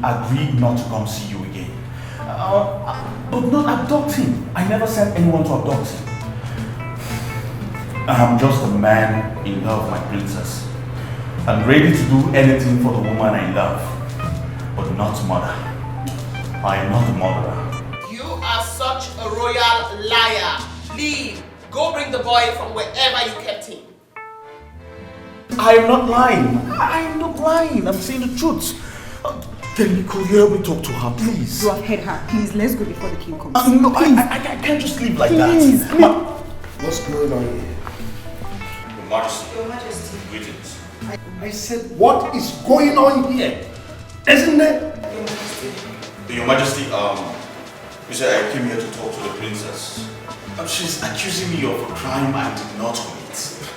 agreed not to come see you again. But not abduct him. I never sent anyone to abduct him. I'm just a man in love, my princess. I'm ready to do anything for the woman I love, but not mother. I am not the murderer. You are such a royal liar. Leave. Go bring the boy from wherever you kept him. I am not lying. I am not lying. I'm saying the truth. Then could you help me talk to her, please? Go ahead, her. Please, let's go before the king comes. No, I can't just leave like Please, that. What's going on here? Your Majesty. Your Majesty. Greetings. I said, what is going on here? Isn't it? Your Majesty, you said I came here to talk to the princess. She's accusing me of a crime I did not commit.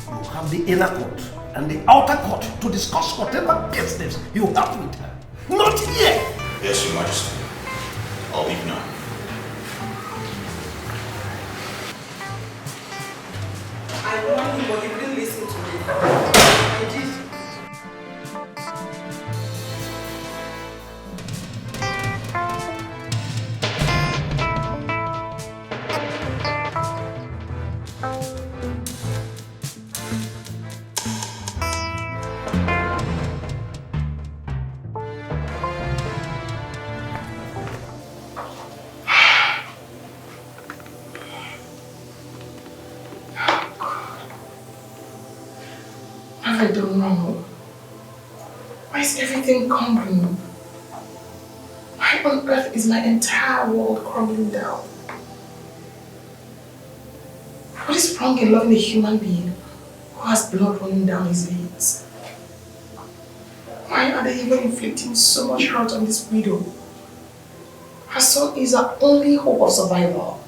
You have the inner court and the outer court to discuss whatever business you have with her. Not here! Yes, Your Majesty. I'll leave now. I warned you, but you didn't listen to me. I did. I don't know. Why is everything crumbling? Why on earth is my entire world crumbling down? What is wrong in loving a human being who has blood running down his veins? Why are they even inflicting so much hurt on this widow? Her son is her only hope of survival.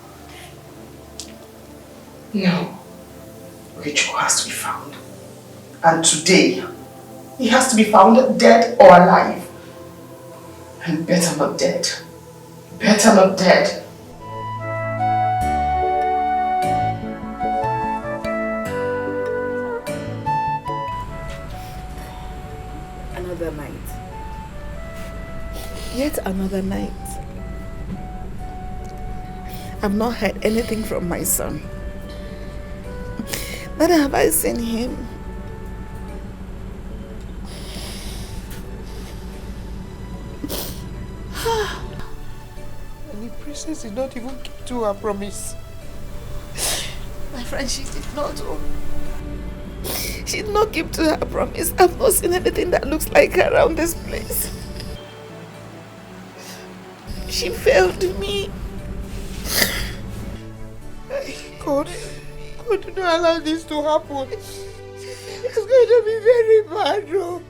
No, Rachel has to be found. And today, he has to be found dead or alive. And better not dead. Better not dead. Another night. Yet another night. I've not heard anything from my son. Neither have I seen him. And the princess did not even keep to her promise. My friend, she did not. She did not keep to her promise. I've not seen anything that looks like her around this place. She failed me. God, do not allow this to happen. It's going to be very bad, no.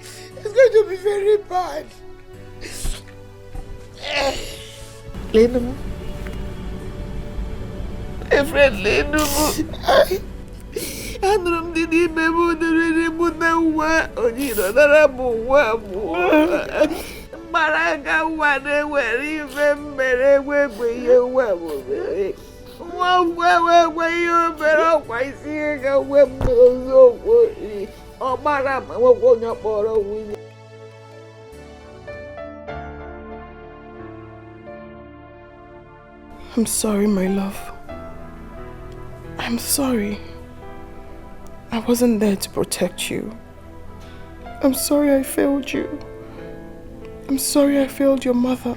It's going to be very bad. Lenu. My friend Lenu. Anụrụ m dị n'ime m dịrị mụ na nwa onye nọdara m nwa m. Mgbara aga nwa na-ewere ife mmere egbe ihe nwa m mere. Nwa ngwa egbe ihe o mere ọkwa isi ihe ga nwe m n'oziokwu. Ọ gbara ma nwekwa onye kpọrọ nwunye. I'm sorry, my love. I'm sorry. I wasn't there to protect you. I'm sorry I failed you. I'm sorry I failed your mother.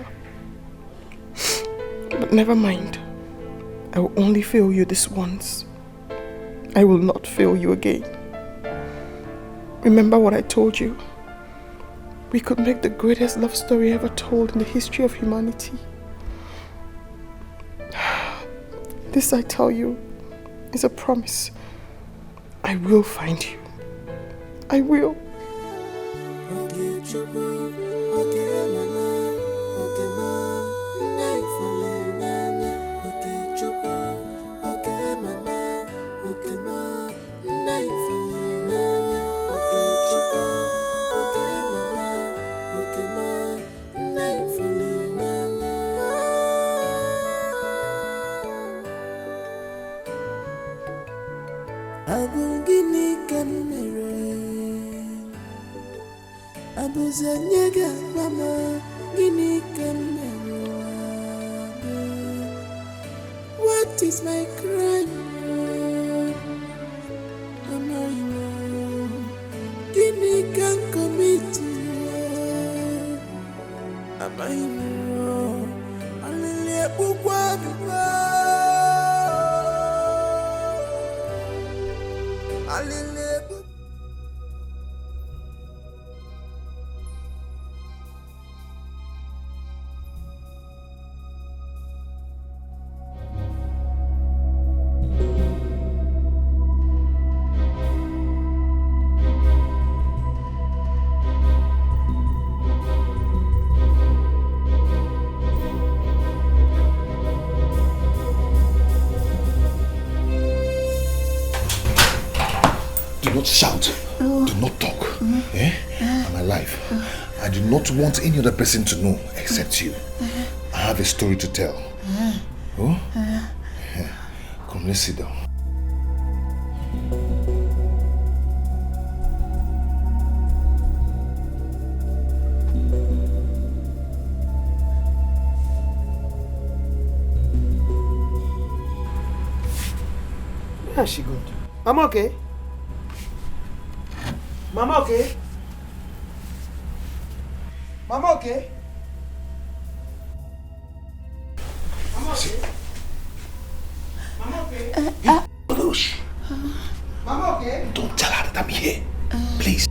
But never mind. I will only fail you this once. I will not fail you again. Remember what I told you. We could make the greatest love story ever told in the history of humanity. This, I tell you, is a promise. I will find you. I will. What is my crime? Guinea can commit. Do not shout. Do not talk. I'm alive. I do not want any other person to know except you. I have a story to tell. Oh? Come, let's sit down. Where is she good? Mama okay? Mama okay? Mama okay? Mama okay? Mama okay? Olosh. Mama okay? Don't tell her that I'm here. Please.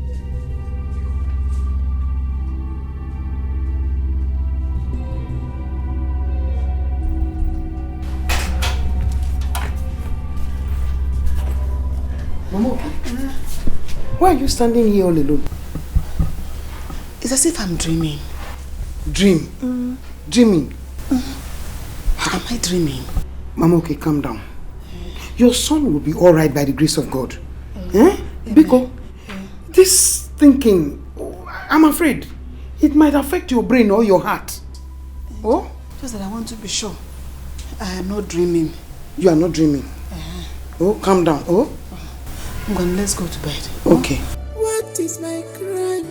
Mama okay? Why are you standing here all alone? It's as if I'm dreaming. Dream? Dreaming? Am I dreaming? Mama, okay, calm down. Your son will be alright by the grace of God. Because this thinking, I'm afraid, it might affect your brain or your heart. Oh? Just that I want to be sure. I am not dreaming. You are not dreaming? Oh, calm down. Oh? Let's go to bed. Okay. What is my crime?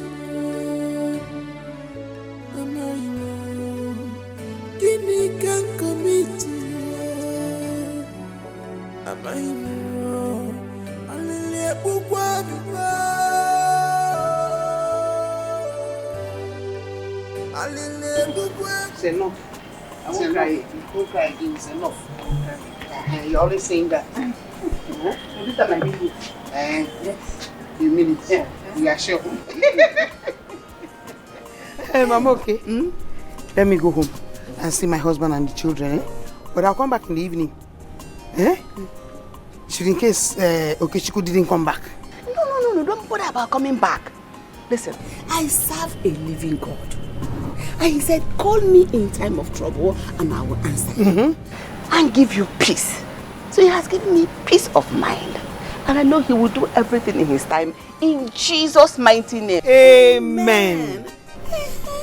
Give me can commit. Am I wrong? It's enough. I won't cry. You won't cry again. It's enough. You're always saying that. This time I mean it. Yes. You mean it? Yeah. You are sure? Hey, Mama, okay? Let me go home and see my husband and the children. But I'll come back in the evening. Should in case Okechukwu didn't come back. No. Don't bother about coming back. Listen, I serve a living God. And he said, call me in time of trouble and I will answer you. And give you peace. So he has given me peace of mind. And I know he will do everything in his time. In Jesus' mighty name. Amen.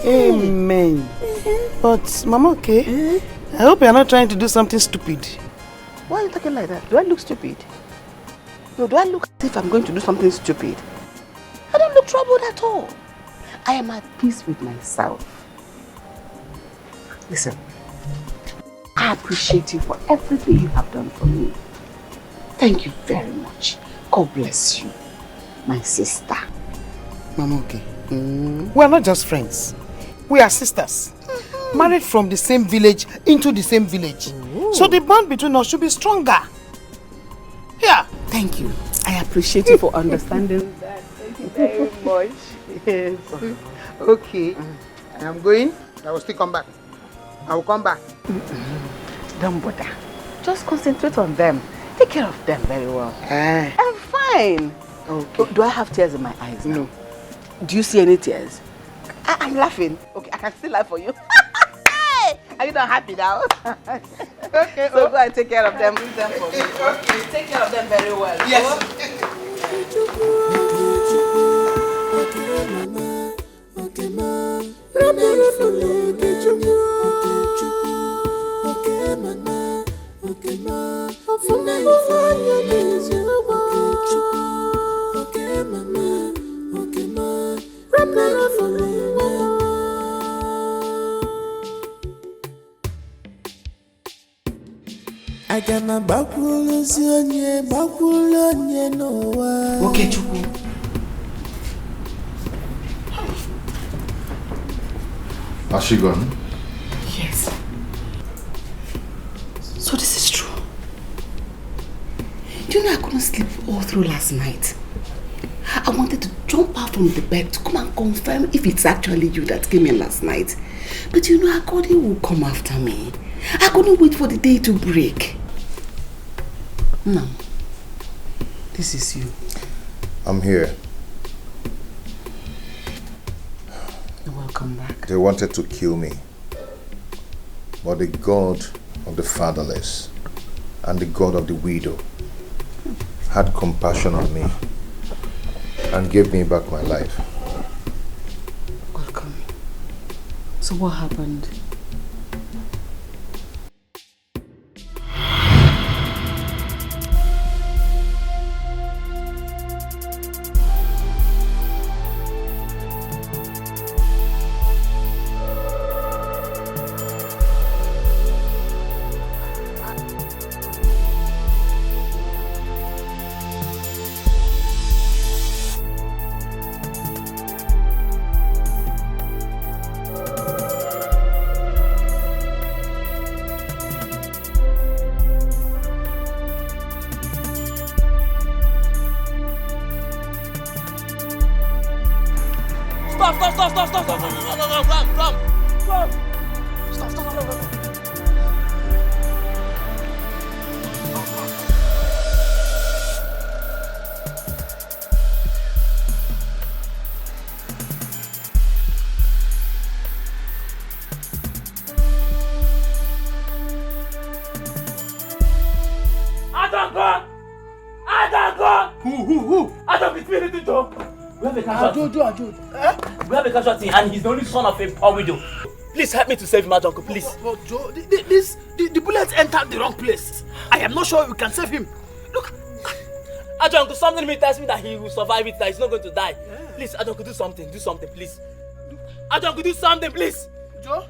Amen. But, Mama, okay? I hope you're not trying to do something stupid. Why are you talking like that? Do I look stupid? No, do I look as if I'm going to do something stupid? I don't look troubled at all. I am at peace with myself. Listen, I appreciate you for everything you have done for me. Thank you very much. God bless you, my sister. Mama, okay. We are not just friends. We are sisters. Married from the same village into the same village. So the bond between us should be stronger. Yeah. Thank you. I appreciate you for understanding that. Thank you very much. Yes. Okay. I am going. I will still come back. I will come back. Don't bother. Just concentrate on them. Take care of them very well. I'm fine. Okay. Do I have tears in my eyes now? No. Do you see any tears? I'm laughing. Okay, I can still laugh for you. Are you not happy now? Okay. So go and take care of them. Do them for me. Okay. Take care of them very well. Yes. Agama bakwulu zionye nowa. Okay, Chukwu. Has she gone? Yes. So this is true. Do you know I couldn't sleep all through last night? I wanted to jump out from the bed to come and confirm if it's actually you that came in last night. But you know, Akodi will come after me. I couldn't wait for the day to break. No. This is you. I'm here. You're welcome back. They wanted to kill me. But the God of the fatherless and the God of the widow had compassion on me and gave me back my life. Welcome. So what happened? We have a casualty and he's the only son of a poor widow. Please help me to save him, Ajonko, please. But Joe, the bullet entered the wrong place. I am not sure we can save him. Look. Ajonko, something in me tells me that he will survive it, that he's not going to die. Yeah. Please, Ajonko, do something, please. Ajonko, do something, please. Joe?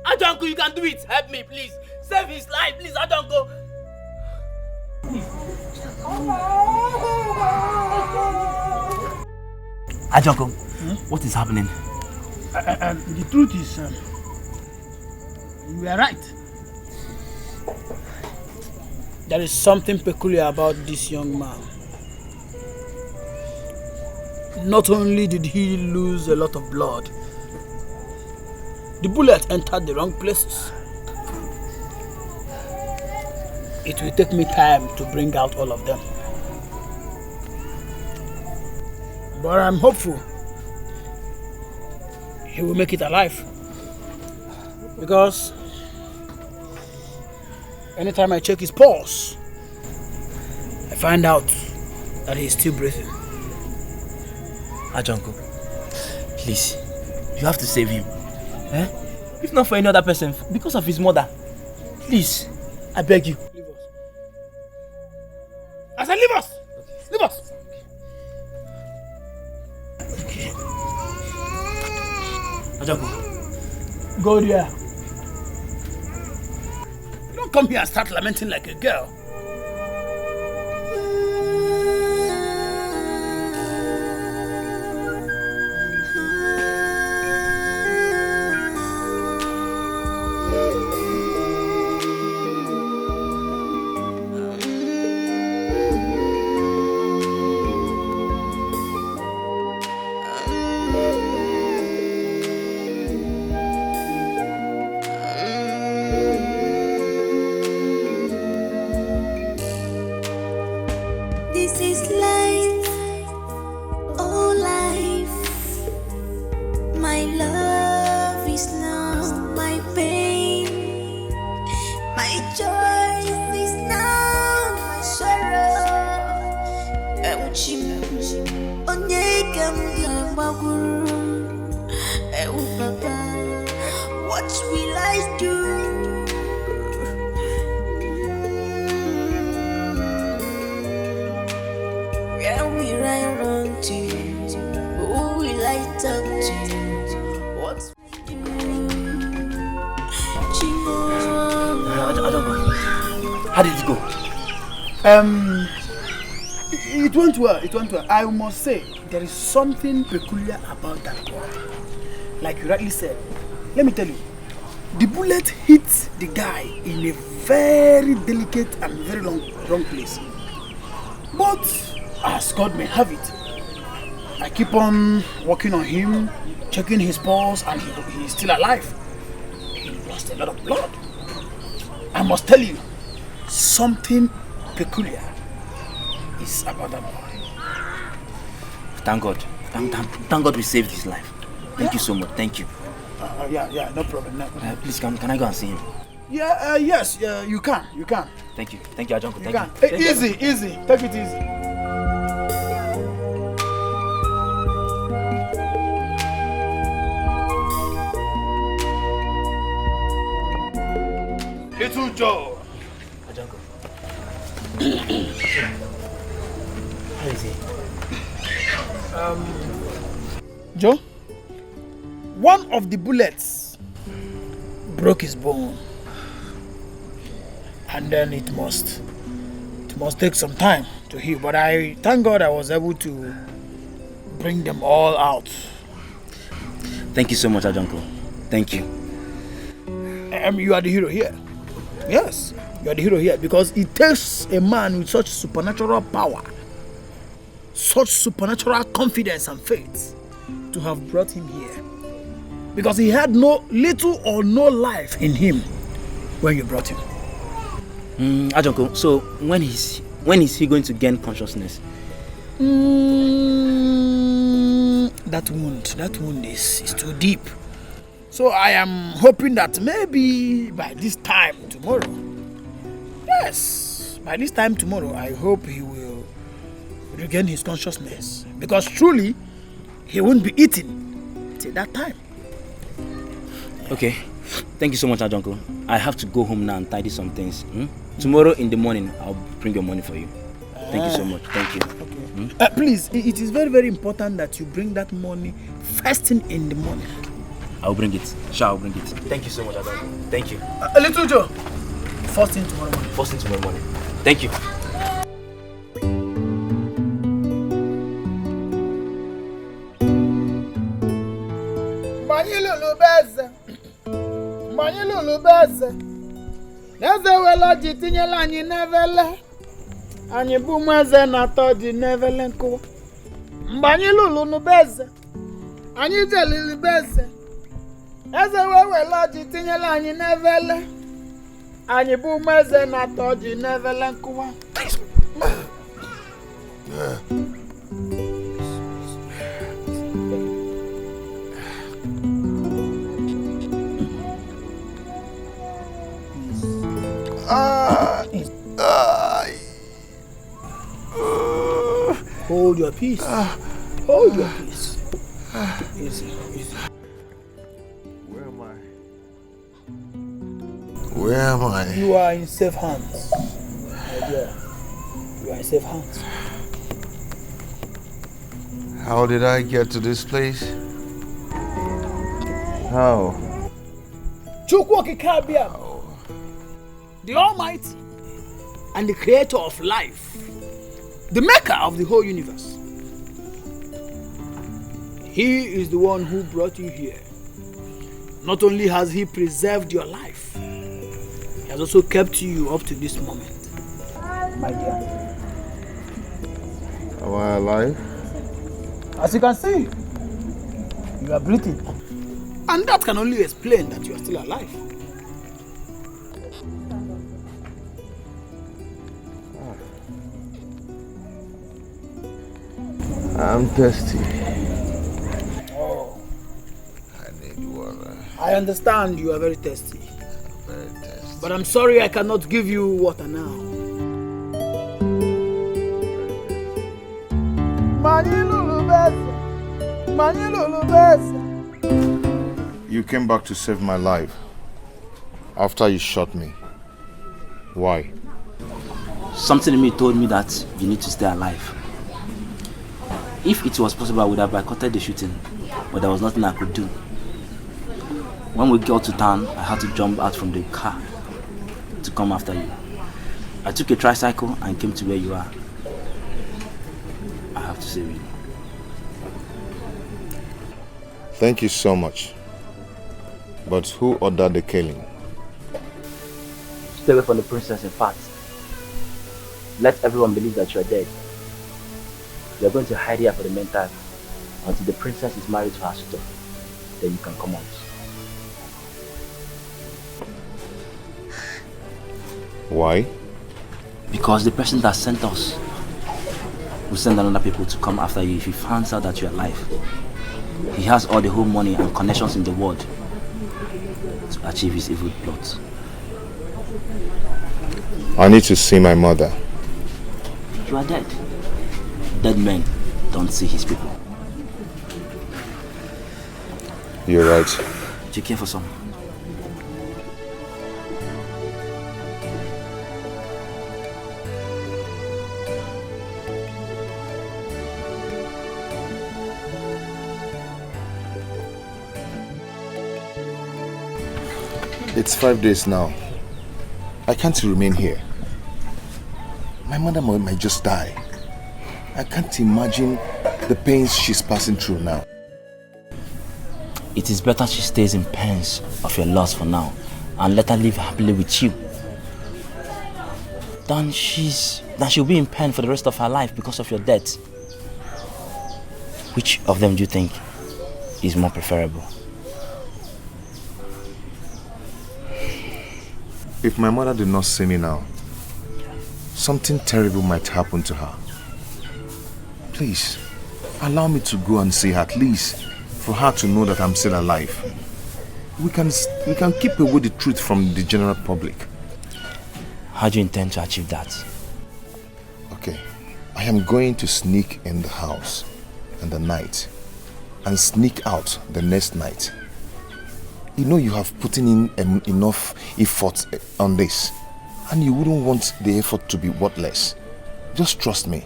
Ajonko, you can do it. Help me, please. Save his life, please, Ajonko. Please. Ajonko, what is happening? The truth is, you are right. There is something peculiar about this young man. Not only did he lose a lot of blood, the bullet entered the wrong places. It will take me time to bring out all of them. But I'm hopeful he will make it alive. Because anytime I check his pulse, I find out that he is still breathing. Ajonko, please, you have to save him. If not for any other person, because of his mother. Please, I beg you. Leave us. I said leave us! Leave us! Okay. Ajonko. Go there. You don't come here and start lamenting like a girl. How did it go? It went well. It went well. I must say, there is something peculiar about that boy. Like you rightly said, let me tell you, the bullet hit the guy in a very delicate and very wrong place. But as God may have it, I keep on working on him, checking his pulse, and he's still alive. He lost a lot of blood. I must tell you, something peculiar is about that boy. Thank God. Thank God we saved his life. Thank you so much. Thank you. Yeah, no problem. No. Please, can I go and see him? Yeah, yes, you can. Thank you, Ajonko. You can. Easy. Take it easy. Little Joe. Ajonko. How is he? Joe, one of the bullets broke his bone, and then it must take some time to heal. But I thank God I was able to bring them all out. Thank you so much, Ajonko. Thank you. You are the hero here. Yes, you are the hero here because it takes a man with such supernatural power, such supernatural confidence and faith to have brought him here. Because he had little or no life in him when you brought him. Ajonko, so when is he going to gain consciousness? That wound is too deep. So I am hoping that maybe by this time tomorrow, I hope he will regain his consciousness. Because truly, he won't be eating till that time. Okay. Thank you so much, Ajonko. I have to go home now and tidy some things. Tomorrow in the morning, I'll bring your money for you. Thank you so much. Thank you. Okay. Please, it is very, very important that you bring that money first thing in the morning. I'll bring it. Sure, I'll bring it. Thank you so much, Ajonko. Thank you. Little Joe, first thing tomorrow morning. First thing tomorrow morning. Thank you. Neze wela ji tinyela anyị n'evele. Anyị bụ ụmụeze na-atọ ji n'evele nkụwa. Mgbe anyị lụrụ n'ubeze, anyị jelili beze. Eze wela ji tinyela anyị n'evele. Anyị bụ ụmụeze na-atọ ji n'evele nkụwa. Hold your peace. Hold your peace. Easy. Where am I? Where am I? You are in safe hands. My dear. You are in safe hands. How did I get to this place? How? The Almighty and the Creator of life, the Maker of the whole universe. He is the one who brought you here. Not only has He preserved your life, He has also kept you up to this moment. My dear. Am I alive? As you can see, you are breathing. And that can only explain that you are still alive. I'm thirsty. Oh. I need water. I understand you are very thirsty. I'm very thirsty. But I'm sorry I cannot give you water now. You came back to save my life after you shot me. Why? Something in me told me that you need to stay alive. If it was possible, I would have boycotted the shooting, but there was nothing I could do. When we got to town, I had to jump out from the car to come after you. I took a tricycle and came to where you are. I have to save you. Thank you so much. But who ordered the killing? Stay away from the princess, in fact. Let everyone believe that you are dead. You are going to hide here for the meantime until the princess is married to her suitor. Then you can come out. Why? Because the person that sent us will send another people to come after you if he finds out that you are alive. He has all the whole money and connections in the world to achieve his evil plot. I need to see my mother. You are dead. Dead men don't see his people. You're right. Do you care for some? It's 5 days now. I can't remain here. My mother might just die. I can't imagine the pains she's passing through now. It is better she stays in pains of your loss for now and let her live happily with you than she'll be in pain for the rest of her life because of your death. Which of them do you think is more preferable? If my mother did not see me now, something terrible might happen to her. Please, allow me to go and see her, at least for her to know that I'm still alive. We can keep away the truth from the general public. How do you intend to achieve that? Okay, I am going to sneak in the house in the night and sneak out the next night. You know you have put in enough effort on this, and you wouldn't want the effort to be worthless. Just trust me,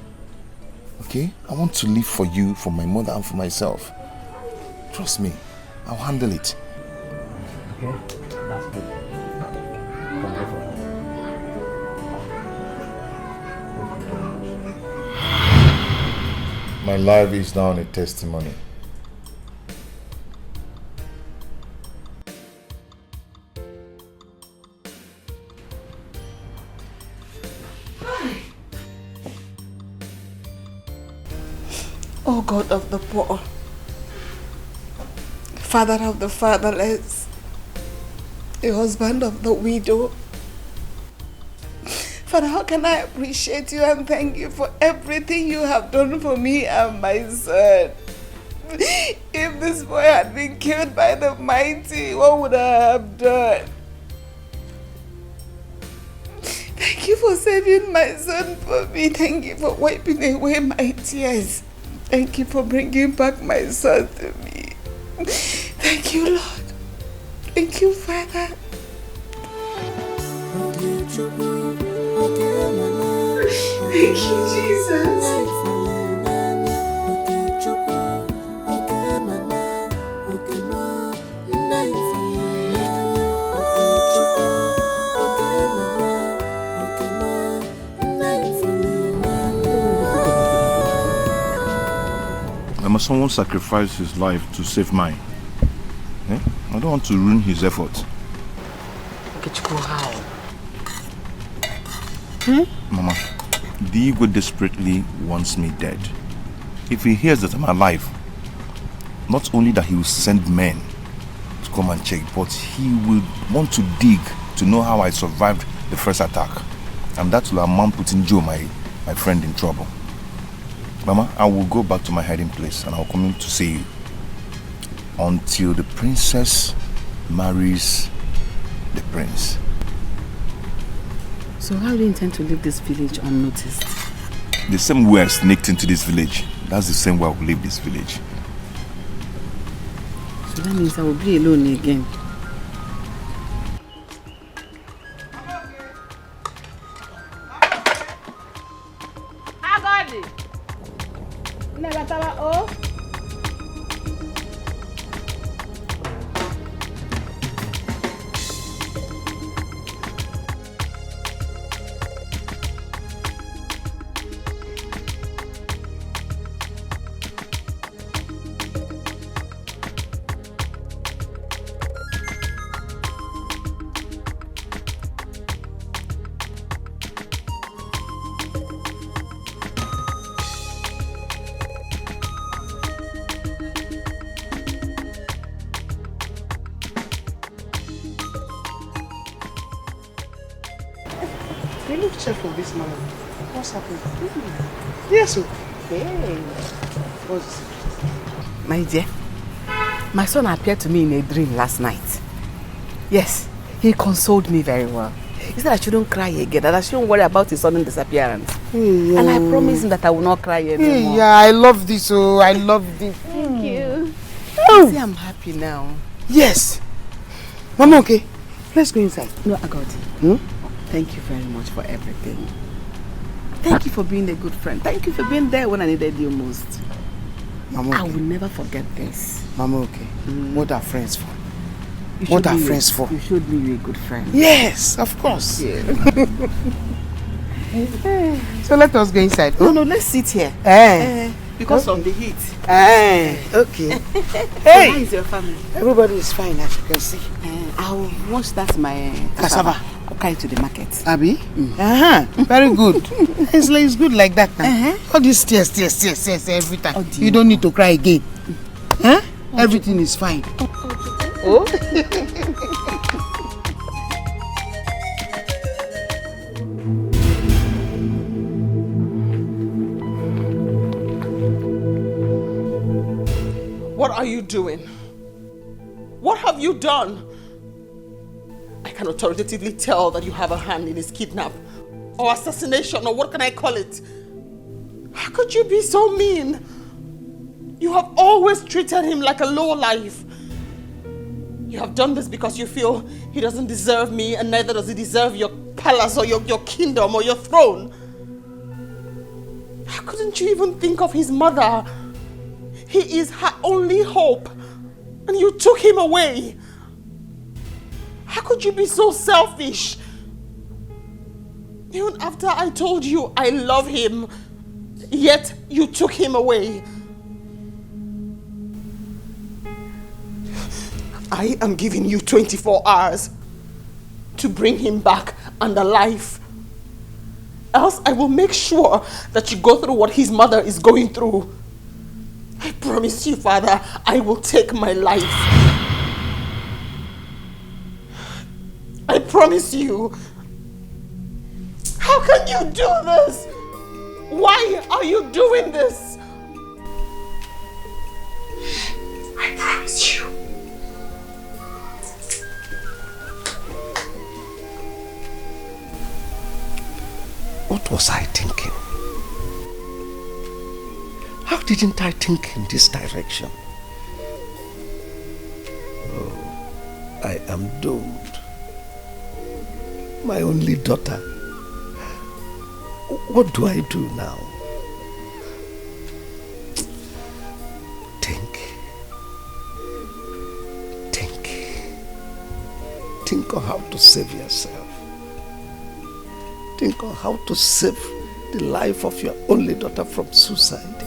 okay? I want to live for you, for my mother and for myself. Trust me, I'll handle it. Okay, that's good. Come over. My life is now a testimony. O God of the poor, Father of the fatherless, the husband of the widow. Father, how can I appreciate you and thank you for everything you have done for me and my son? If this boy had been killed by the mighty, what would I have done? Thank you for saving my son for me. Thank you for wiping away my tears. Thank you for bringing back my son to me. Thank you, Lord. Thank you, Father. Thank you, Jesus. Must someone sacrifice his life to save mine? Eh? I don't want to ruin his effort. How? Mama, the Igwe desperately wants me dead. If he hears that I'm alive, not only that he will send men to come and check, but he will want to dig to know how I survived the first attack. And that will amount putting Joe, my friend, in trouble. Mama, I will go back to my hiding place and I'll come in to see you until the princess marries the prince. So how do you intend to leave this village unnoticed? The same way I sneaked into this village, that's the same way I will leave this village. So that means I will be alone again. check of this man. What's happening? Yes, sir. Hey. What's My dear, my son appeared to me in a dream last night. Yes, he consoled me very well. He said I shouldn't cry again, that I shouldn't worry about his sudden disappearance. Hey, and I promised him that I will not cry anymore. Hey, yeah, I love this. Oh, I love this. Thank you. Oh. See, I'm happy now. Yes. Mama, okay. Let's go inside. No, I got it. Thank you very much for everything. Thank you for being a good friend. Thank you for being there when I needed you most. Mama, okay. I will never forget this. Mama, okay. What are friends for? You What are friends for? You showed me you're a good friend. Yes, of course. Yeah. So let us go inside. No, let's sit here. Because of the heat. Okay. Hey! How is your family? Everybody is fine, as you can see. I'll wash that my cassava. I'll carry to the market. Abi? Very good. It's good like that now. All these tears every time. Oh, you don't need to cry again. Everything is fine. Oh? What are you doing? What have you done? I can authoritatively tell that you have a hand in his kidnap or assassination, or what can I call it? How could you be so mean? You have always treated him like a lowlife. You have done this because you feel he doesn't deserve me, and neither does he deserve your palace or your kingdom or your throne. How couldn't you even think of his mother? He is her only hope, and you took him away. How could you be so selfish? Even after I told you I love him, yet you took him away. I am giving you 24 hours to bring him back and alive. Else I will make sure that you go through what his mother is going through. I promise you, Father, I will take my life. I promise you. How can you do this? Why are you doing this? I promise you. What was I thinking? How didn't I think in this direction? Oh, I am doomed. My only daughter. What do I do now? Think on how to save yourself. Think on how to save the life of your only daughter from suicide.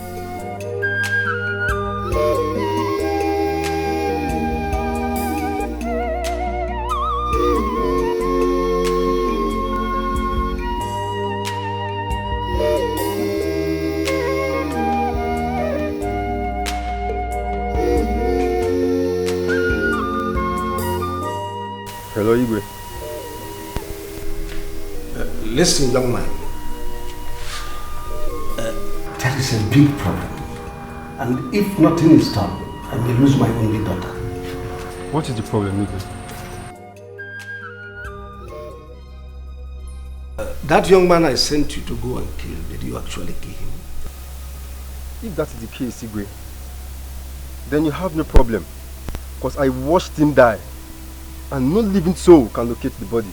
Hello, Igwe. Listen, young man. There is a big problem. And if nothing is done, I may lose my only daughter. What is the problem, Igwe? That young man I sent you to go and kill, did you actually kill him? If that is the case, Igwe, then you have no problem. Because I watched him die. And no living soul can locate the body.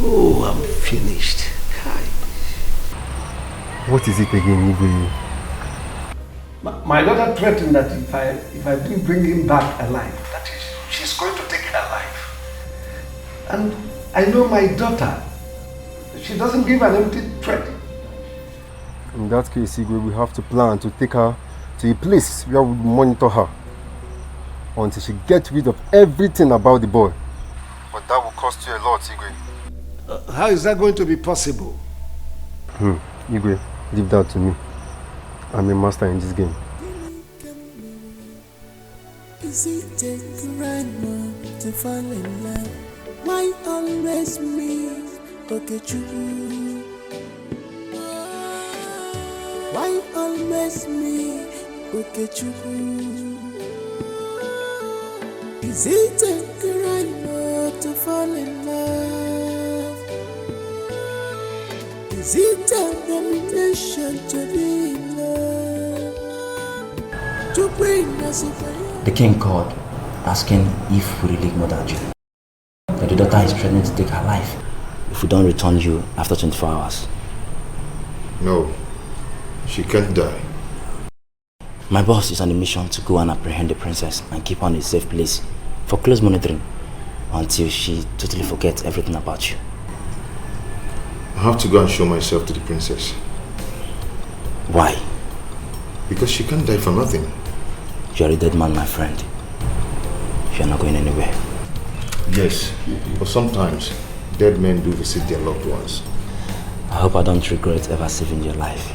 Oh, I'm finished. What is it again, Igwe? My daughter threatened that if I didn't bring him back alive, that is, she's going to take her life. And I know my daughter. She doesn't give an empty threat. In that case, Igwe, we have to plan to take her to a place where we monitor her until she gets rid of everything about the boy. But that will cost you a lot, Igwe. How is that going to be possible? Igwe, leave that to me. I'm a master in this game. Is it take the right one to fall in love? Why always me? Okechukwu. Why always me? Okechukwu. Is it a crime not to fall in love? Is it a domination to be in love? To bring us a The king called, asking if we really murdered you. That the daughter is threatening to take her life if we don't return you after 24 hours. No, she can't die. My boss is on a mission to go and apprehend the princess and keep her in a safe place for close monitoring until she totally forgets everything about you. I have to go and show myself to the princess. Why? Because she can't die for nothing. You are a dead man, my friend. You are not going anywhere. Yes, but sometimes dead men do visit their loved ones. I hope I don't regret ever saving your life.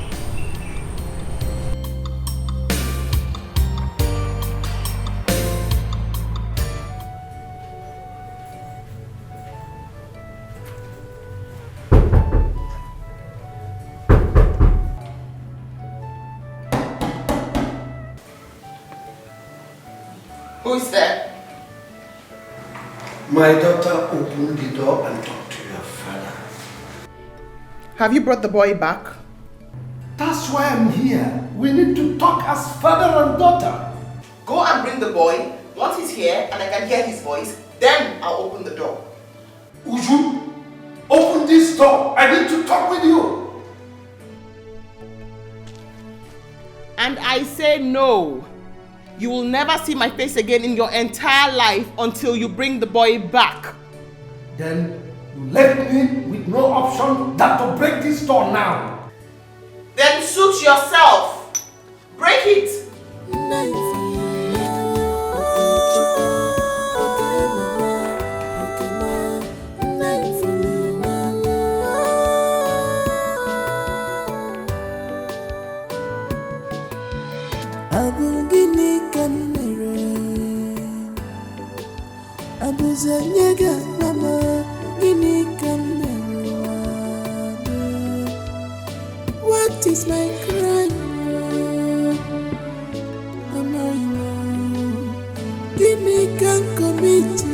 Who's there? My daughter opened the door and talked to your father. Have you brought the boy back? That's why I'm here. We need to talk as father and daughter. Go and bring the boy. Once he's here and I can hear his voice, then I'll open the door. Uju, open this door. I need to talk with you. And I say no. You will never see my face again in your entire life until you bring the boy back. Then you left me with no option than to break this door now. Then suit yourself. Break it. What is my crime? Give me can commit to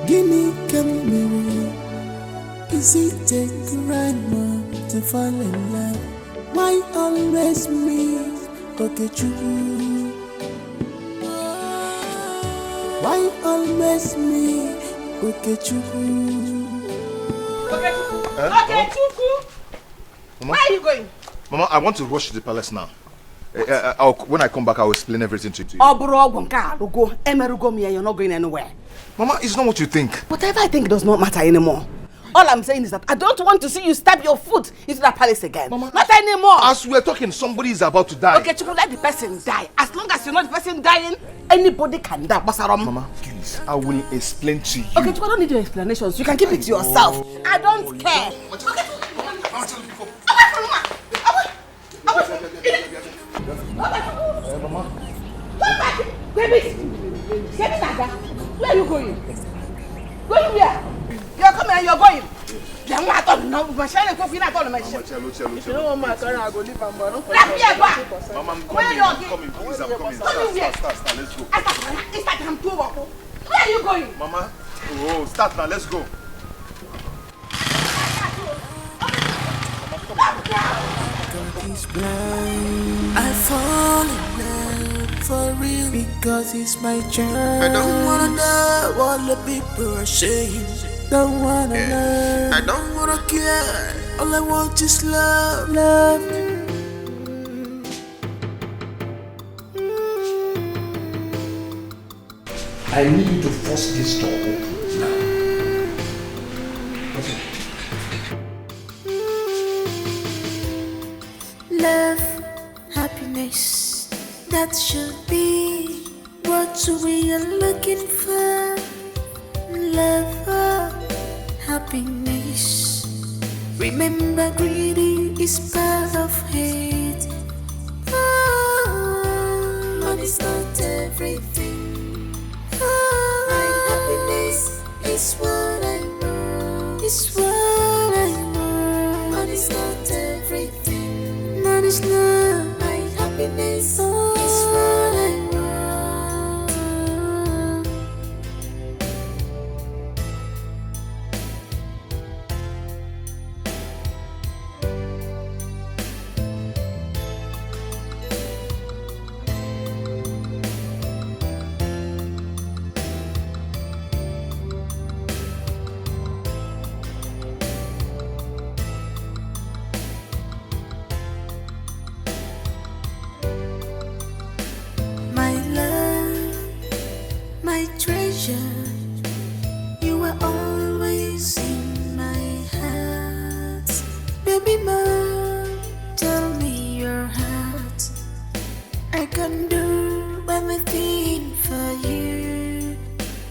Guinea can marry. Is it a crime to fall in love? Why always me? Okechukwu. Why always me? Okechukwu. Okechukwu. Where are you going? Mama, I want to rush to the palace now. When I come back, I'll explain everything to you. You're not going anywhere. Mama, it's not what you think. Whatever I think does not matter anymore. All I'm saying is that I don't want to see you stab your foot into that palace again. Mama, not anymore. As we're talking, somebody is about to die. Okay, Chukwu, let the person die. As long as you're not the person dying, anybody can die. Mama, please, I will explain to you. Okay, Chukwu, I don't need your explanations. You can keep it to yourself. I don't care. Where are you going? Going where? You're coming and you're going. Where are you going? Mama, start now, let's go. God is blind. I fall in love for real because it's my child. I don't wanna know what the people are saying. Don't wanna learn. I don't wanna care. All I want is love, love. I need you to force this door open now. Love, happiness, that should be what So we are looking for love or happiness. Remember, greedy is part of hate. Money's not everything. My happiness is what I know. It's what I know. Money's not everything. Money's not my happiness. Is what I know. My love, my treasure, you are always in my heart. Baby, mom, tell me your heart. I can do anything for you.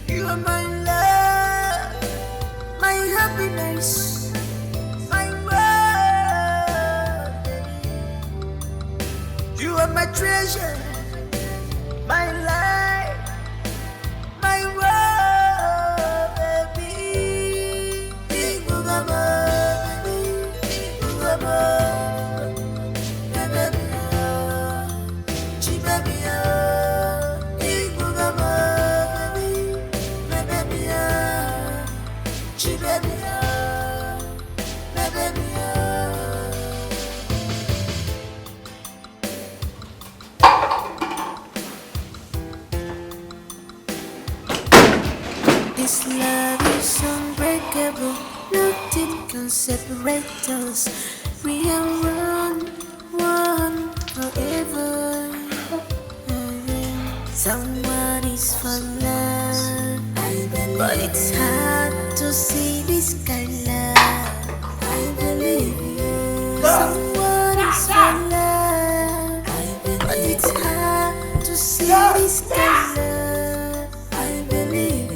You are my love, my happiness, my world. You are my treasure, my life, my world, baby. Big Bugama, Big Bugama, baby, baby, Big Bugama, baby, baby, baby, This love is unbreakable, nothing can separate us. We are one forever. Someone is for love, but it's hard to see this kind of love. I believe you. Someone is for love, but it's hard to see this kind of love. I believe you.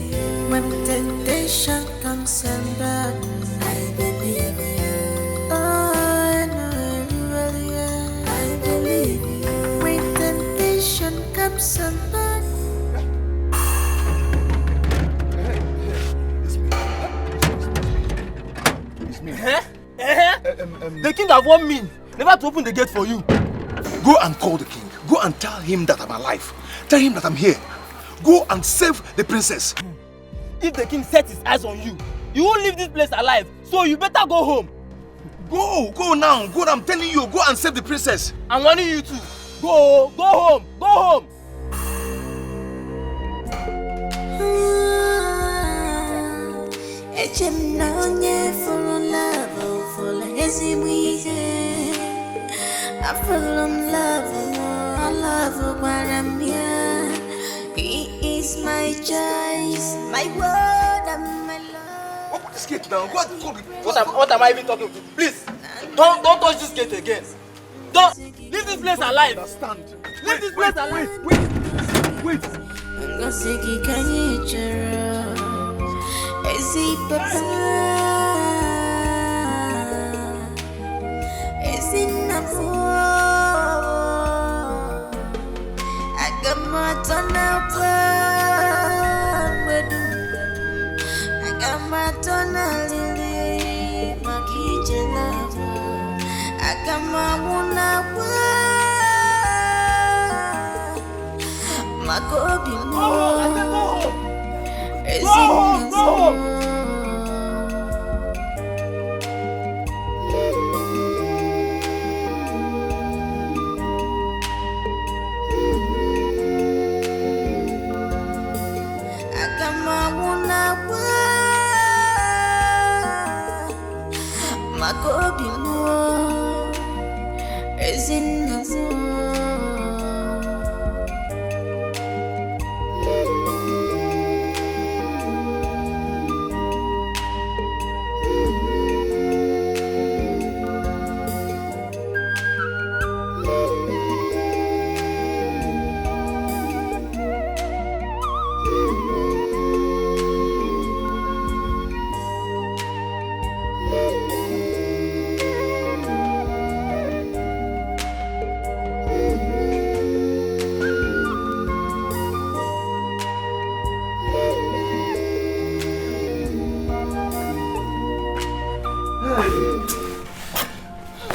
When temptation comes and back, I believe you. Oh, I know you really are. I believe you. When temptation comes and back. The king have warned me never to open the gate for you. Go and call the king. Go and tell him that I'm alive. Tell him that I'm here. Go and save the princess. If the king sets his eyes on you, you won't leave this place alive. So you better go home. Go now. Go, I'm telling you. Go and save the princess. I'm warning you too. Go home. Go home. I fell in love, I love when I'm here. He is my choice, my word and my love. Open this gate now. Go and call the... What am I even talking to? Please, don't touch this gate again. Don't leave this place alive. Understand? Leave this place alive. Wait.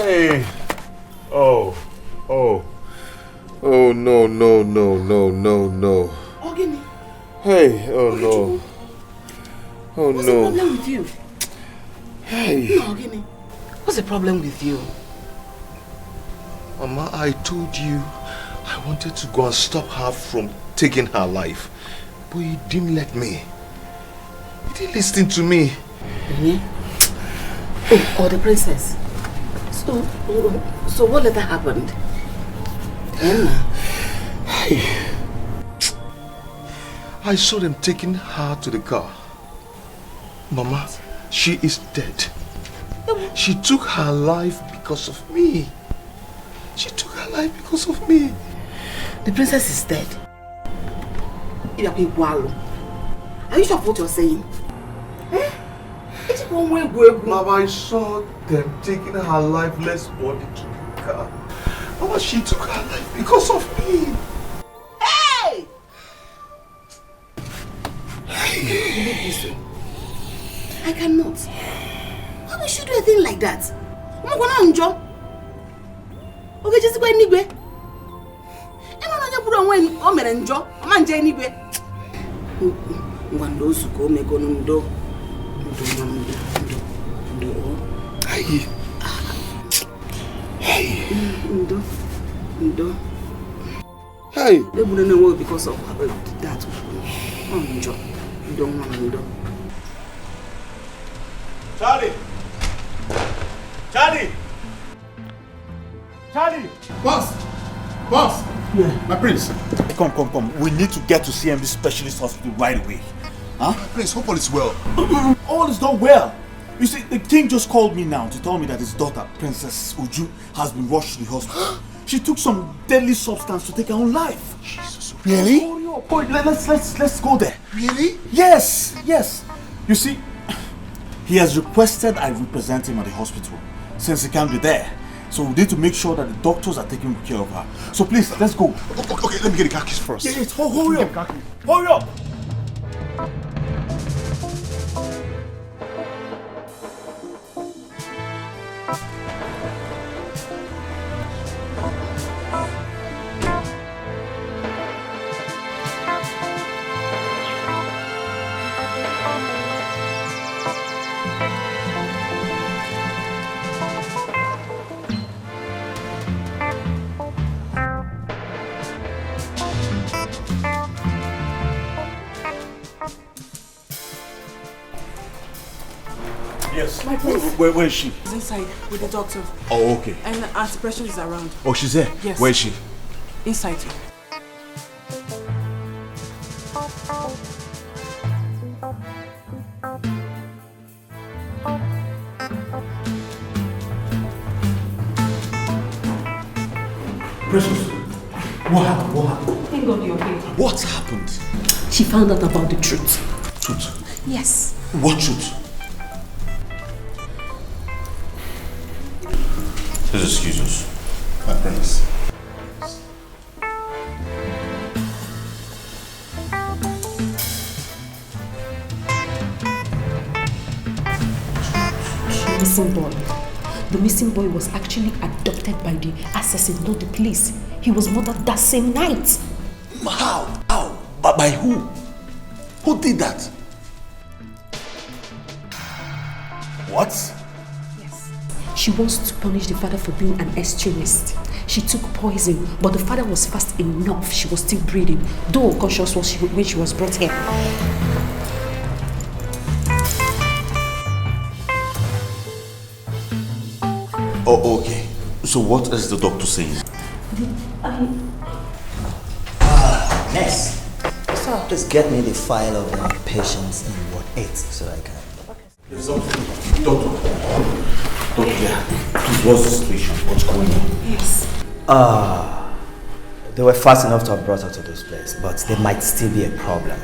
Hey. Oh. Oh, no. Ogini. Hey, oh no. Oh What's no. the problem with you? Hey. Ogini. What's the problem with you? Mama, I told you I wanted to go and stop her from taking her life. But you didn't let me. You didn't listen to me. Oh, the princess. So what later happened? Hey. I saw them taking her to the car. Mama, she is dead. She took her life because of me. She took her life because of me. The princess is dead. Are you sure of what you're saying? Mama, I saw them taking her lifeless body to the car. Mama, she took her life because of me. Hey! I cannot. How would you do a thing like that? I'm going to enjoy. Okay, just go anywhere. I'm not going to put on when I'm going to enjoy. I'm going to enjoy anywhere. I'm going to go make on the Hey. Hey. They wouldn't know because of that. Enjoy. You don't want to do. Charlie! Boss! Yeah. My prince. Come. We need to get to CMB Specialist Hospital right away. Huh? My prince, hope all is well. All is not well. You see, the king just called me now to tell me that his daughter, Princess Uju, has been rushed to the hospital. She took some deadly substance to take her own life. Jesus. Really? Oh, boy, let's go there. Really? Yes. You see, he has requested I represent him at the hospital since he can't be there. So we need to make sure that the doctors are taking care of her. So please, let's go. Okay, let me get the car keys first. Yes, hurry up. Hurry up. Yes. My prince. Where is she? She's inside with the doctor. Oh, okay. And Auntie Precious is around. Oh, she's there? Yes. Where is she? Inside. Precious, what happened? Thank God you're okay. What happened? She found out about the truth. Truth? Yes. What truth? Please excuse us. My prince. The missing boy was actually adopted by the assassin, not the police. He was murdered that same night. How? But by who? Who did that? What? Yes. She wants to punish the father for being an extremist. She took poison, but the father was fast enough. She was still breathing, though unconscious when she was brought here. Oh, okay. So what is the doctor saying? Nurse, so please get me the file of the patients in Ward 8 so I can... Yes, doctor. Please, what's the situation? What's going on? Yes. They were fast enough to have brought her to this place, but there might still be a problem.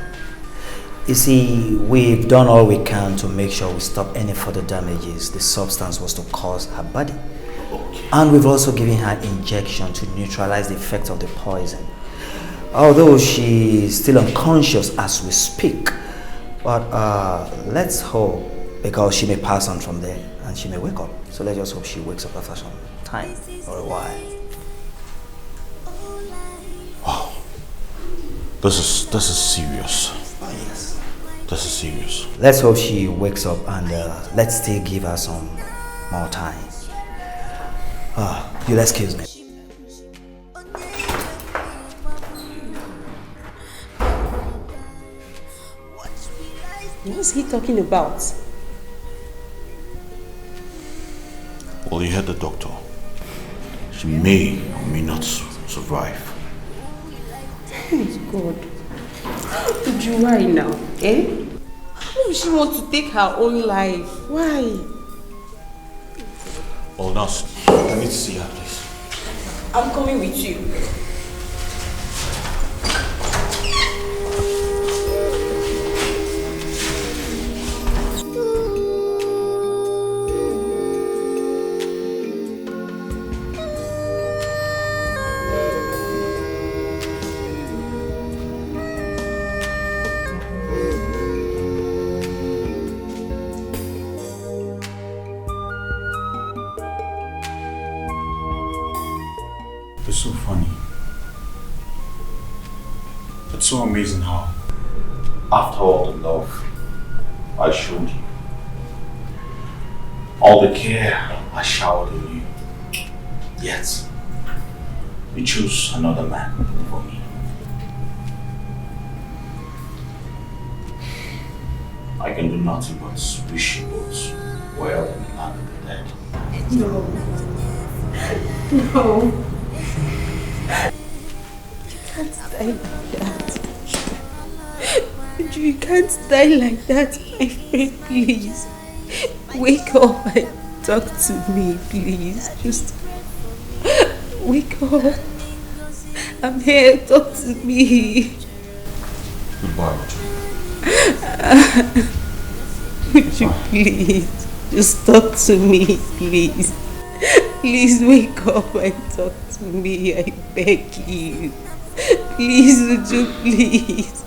You see, we've done all we can to make sure we stop any further damages the substance was to cause her body. Okay. And we've also given her injection to neutralize the effect of the poison. Although she's still unconscious as we speak. But let's hope Because she may pass on from there and she may wake up. So let's just hope she wakes up after some time or a while. Wow. This is serious. Oh, yes. This is serious. Let's hope she wakes up and let's still give her some more time. You'll excuse me. What's he talking about? Well, you heard the doctor. She may or may not survive. Oh God. Did you why now? Eh? Why would she want to take her own life? Why? Well, nurse, I need to see her, please. I'm coming with you. It's so funny. It's so amazing how, after all the love I showed you, all the care I showered on you, yet you chose another man for me. I can do nothing but wish you both well in the land of the dead. No. No. You can't die like that. You can't die like that, my friend, please. Wake up and talk to me, please. Just wake up. I'm here, talk to me. Goodbye, Would you please just talk to me, please? Please wake up and talk to me, I beg you. Please, would you please?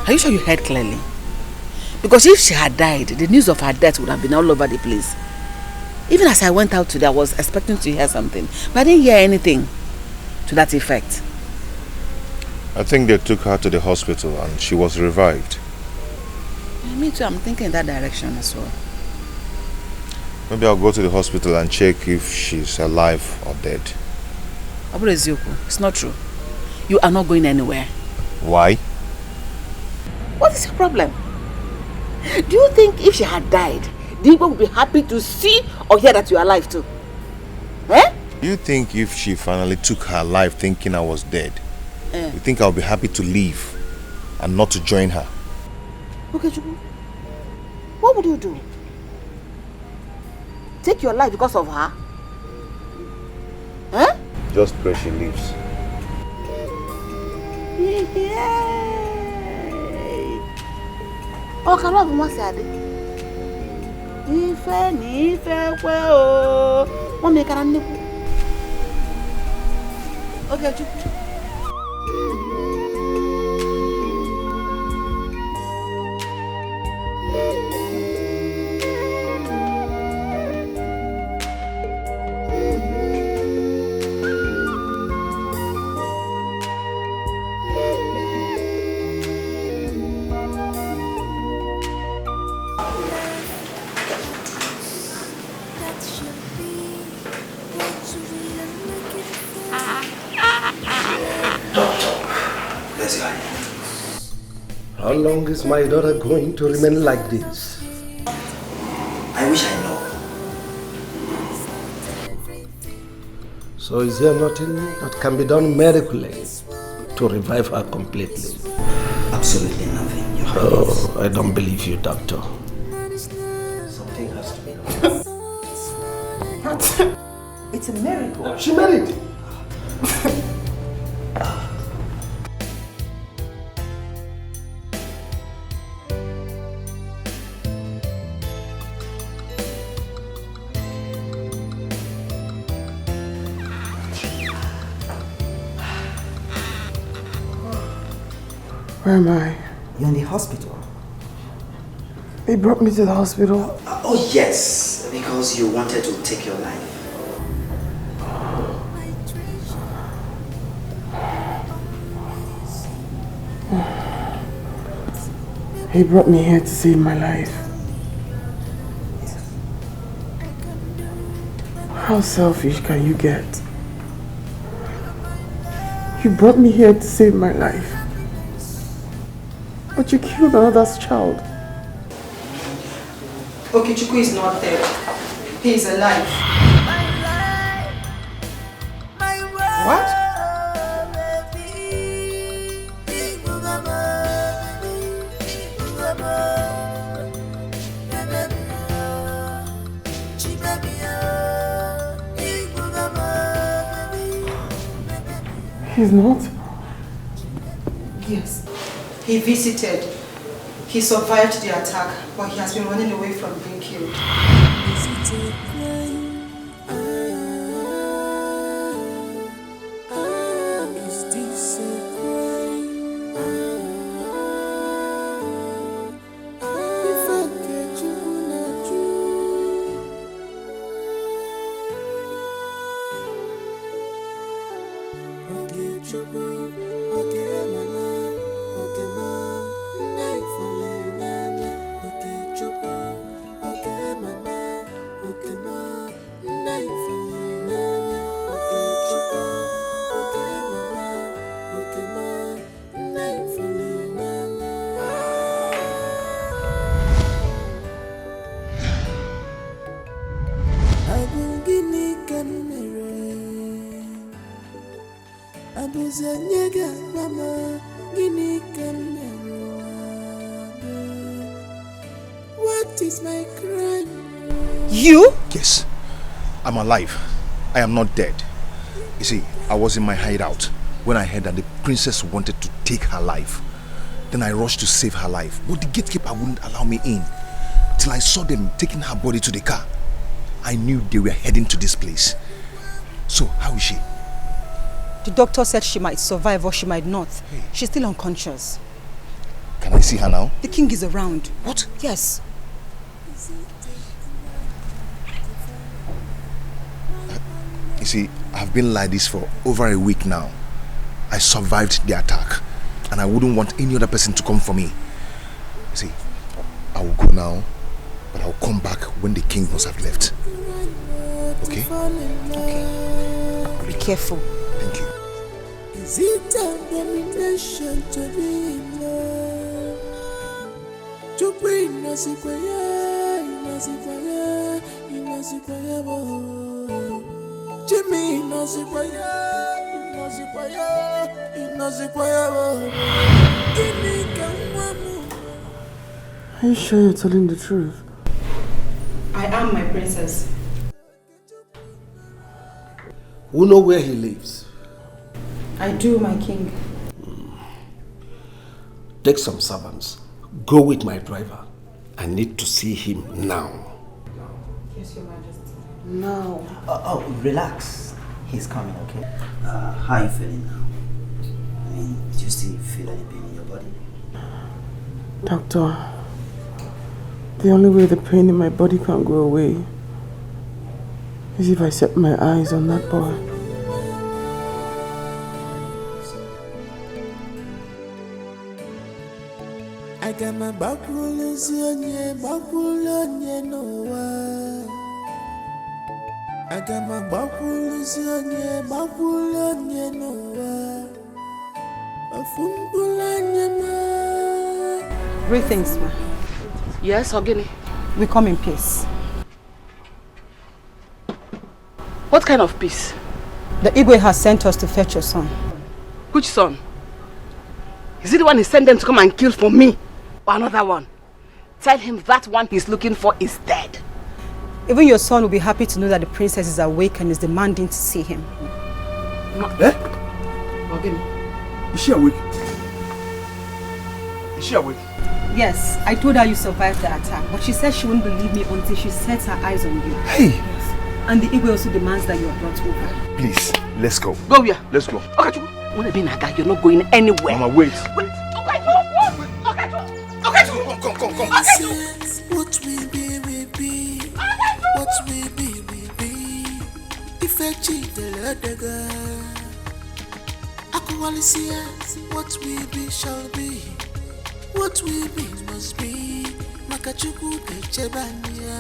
Are you sure you heard clearly? Because if she had died, the news of her death would have been all over the place. Even as I went out today, I was expecting to hear something, but I didn't hear anything to that effect. I think they took her to the hospital and she was revived. Yeah, me too, I'm thinking in that direction as well. Maybe I'll go to the hospital and check if she's alive or dead. Abure Ezioku, it's not true. You are not going anywhere. Why? What is your problem? Do you think if she had died, the people would be happy to see or hear that you are alive too? Eh? You think if she finally took her life thinking I was dead, you think I'll be happy to leave and not to join her? Okay, Chukwu. What would you do? Take your life because of her? Eh? Just pray she leaves. Oh, can love must say Ife ni ife kwe o. Mama kara nnekwu. Okay, Chukwu. How long is my daughter going to remain like this? I wish I know. So is there nothing that can be done medically to revive her completely? Absolutely nothing. Oh, I don't believe you, doctor. Something has to be done. It's a miracle. She married. Where am I? You're in the hospital. They brought me to the hospital. Oh yes, because you wanted to take your life. He brought me here to save my life. How selfish can you get? You brought me here to save my life. But you killed another's child. Okechukwu is not dead. He is alive. What? He's not? Yes. He visited. He survived the attack, but he has been running away from being killed. What is my crime? You? Yes, I'm alive. I am not dead. You see, I was in my hideout when I heard that the princess wanted to take her life. Then I rushed to save her life, but the gatekeeper wouldn't allow me in till I saw them taking her body to the car. I knew they were heading to this place. So, how is she? The doctor said she might survive or she might not. Hey. She's still unconscious. Can I see her now? The king is around. What? Yes. You see, I've been like this for over a week now. I survived the attack, and I wouldn't want any other person to come for me. You see, I will go now, but I'll come back when the king must have left. Okay? Okay. Be careful. Thank you. Is it abomination to be in love? To bring Nasikwaya, Nasikwaya, Nasikwaya, Jimmy Nasikwaya, Nasikwaya, Nasikwaya. Are you sure you're telling the truth? I am, my princess. Who know where he lives? I do, my king. Take some servants. Go with my driver. I need to see him now. Yes, Your Majesty. No. Oh, relax. He's coming, okay? How are you feeling now? I mean, do you still feel any pain in your body? Doctor, the only way the pain in my body can go away is if I set my eyes on that boy. I got my back rollers on no. I got my back rollers on no. Greetings, ma. Yes, Ogini. We come in peace. What kind of peace? The Igwe has sent us to fetch your son. Which son? Is it the one he sent them to come and kill for me? Or another one? Tell him that one he's looking for is dead. Even your son will be happy to know that the princess is awake and is demanding to see him. Eh? Ogini. Is she awake? Is she awake? Yes, I told her you survived the attack, but she said she wouldn't believe me until she sets her eyes on you. Hey! Yes. And the Igwe also demands that you are brought over. Please, let's go. Go where? Let's go. Okay, you're not going anywhere. Mama, wait. Wait. What we be shall be. What we be must be. Makachuku Chebania.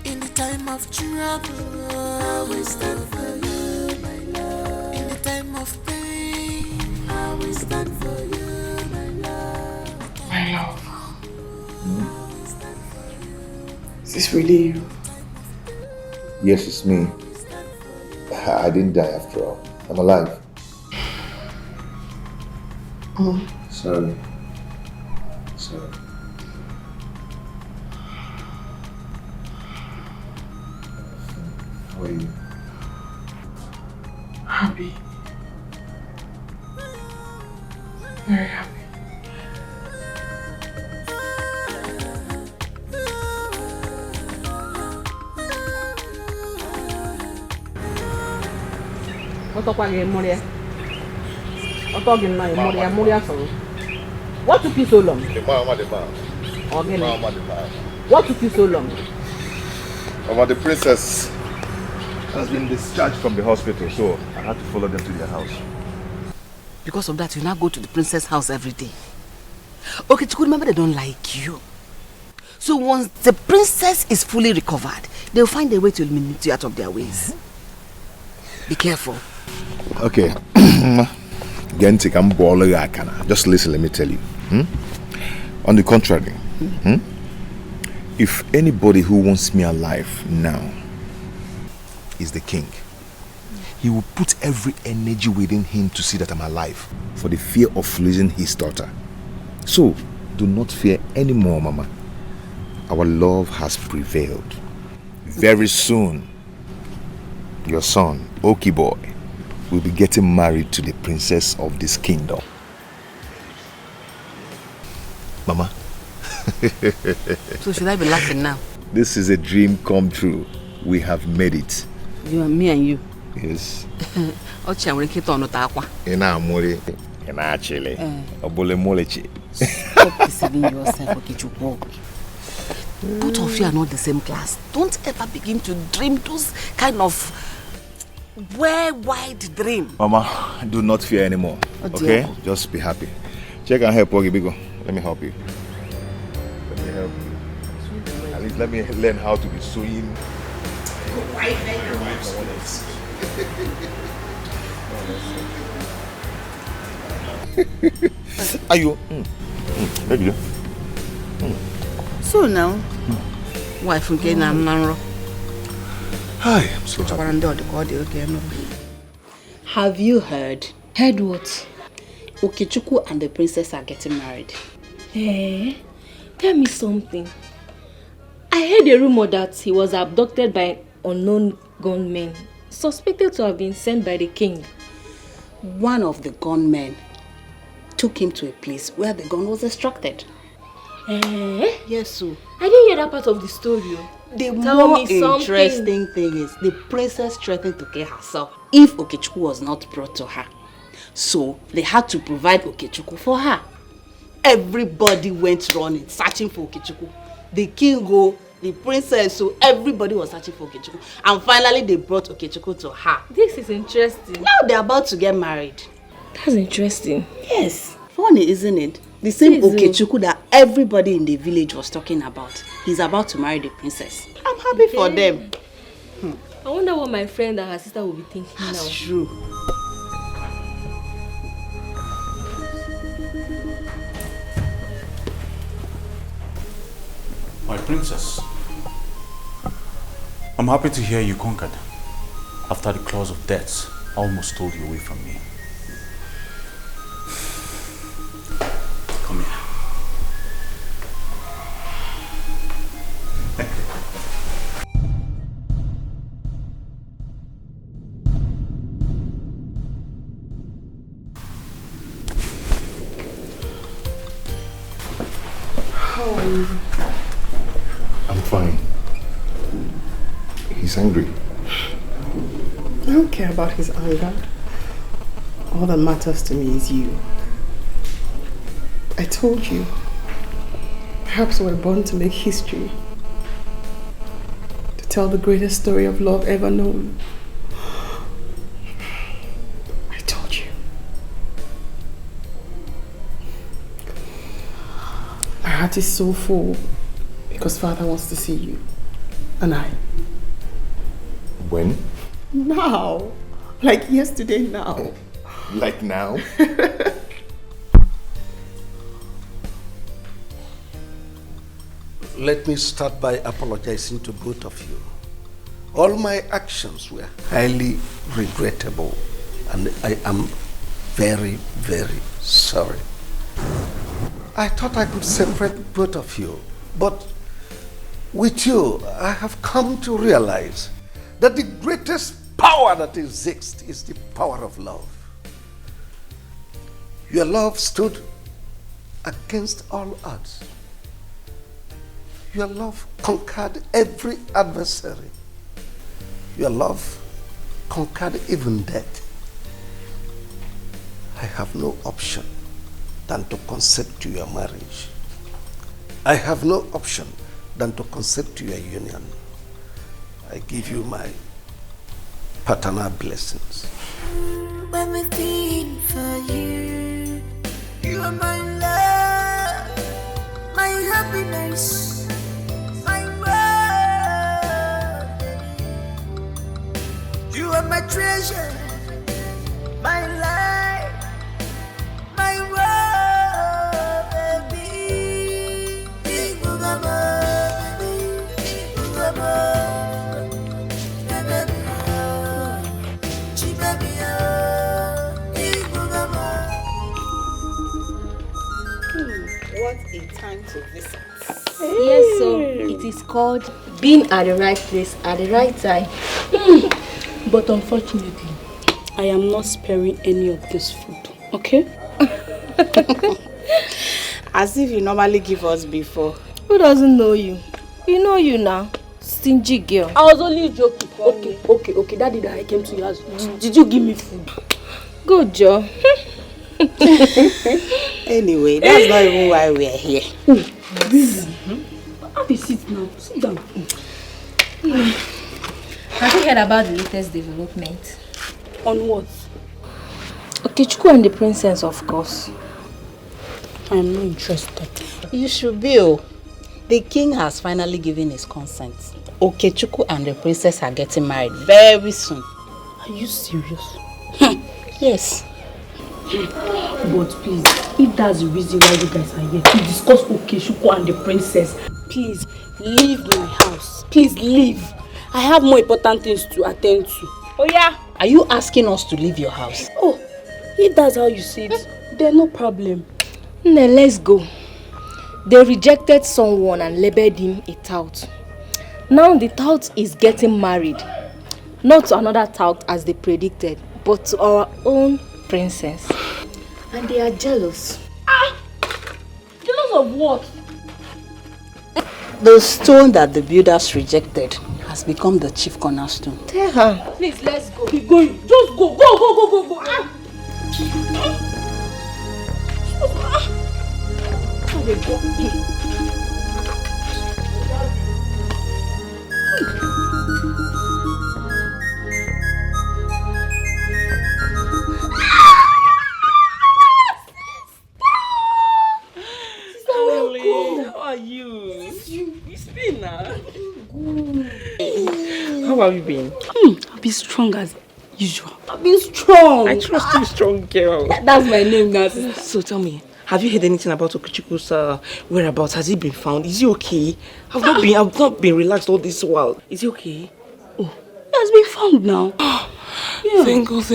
In the time of trouble, I will stand for you, my love. In the time of pain, I will stand for you, my love. My love. Is this really you? Yes, it's me. I didn't die after all. I'm alive. Oh. Sorry. How are you? Happy. Very happy. What took you so long? The man. What took you so long? The princess has been discharged from the hospital, so I had to follow them to their house. Because of that, you now go to the princess' house every day. Okay, Chiku, remember they don't like you. So once the princess is fully recovered, they'll find a way to eliminate you out of their ways. Be careful. Okay. Just listen, let me tell you. On the contrary, if anybody who wants me alive now is the king, he will put every energy within him to see that I'm alive for the fear of losing his daughter. So, do not fear anymore, Mama. Our love has prevailed. Very soon, your son, Oki boy, will be getting married to the princess of this kingdom. Mama. So should I be laughing now? This is a dream come true. We have made it. You and me and you. Yes. Stop deceiving yourself, Okechukwu. Both of you are not the same class. Don't ever begin to dream those kind of wide dream. Mama, do not fear anymore. Okay? Just be happy. Check and help, Ogibigo. Let me help you. Let me help you. At least let me learn how to be sewing. Are you? So now, wife from Ghanaian. Hi, I'm so happy. Have you heard? Heard what? Okechukwu and the princess are getting married. Eh? Tell me something. I heard a rumor that he was abducted by unknown gunmen, suspected to have been sent by the king. One of the gunmen took him to a place where the gun was extracted. Eh? Yes, so. I didn't hear that part of the story. The more interesting thing is the princess threatened to kill herself if Okechukwu was not brought to her. So they had to provide Okechukwu for her. Everybody went running, searching for Okechukwu. The king, the princess, so everybody was searching for Okechukwu. And finally they brought Okechukwu to her. This is interesting. Now they're about to get married. That's interesting. Yes. Funny, isn't it? The same Okechukwu that everybody in the village was talking about. He's about to marry the princess. I'm happy for them. I wonder what my friend and her sister will be thinking now. That's true. My princess, I'm happy to hear you conquered after the claws of death almost stole you away from me. Come here. How are you? I'm fine. He's angry. I don't care about his anger. All that matters to me is you. I told you. Perhaps we're born to make history. To tell the greatest story of love ever known. heart is so full because Father wants to see you. And I. When? Now. Like yesterday now. Like now? Let me start by apologizing to both of you. All my actions were highly regrettable, and I am very, very sorry. I thought I could separate both of you, but with you, I have come to realize that the greatest power that exists is the power of love. Your love stood against all odds. Your love conquered every adversary. Your love conquered even death. I have no option than to consent to your marriage. I have no option than to consent to your union. I give you my paternal blessings. When we feel for you, you are my love, my happiness. You are my treasure, my life, my world, baby. What a time to visit. Yes, so it is called being at the right place at the right time. But unfortunately, I am not sparing any of this food, okay? As if you normally give us before. Who doesn't know you? You know you now. Stingy girl. I was only joking. Okay. That day that I came to your house, did you give me food? Good job. Anyway, that's not even why we are here. Really? Have a seat now. Sit down. Have you heard about the latest development? On what? Okechukwu and the princess, of course. I am not interested. You should be. Oh. The king has finally given his consent. Okechukwu and the princess are getting married very soon. Are you serious? Yes. But please, if that's the reason why you guys are here, to discuss Okechukwu and the princess, please leave my house. Please leave. I have more important things to attend to. Oh yeah? Are you asking us to leave your house? Oh, if that's how you see it, then no problem. Now let's go. They rejected someone and labeled him a tout. Now the tout is getting married. Not to another tout as they predicted, but to our own princess. And they are jealous. Jealous of what? The stone that the builders rejected has become the chief cornerstone. Tell her. Please, let's go. Keep going. Just go. Go. How are you? It's been now. How have you been? I've been strong as usual. I've been strong. I trust you, strong girl. That's my name now, sister. So tell me, have you heard anything about Okechukwu's whereabouts? Has he been found? Is he okay? I've not been relaxed all this while. Is he okay? Oh, he has been found now. Yeah. Thank God.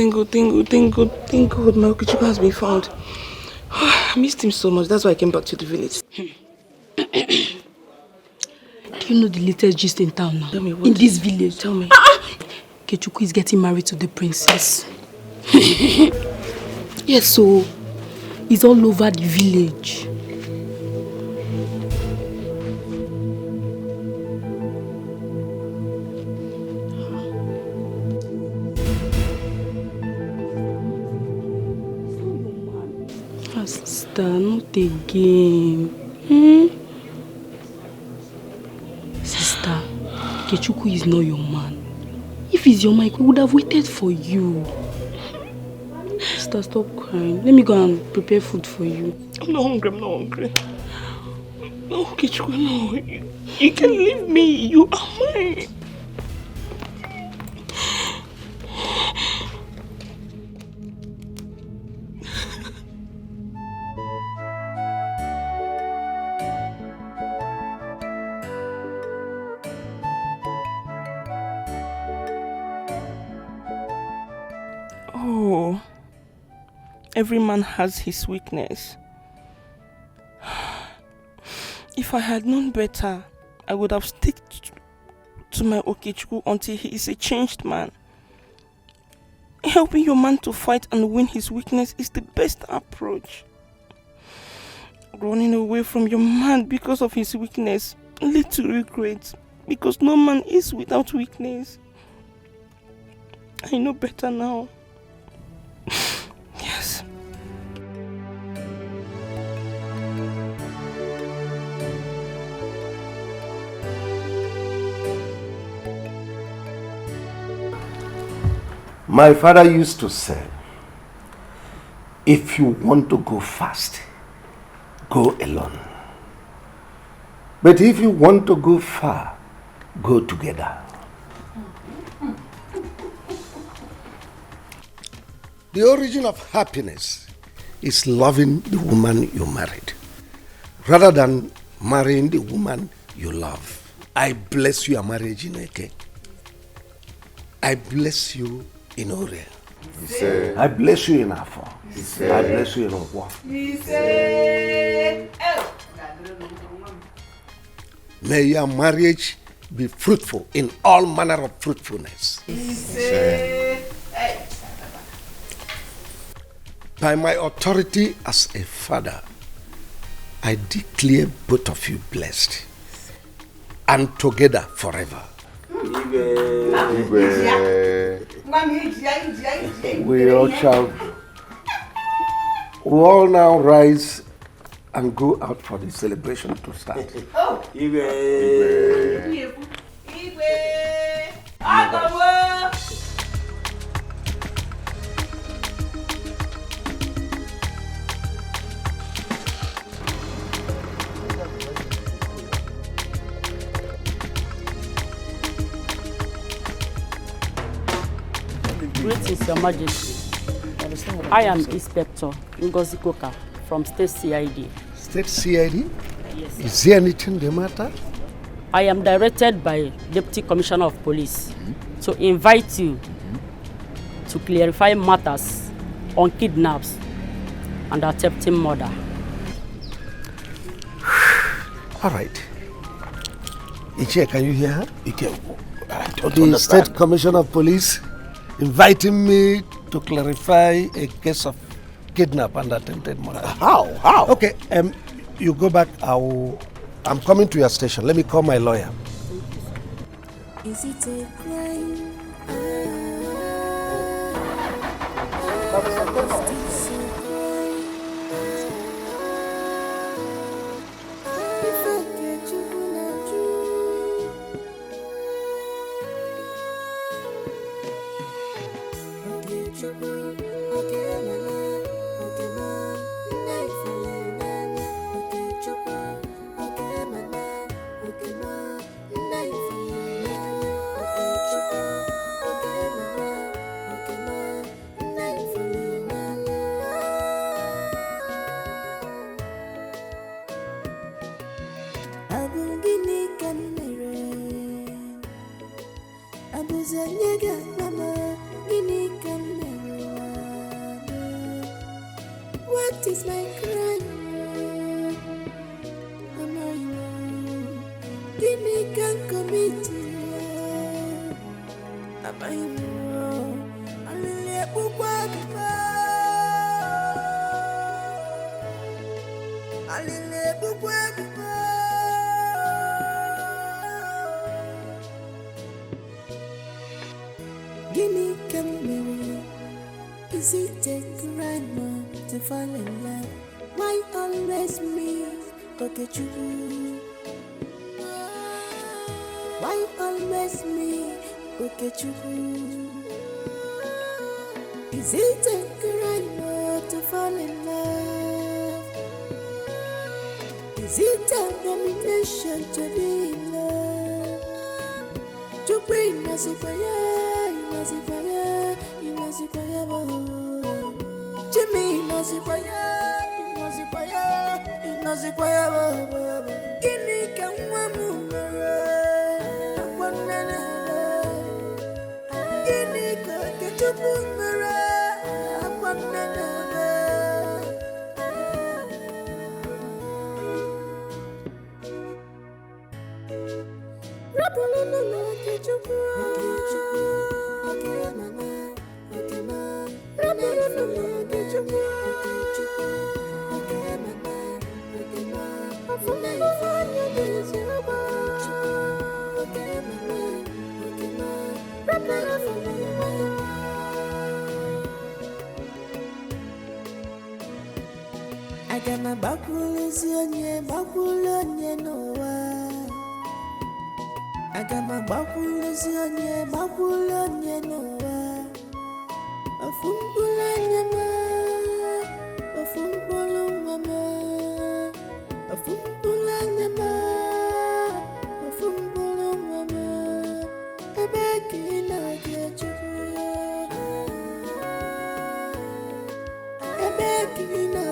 My Okechukwu has been found. I missed him so much. That's why I came back to the village. Do you know the latest gist in town now? Tell me what? In this village. Tell me. Okechukwu is getting married to the princess. Yes, so it's all over the village. Sister, not again. Sister, Okechukwu is not your man. If he's your man, he would have waited for you. Sister, stop crying. Let me go and prepare food for you. I'm not hungry. No, Kichwa, no. You can leave me. You are mine. Oh, every man has his weakness. If I had known better, I would have stuck to my Okechukwu until he is a changed man. Helping your man to fight and win his weakness is the best approach. Running away from your man because of his weakness leads to regret, because no man is without weakness. I know better now. Yes. My father used to say, if you want to go fast, go alone. But if you want to go far, go together. The origin of happiness is loving the woman you married, rather than marrying the woman you love. I bless your marriage in Eke. I bless you in Ore. I bless you in Afo. I bless you in Ogwa. May your marriage be fruitful in all manner of fruitfulness. By my authority as a father, I declare both of you blessed and together forever. We all now rise and go out for the celebration to start. Greetings, Your Majesty. I am Inspector Ngozi Koka from State CID. State CID? Yes. Is there anything the matter? I am directed by Deputy Commissioner of Police to invite you to clarify matters on kidnaps and attempted murder. All right. Ichie, can you hear her? I don't the understand. State Commissioner of Police inviting me to clarify a case of kidnap and attempted murder. How? Okay, you go back. I'm coming to your station. Let me call my lawyer. Is it a crime? What is my crime? Give me can commit. Am I wrong? Gimme come. Is it a crime to fall in love? Why always me? Okay, true. Why always me? Okay, true. Is it a crime to fall in love? Is Is it abomination to be loved? To bring us a fire, Jimmy, Guinea can one Guinea get to I got my bakulonie noa. I got my bakulonie noa. A fumbulanya ma, a fumbuluma, a fumbulanya ma, a fumbuluma. I beg you not get you. I beg you not.